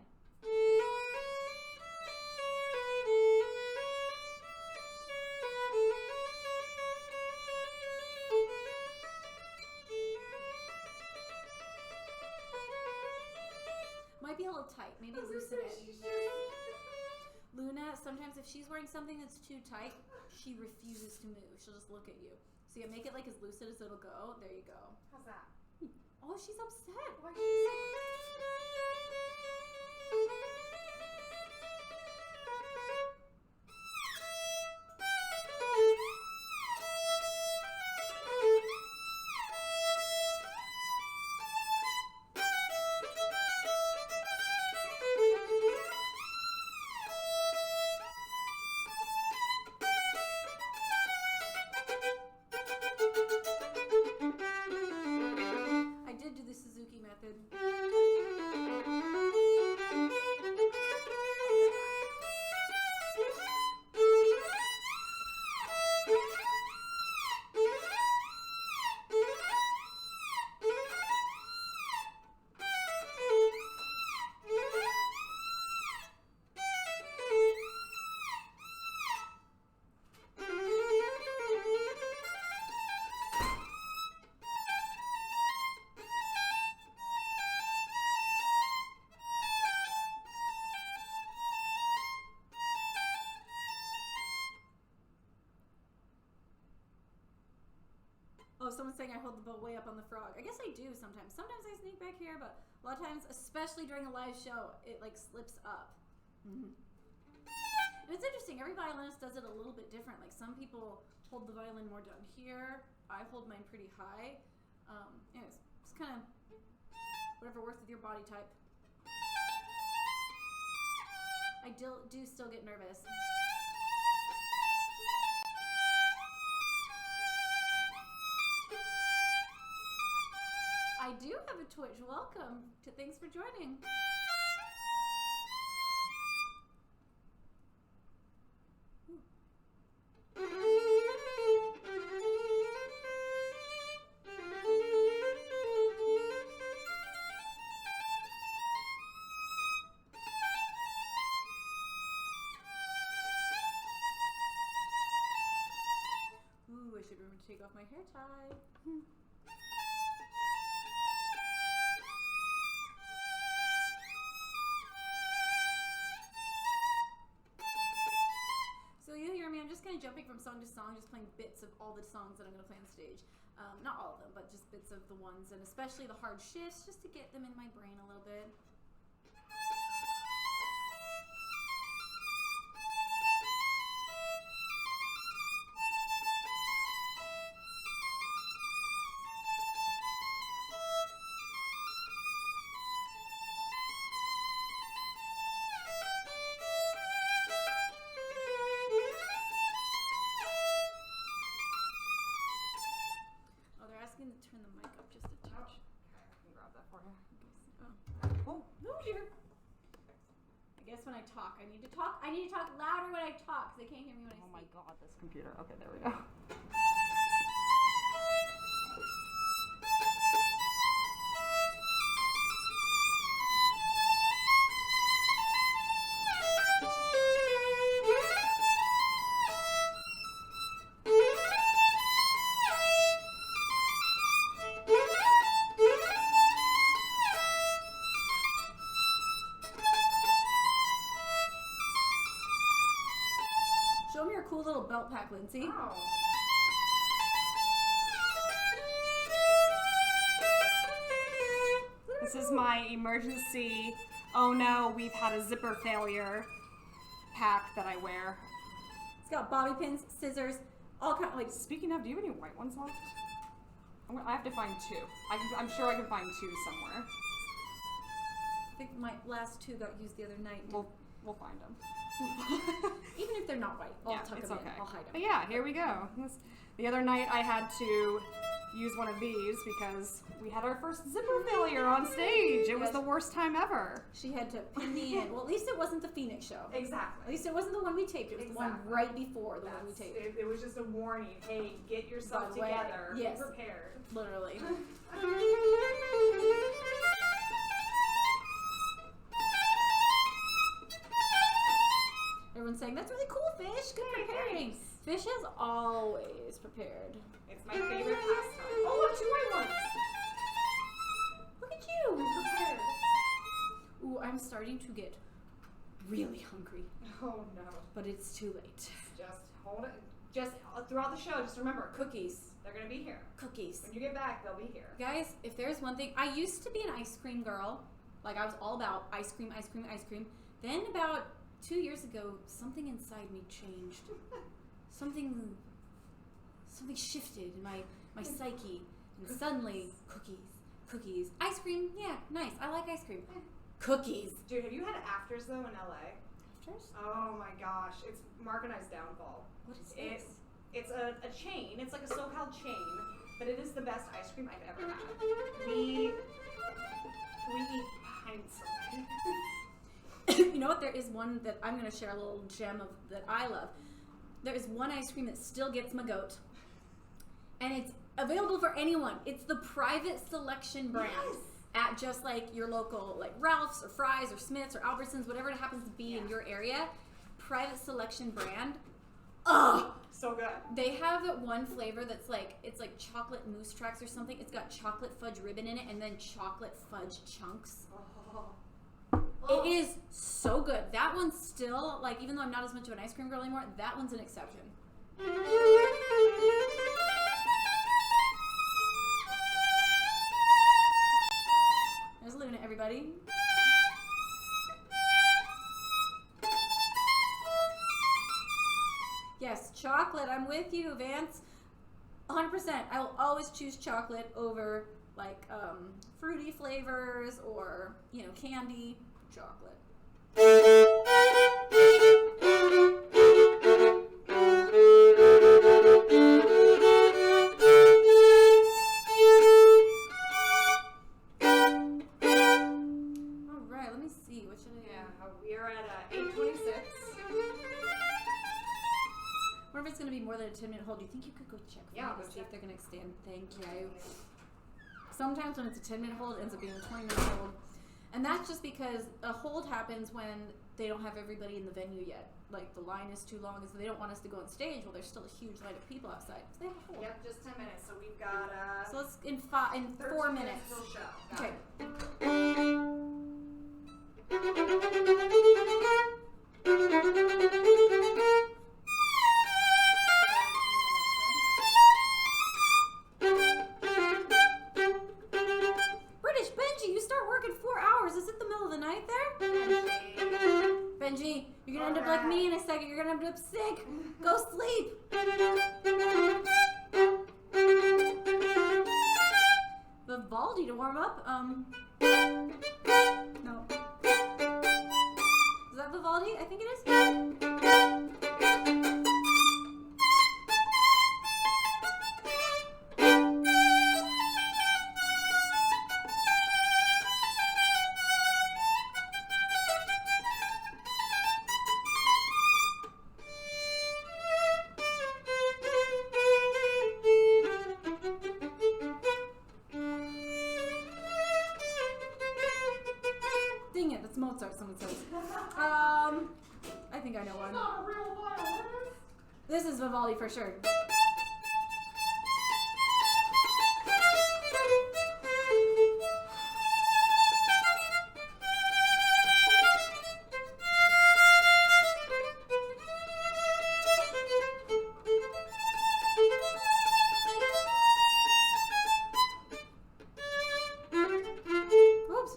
Speaker 5: Might be a little tight. Maybe loosen it. Luna, sometimes if she's wearing something that's too tight, she refuses to move. She'll just look at you. So you make it like as lucid as it'll go. There you go.
Speaker 10: How's that?
Speaker 5: Oh, she's upset.
Speaker 10: Why
Speaker 5: I did do the Suzuki method. Oh, someone's saying I hold the bow way up on the frog. I guess I do sometimes. Sometimes I sneak back here, but a lot of times, especially during a live show, it like slips up. And it's interesting. Every violinist does it a little bit different. Like some people hold the violin more down here. I hold mine pretty high. Anyways, it's kind of whatever works with your body type. I do still get nervous. I do have a Twitch. Welcome to thanks for joining. Ooh, I should remember to take off my hair tie. So you hear me, I'm just kind of jumping from song to song, just playing bits of all the songs that I'm going to play on stage. Not all of them, but just bits of the ones, and especially the hard shifts, just to get them in my brain a little bit. To turn the mic up just a touch.
Speaker 4: I can grab that for you.
Speaker 5: Oh, no, dear. I guess when I talk, I need to talk louder when I talk, because they can't hear me when I speak.
Speaker 4: Oh my god, this computer. Okay, there we go.
Speaker 5: Show me your cool little belt pack, Lindsay.
Speaker 10: Oh.
Speaker 4: This is my emergency, oh no, we've had a zipper failure pack that I wear.
Speaker 5: got bobby pins, scissors, all kind of like.
Speaker 4: Speaking of, do you have any white ones left? I have to find 2. I'm sure I can find 2 somewhere.
Speaker 5: I think my last 2 got used the other night.
Speaker 4: We'll find them.
Speaker 5: Even if they're not white, I'll tuck
Speaker 4: it's
Speaker 5: them
Speaker 4: okay.
Speaker 5: in. I'll hide them.
Speaker 4: But yeah, here we go. The other night I had to use one of these because we had our first zipper failure on stage. It was the worst time ever.
Speaker 5: She had to pin me in. Well, at least it wasn't the Phoenix show.
Speaker 10: Exactly.
Speaker 5: At least it wasn't the one we taped. It was the one right before the one we taped.
Speaker 10: It was just a warning. Hey, get yourself together.
Speaker 5: Yes.
Speaker 10: Be prepared.
Speaker 5: Literally. Everyone's saying, that's really cool, Fish. Good preparing. Fish is always prepared.
Speaker 10: It's my favorite pastime. Oh, look, 2 white ones.
Speaker 5: Look at you. Prepared. Ooh, I'm starting to get really hungry.
Speaker 10: Oh, no.
Speaker 5: But it's too late.
Speaker 10: Just hold it. Just throughout the show, just remember, cookies. They're going to be here.
Speaker 5: Cookies.
Speaker 10: When you get back, they'll be here.
Speaker 5: Guys, if there's one thing, I used to be an ice cream girl. Like, I was all about ice cream, ice cream, ice cream. Then about 2 years ago, something inside me changed. Something shifted in my psyche. And suddenly, cookies. Ice cream, yeah, nice. I like ice cream. Cookies.
Speaker 10: Dude, have you had afters, though, in LA?
Speaker 5: Afters?
Speaker 10: Oh, my gosh. It's Mark and I's downfall.
Speaker 5: What is this?
Speaker 10: It's a chain. It's like a SoCal chain, but it is the best ice cream I've ever had. We eat pints of it.
Speaker 5: You know what? There is one that I'm going to share a little gem of that I love. There is one ice cream that still gets my goat. And it's available for anyone. It's the Private Selection brand. Yes. At just like your local, like Ralph's or Fry's or Smith's or Albertsons, whatever it happens to be in your area. Private Selection brand. Ugh!
Speaker 10: So good.
Speaker 5: They have that one flavor that's like, it's like chocolate mousse tracks or something. It's got chocolate fudge ribbon in it and then chocolate fudge chunks.
Speaker 10: Oh.
Speaker 5: It is so good. That one's still, like, even though I'm not as much of an ice cream girl anymore, that one's an exception. There's Luna, everybody. Yes, chocolate. I'm with you, Vance. 100%. I will always choose chocolate over, like, fruity flavors or, you know, candy. Chocolate. Alright, let me see. What should I do?
Speaker 10: Yeah, we are at 8:26.
Speaker 5: I wonder if it's going to be more than a 10-minute hold. Do you think you could go check for me
Speaker 10: go
Speaker 5: to see
Speaker 10: check.
Speaker 5: if they're going to extend? Thank you. Sometimes when it's a 10-minute hold, it ends up being a 20-minute hold. And that's just because a hold happens when they don't have everybody in the venue yet. Like, the line is too long, and so they don't want us to go on stage. Well, there's still a huge line of people outside. So they have a hold.
Speaker 10: Yep, just 10 minutes. So we've got
Speaker 5: So let's in 4 minutes.
Speaker 10: Till show. Got
Speaker 5: Okay. British Benji, you start working 4 hours. Is it the middle of the night there? Benji, you're gonna end up like me in a second. You're gonna end up sick. Go sleep. Vivaldi to warm up. No. Is that Vivaldi? I think it is. Dang it, that's Mozart, someone says. I think I know one.
Speaker 10: Not a real violinist.
Speaker 5: This is Vivaldi for sure. Oops.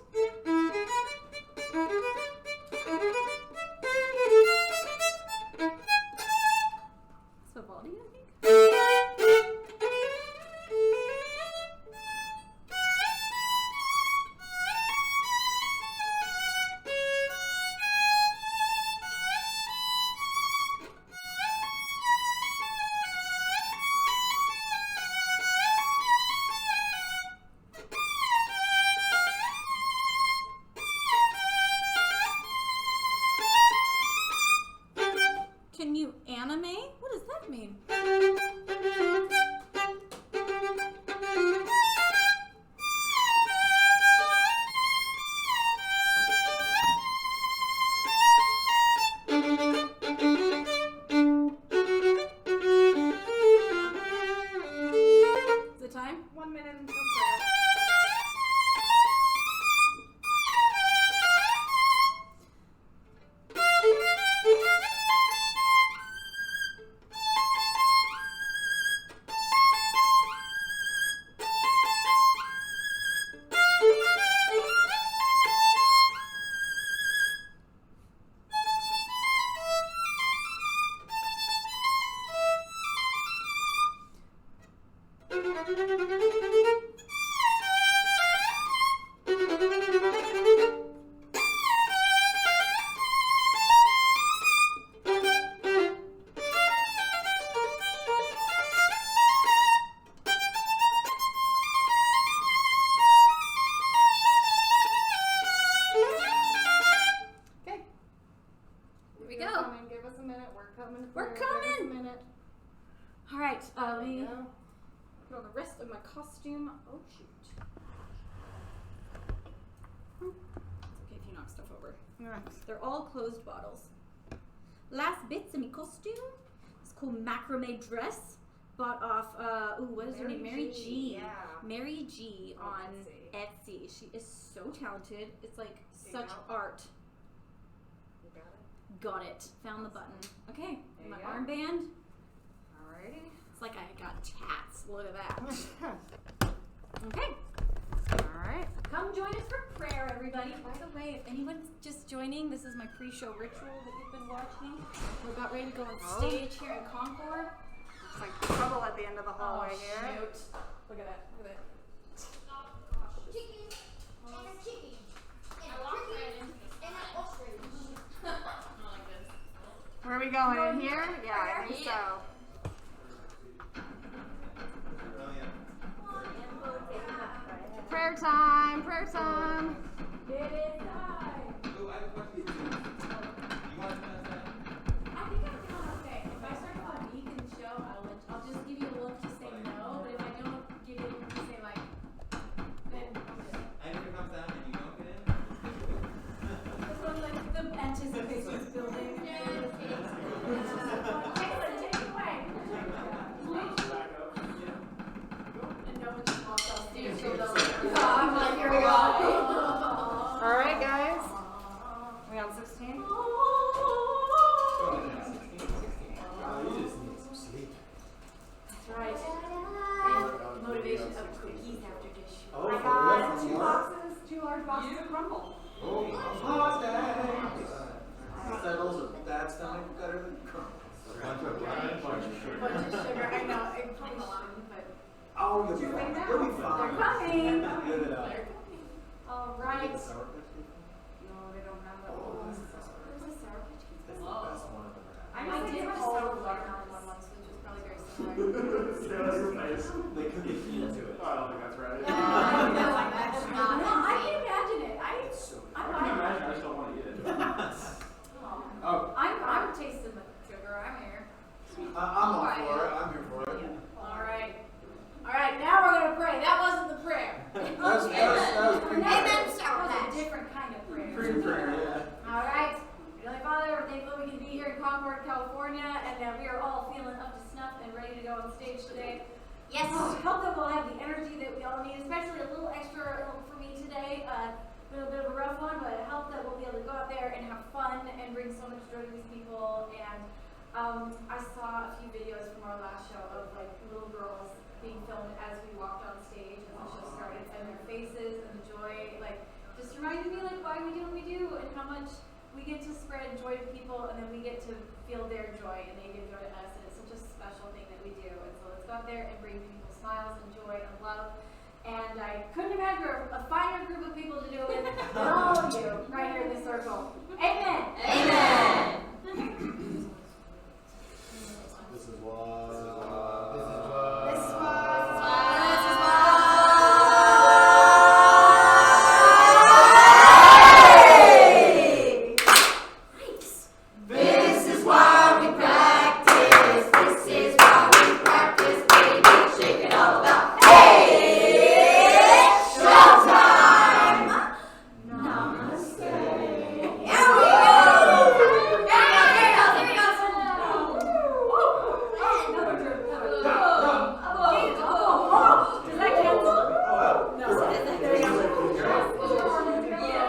Speaker 5: Here we go.
Speaker 4: Give us a minute. We're coming.
Speaker 5: We're
Speaker 4: Give us a
Speaker 5: coming.
Speaker 4: minute.
Speaker 5: All right, let me
Speaker 4: go.
Speaker 5: put on the rest of my costume. Oh shoot. It's okay if you knock stuff over. They're all closed bottles. Last bits of my costume. It's called macrame dress. Bought off, what is her name? Mary G.
Speaker 4: Yeah.
Speaker 5: Mary G on Etsy. She is so talented. It's like such art.
Speaker 4: You got it.
Speaker 5: Got it. Found the button. Okay,
Speaker 4: There
Speaker 5: my
Speaker 4: you go.
Speaker 5: armband.
Speaker 4: Alrighty.
Speaker 5: It's like I got tats. Look at that. Okay.
Speaker 4: Alright.
Speaker 5: Come join us for prayer, everybody. By the way, if anyone's just joining, this is my pre-show ritual that you've been watching. We're about ready to go on stage here in Concord.
Speaker 4: It's like trouble at the end of the hallway here.
Speaker 5: Shoot. Look at that. Look at that.
Speaker 2: Chicken and a chicken and a chicken and an ostrich.
Speaker 4: Where are we going? In here? Yeah, I think so. Prayer time. Prayer time.
Speaker 1: It is time.
Speaker 14: Ooh, I have a question. You want to pass that?
Speaker 1: I think I'm doing okay. If I start to weak in the show, I'll just give you a look to say no. But if I don't give you a look to say like, then I'm good.
Speaker 14: And if it comes down and you don't get in?
Speaker 1: This one's like the anticipation's building. Take it away. And no one just walks off stage. I'm like, here we go.
Speaker 4: Alright, guys. We on 16?
Speaker 6: You just need some sleep.
Speaker 1: That's right. And motivation of cookies after dish.
Speaker 6: Oh,
Speaker 4: I
Speaker 6: for
Speaker 4: got
Speaker 6: real?
Speaker 4: two boxes, 2 large boxes of crumble.
Speaker 6: Oh, hot days.
Speaker 12: Settles a bad stomach better than crumble.
Speaker 6: Bunch of sugar.
Speaker 1: Bunch of sugar. I know. It probably shouldn't, but
Speaker 12: Oh, you'll be fine. You'll be fine.
Speaker 1: they're coming.
Speaker 12: Get it out.
Speaker 1: All right.
Speaker 12: Sour Patch Kids?
Speaker 4: No, they don't have that
Speaker 12: Oh,
Speaker 4: one.
Speaker 12: this is the Sour Patch
Speaker 1: There's a Sour Patch Kids.
Speaker 12: That's the best one I've ever had.
Speaker 1: I did have a sour watermelon one once, which was probably very similar.
Speaker 6: They cook it into it. Oh, I don't think that's right.
Speaker 1: No, I can imagine it.
Speaker 6: It's so good.
Speaker 1: I'm
Speaker 6: I can imagine, I just don't want to eat it. Oh.
Speaker 1: I'm tasting the sugar. I'm here.
Speaker 12: I'm all for it. I'm here for it.
Speaker 1: All right. All right. Now we're gonna pray. That wasn't the prayer.
Speaker 12: That was pre-prayer.
Speaker 1: Amen. That was a different kind of prayer.
Speaker 12: Pre-prayer, yeah.
Speaker 1: All right. Heavenly Father, we're thankful we can be here in Concord, California, and that we are all feeling up to snuff and ready to go on stage today.
Speaker 11: Yes.
Speaker 1: Help that we'll have the energy that we all need, especially a little extra help for me today. A little bit of a rough one, but help that we'll be able to go out there and have fun and bring so much joy to these people. And I saw a few videos from our last show of like little girls being filmed as we walked on stage as the show started, and their faces and the joy, like just reminded me like why we do what we do and how much we get to spread joy to people, and then we get to feel their joy and they give joy to us, and it's such a special thing that we do. And so let's go out there and bring people smiles and joy and love. And I couldn't imagine a finer group of people to do it than all of you right here in this circle. Amen.
Speaker 11: Amen.
Speaker 6: This is what.
Speaker 11: This is why we practice. This is why we practice, baby. Shake it all about. Hey, showtime. Namaste. Here we go. Here we go.
Speaker 1: Does that cancel?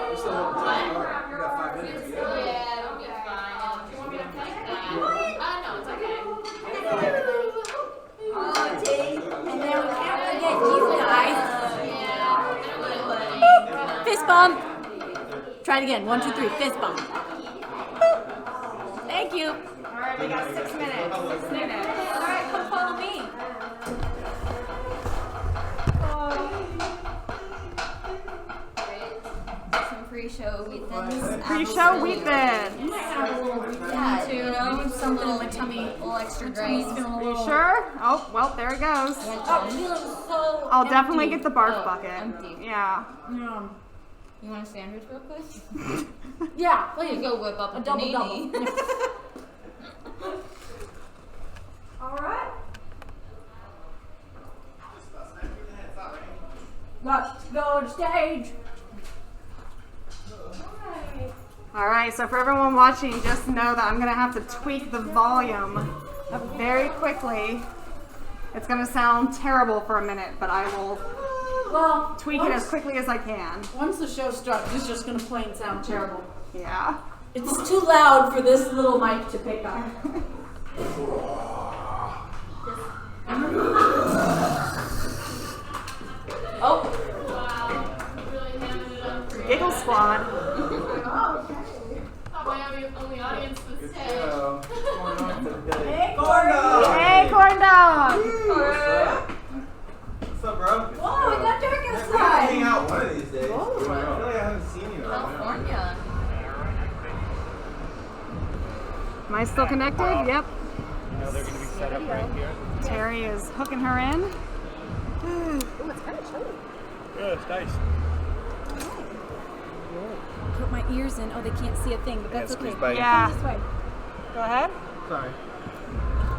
Speaker 12: You got 5 minutes.
Speaker 7: Yeah, it'll be fine. Do you want me to cut that? No, it's okay.
Speaker 1: And then we can't forget you guys.
Speaker 7: Yeah, I wouldn't.
Speaker 5: Fist bump. Try it again. 1, 2, 3. Fist bump. Thank you.
Speaker 4: Alright, we got 6 minutes. 6 minutes.
Speaker 5: All right, come follow me.
Speaker 15: pre-show weekends.
Speaker 4: Pre-show weekend.
Speaker 15: You might have a little weekend too. You know, something in my tummy, a little extra grace.
Speaker 4: You sure? Oh, well, there it goes.
Speaker 15: I'm feeling so
Speaker 4: I'll definitely
Speaker 15: empty.
Speaker 4: get the barf
Speaker 15: Oh,
Speaker 4: bucket.
Speaker 15: empty.
Speaker 4: Yeah.
Speaker 15: You want a sandwich real quick? Yeah, please.
Speaker 7: Go whip up
Speaker 15: a
Speaker 7: a
Speaker 15: double
Speaker 7: panini.
Speaker 15: double. All right. Let's go to stage.
Speaker 4: All right, so for everyone watching, just know that I'm gonna have to tweak the volume very quickly. It's gonna sound terrible for a minute, but I will tweak it as quickly as I can.
Speaker 15: Once the show starts, it's just gonna plain sound terrible.
Speaker 4: Yeah.
Speaker 15: It's too loud for this little mic to pick up.
Speaker 7: Oh. Wow. Really hamming it up for you.
Speaker 4: Giggle Squad.
Speaker 7: Thought my only audience was 10.
Speaker 4: Hey, corn dog! Hey, corn dog!
Speaker 14: What's up, bro?
Speaker 15: Whoa, it got dark
Speaker 14: We're gonna
Speaker 15: outside.
Speaker 14: hang out one of these days.
Speaker 15: Oh.
Speaker 14: I feel like I haven't seen you in a while.
Speaker 7: California.
Speaker 4: Am I still connected? Yep.
Speaker 6: No, they're going to be set up right here.
Speaker 4: Terry is hooking her in.
Speaker 9: Ooh, it's kind of chilly.
Speaker 6: Yeah, it's nice.
Speaker 5: Put my ears in. Oh, they can't see a thing, but that's okay.
Speaker 4: Yeah.
Speaker 5: Come this way.
Speaker 4: Go ahead.
Speaker 6: Sorry.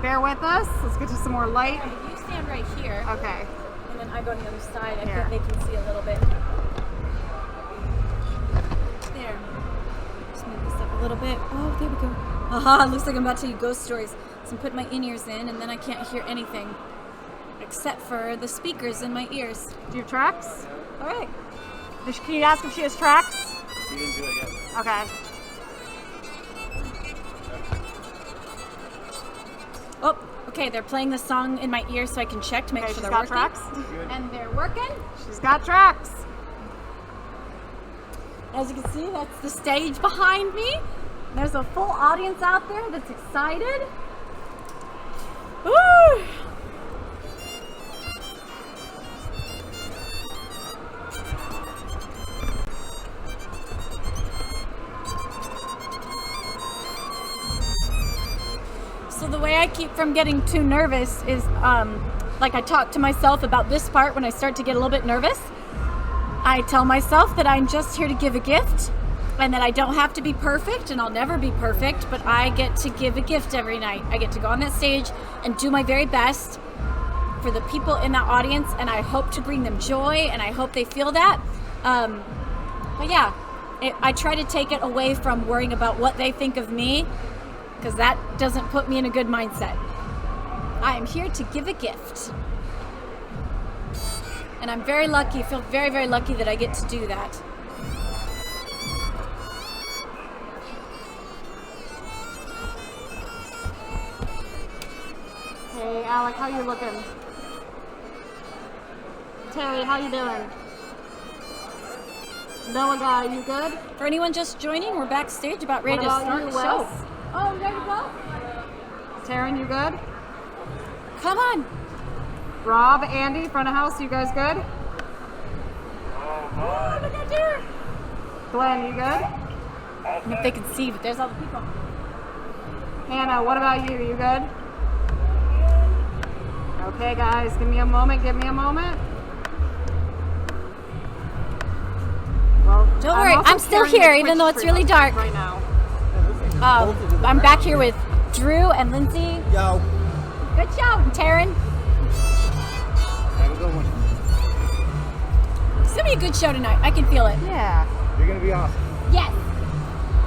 Speaker 4: Bear with us. Let's get to some more light.
Speaker 5: You stand right here.
Speaker 4: Okay.
Speaker 5: And then I go on the other side. I
Speaker 4: Here.
Speaker 5: think they can see a little bit. There. Just move this up a little bit. Oh, there we go. Haha, looks like I'm about to tell you ghost stories. So I'm putting my in-ears in, and then I can't hear anything. Except for the speakers in my ears.
Speaker 4: Do you have tracks?
Speaker 5: All right.
Speaker 4: Can you ask if she has tracks?
Speaker 6: You didn't do it yet.
Speaker 4: Okay.
Speaker 5: Oh, okay, they're playing the song in my ear so I can check to make
Speaker 4: Okay,
Speaker 5: sure
Speaker 4: she's
Speaker 5: they're
Speaker 4: got
Speaker 5: working.
Speaker 4: tracks.
Speaker 5: And they're working.
Speaker 4: She's got tracks.
Speaker 5: As you can see, that's the stage behind me. There's a full audience out there that's excited. Woo! So the way I keep from getting too nervous is, like I talk to myself about this part when I start to get a little bit nervous. I tell myself that I'm just here to give a gift and that I don't have to be perfect and I'll never be perfect, but I get to give a gift every night. I get to go on that stage and do my very best for the people in that audience, and I hope to bring them joy and I hope they feel that. But yeah, I try to take it away from worrying about what they think of me, because that doesn't put me in a good mindset. I am here to give a gift. And I'm very lucky, feel very, very lucky that I get to do that.
Speaker 4: Hey, Alec, how you looking? Terry, how you doing? Noah guy, you good?
Speaker 5: For anyone just joining, we're backstage about ready to
Speaker 4: What about
Speaker 5: start
Speaker 4: you,
Speaker 5: the show.
Speaker 4: Wes?
Speaker 5: Oh, you ready to go?
Speaker 4: Taryn, you good?
Speaker 5: Come on.
Speaker 4: Rob, Andy, front of house, you guys good?
Speaker 5: Oh, look at there.
Speaker 4: Glenn, you good?
Speaker 5: I don't know if they can see, but there's all the people.
Speaker 4: Hannah, what about you? You good? Okay, guys, give me a moment. Well,
Speaker 5: Don't worry,
Speaker 4: also
Speaker 5: I'm still
Speaker 4: carrying
Speaker 5: here,
Speaker 4: the
Speaker 5: even though
Speaker 4: Twitch
Speaker 5: it's really
Speaker 4: stream
Speaker 5: dark.
Speaker 4: right now.
Speaker 5: I'm back here with Drew and Lindsay.
Speaker 6: Yo.
Speaker 5: Good show, and Taryn.
Speaker 6: Have a good one.
Speaker 5: It's gonna be a good show tonight. I can feel it.
Speaker 4: Yeah.
Speaker 6: You're going to be awesome.
Speaker 5: Yes.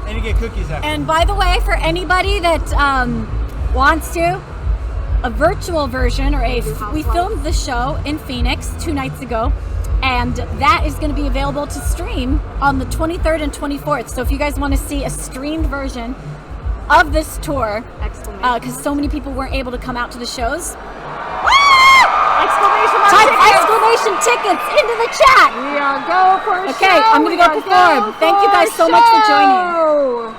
Speaker 6: And you get cookies after.
Speaker 5: And by the way, for anybody that wants to, a virtual version or we filmed the show in Phoenix 2 nights ago, and that is going to be available to stream on the 23rd and 24th. So if you guys want to see a streamed version of this tour, because so many people weren't able to come out to the shows, exclamation tickets into the chat.
Speaker 4: We are go for a show.
Speaker 5: Okay, I'm going to go perform. Thank you guys so much for joining.